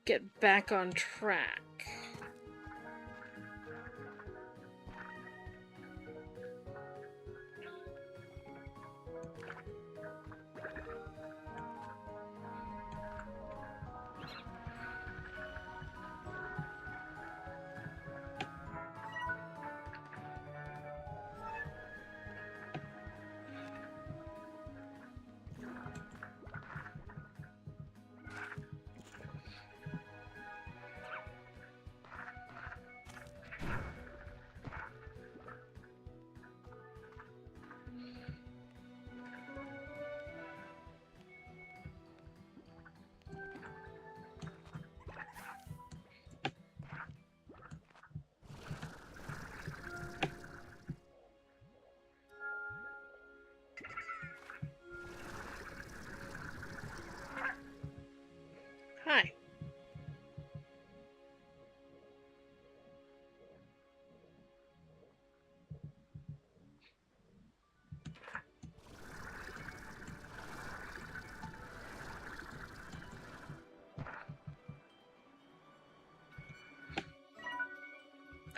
get back on track. Hi.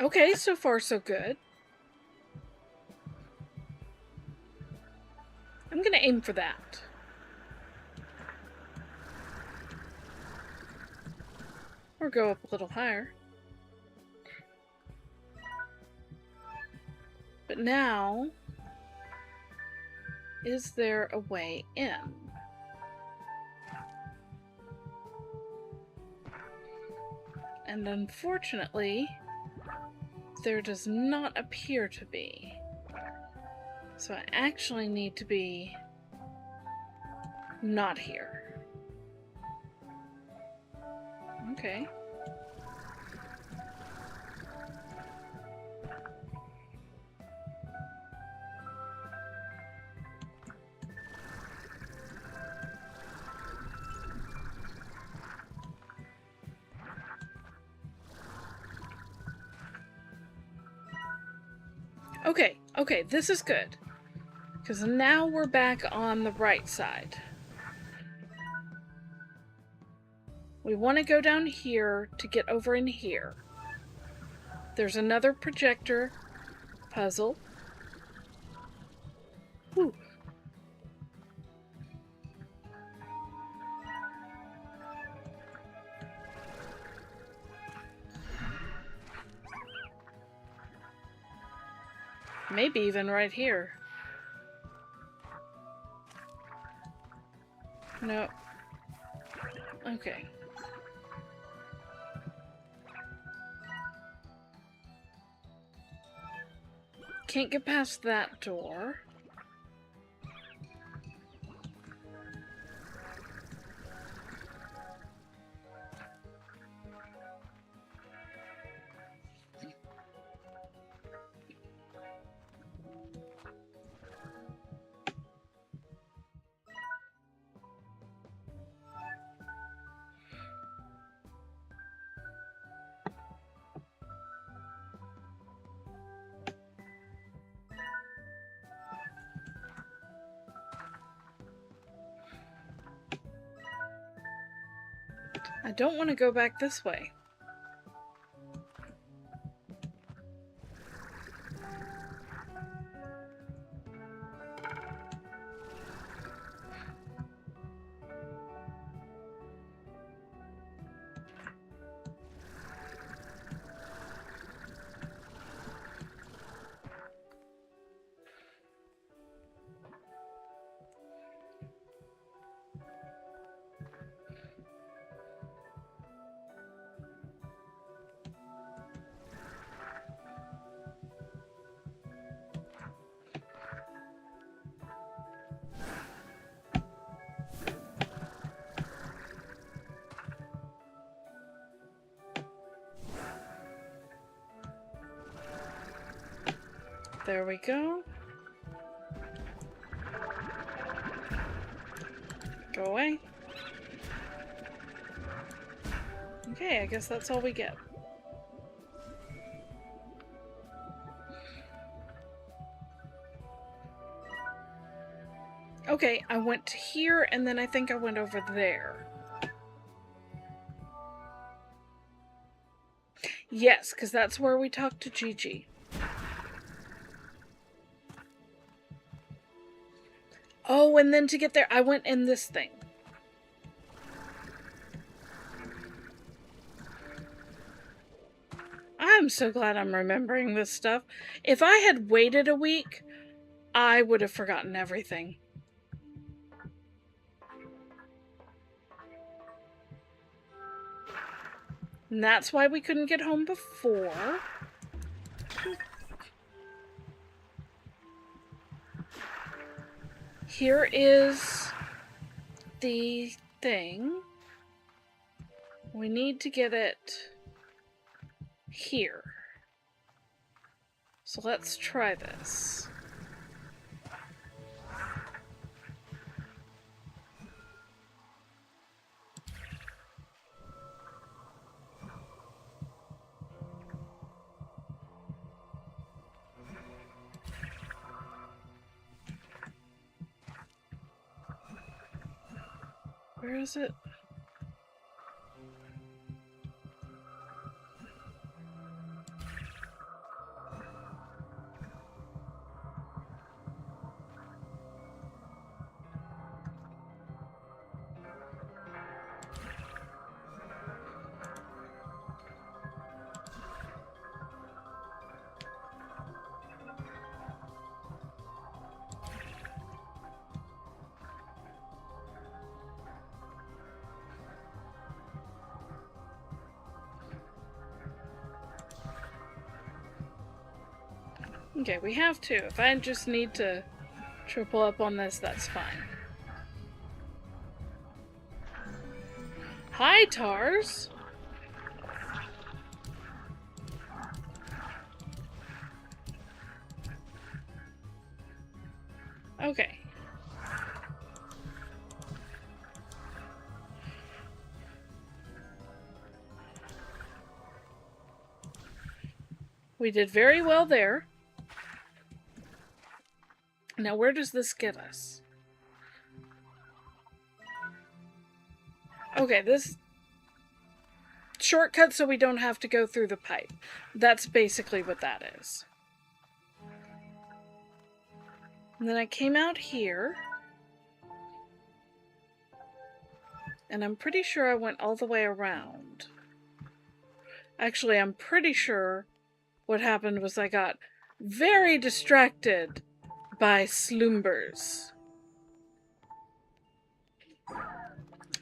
Okay, so far so good. I'm gonna aim for that. Or go up a little higher. But now, is there a way in? And unfortunately, there does not appear to be. So I actually need to be not here. Okay. Okay, okay, this is good. Because now we're back on the right side. We want to go down here to get over in here. There's another projector puzzle. Whew. Maybe even right here. No. Okay. Can't get past that door. I don't want to go back this way. There we go. Go away. Okay, I guess that's all we get. Okay, I went to here, and then I think I went over there. Yes, because that's where we talked to Gigi. Oh, and then to get there, I went in this thing. I'm so glad I'm remembering this stuff. If I had waited a week, I would have forgotten everything. And that's why we couldn't get home before. Here is the thing. We need to get it here. So let's try this. Where is it? Okay, we have two. If I just need to triple up on this, that's fine. Hi, Tars! Okay. We did very well there. Now, where does this get us? Okay, this shortcut so we don't have to go through the pipe. That's basically what that is. And then I came out here. And I'm pretty sure I went all the way around. Actually, I'm pretty sure what happened was I got very distracted by Sloombers.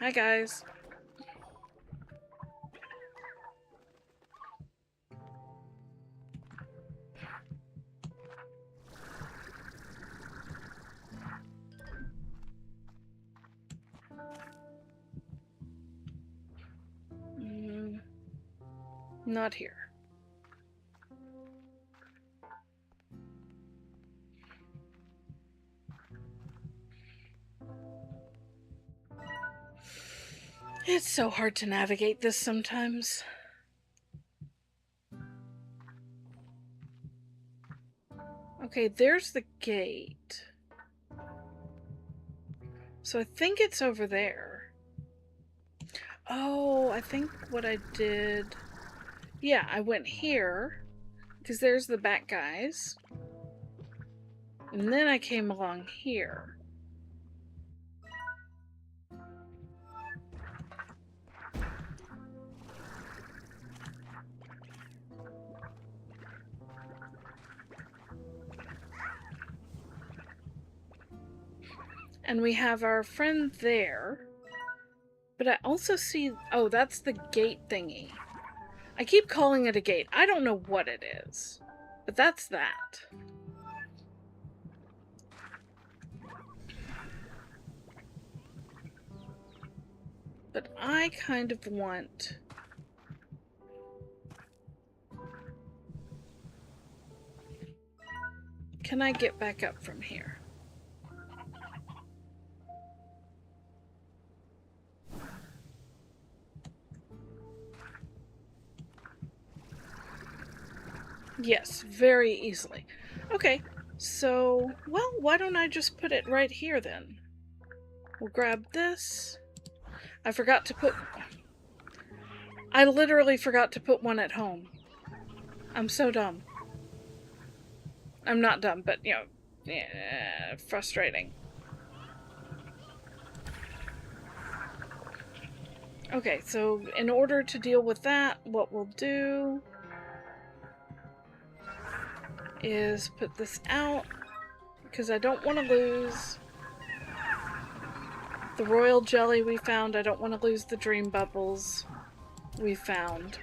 Hi, guys. Not here. It's so hard to navigate this sometimes. Okay, there's the gate. So I think it's over there. Oh, I think what I did... Yeah, I went here, because there's the back guys. And then I came along here. And we have our friend there. But I also see... Oh, that's the gate thingy. I keep calling it a gate. I don't know what it is. But that's that. But I kind of want... Can I get back up from here? Yes, very easily. Okay, so, well, why don't I just put it right here then? We'll grab this. I forgot to put... I literally forgot to put one at home. I'm so dumb. I'm not dumb, but, you know, yeah, frustrating. Okay, so in order to deal with that, what we'll do is put this out, because I don't want to lose the royal jelly we found. I don't want to lose the dream bubbles we found.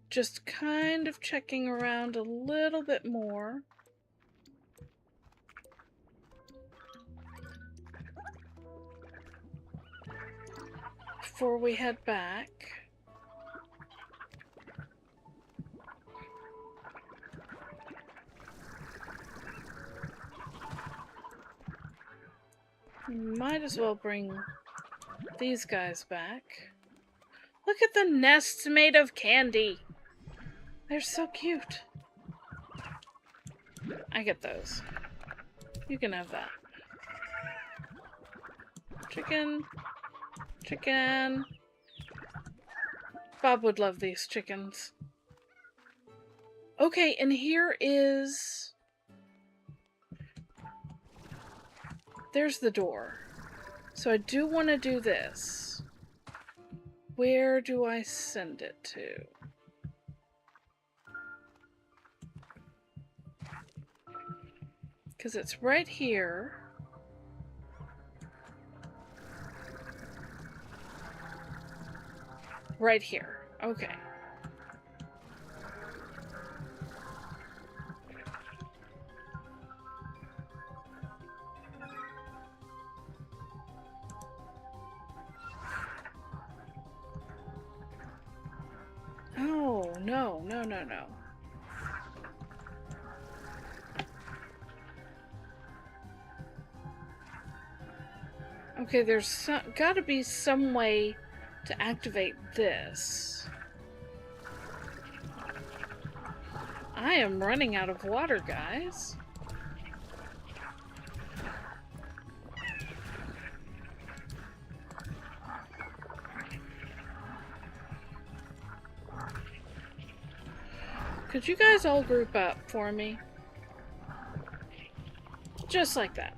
Just kind of checking around a little bit more. Before we head back. Might as well bring these guys back. Look at the nests made of candy. They're so cute. I get those. You can have that. Chicken. Chicken. Bob would love these chickens. Okay, and here is... There's the door. So I do want to do this. Where do I send it to? Because it's right here. Right here. Okay. no, no, no, no. Okay, there's gotta be some way to activate this. I am running out of water, guys. Could you guys all group up for me? Just like that.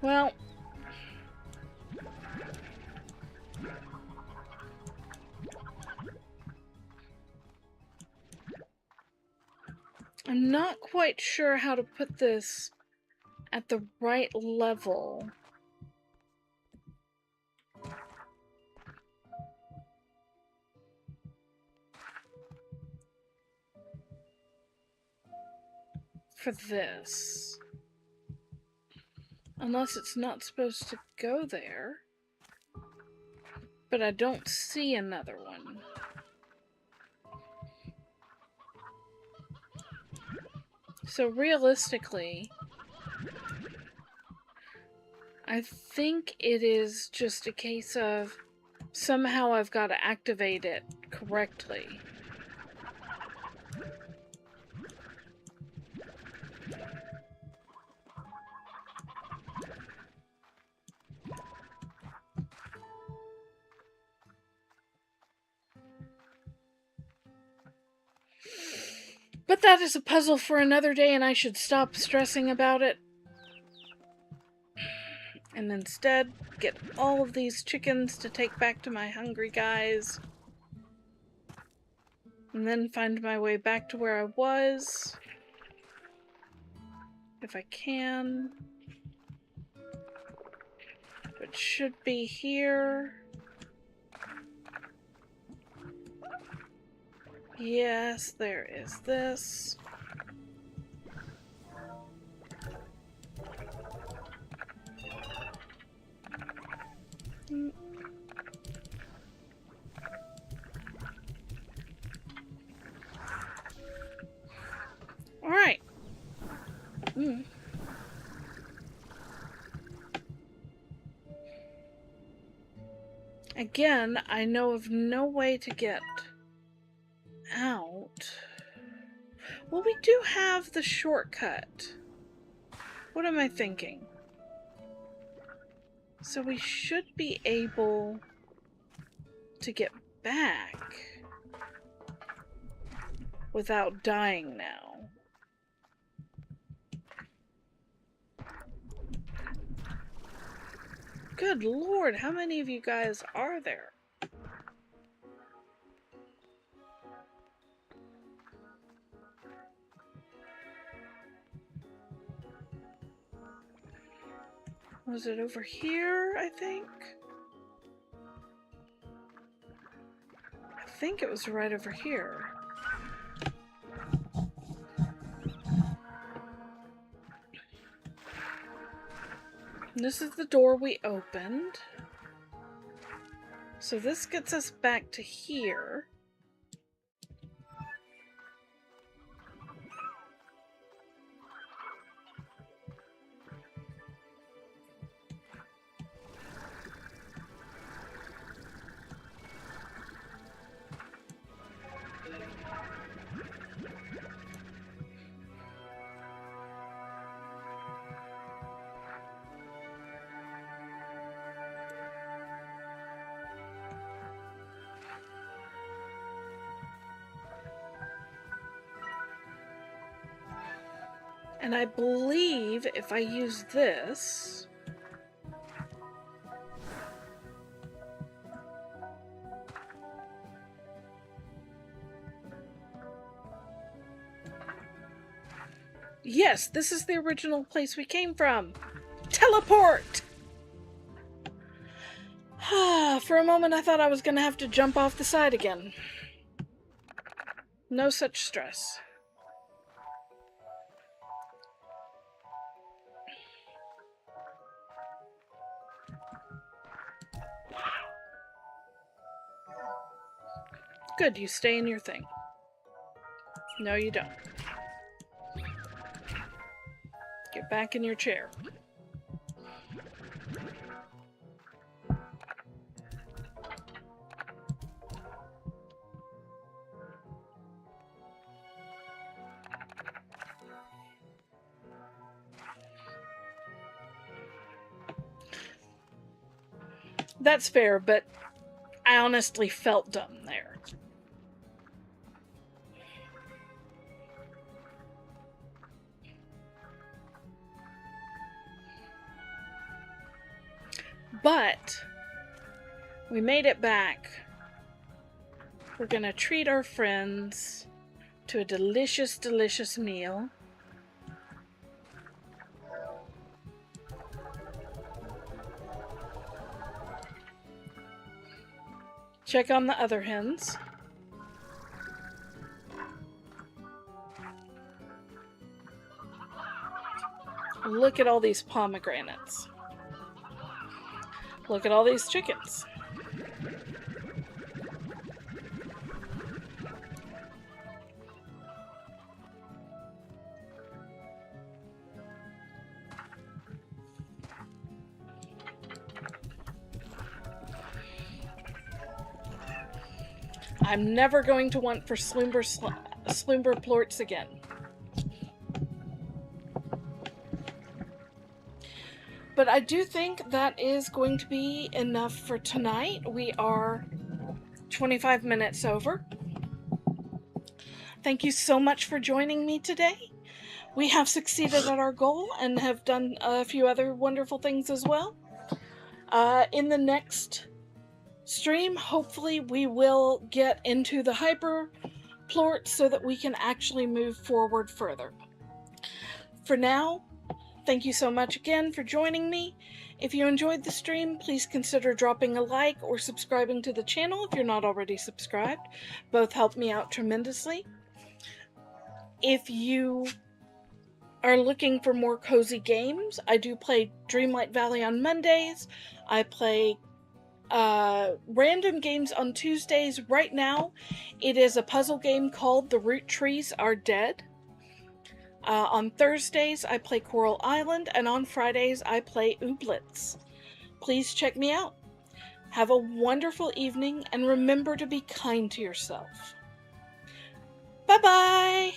Well, I'm not quite sure how to put this at the right level. For this. Unless it's not supposed to go there. But I don't see another one. So realistically, I think it is just a case of somehow I've got to activate it correctly. But that is a puzzle for another day, and I should stop stressing about it. And instead, get all of these chickens to take back to my hungry guys. And then find my way back to where I was. If I can. It should be here. Yes, there is this. All right. Again, I know of no way to get out. Well, we do have the shortcut. What am I thinking? So we should be able to get back without dying now. Good Lord, how many of you guys are there? Was it over here, I think? I think it was right over here. This is the door we opened. So this gets us back to here. And I believe if I use this, yes, this is the original place we came from. Teleport! For a moment I thought I was going to have to jump off the side again. No such stress. Good, you stay in your thing. No, you don't. Get back in your chair. That's fair, but I honestly felt dumb there. But we made it back. We're gonna treat our friends to a delicious, delicious meal. Check on the other hens. Look at all these pomegranates. Look at all these chickens. I'm never going to want for Sloomber plorts again. But I do think that is going to be enough for tonight. We are 25 minutes over. Thank you so much for joining me today. We have succeeded at our goal and have done a few other wonderful things as well. In the next stream, hopefully we will get into the hyper plort so that we can actually move forward further. For now, thank you so much again for joining me. If you enjoyed the stream, please consider dropping a like or subscribing to the channel if you're not already subscribed. Both help me out tremendously. If you are looking for more cozy games, I do play Dreamlight Valley on Mondays. I play random games on Tuesdays. Right now, it is a puzzle game called The Root Trees Are Dead. On Thursdays, I play Coral Island, and on Fridays, I play Ooblets. Please check me out. Have a wonderful evening, and remember to be kind to yourself. Bye-bye!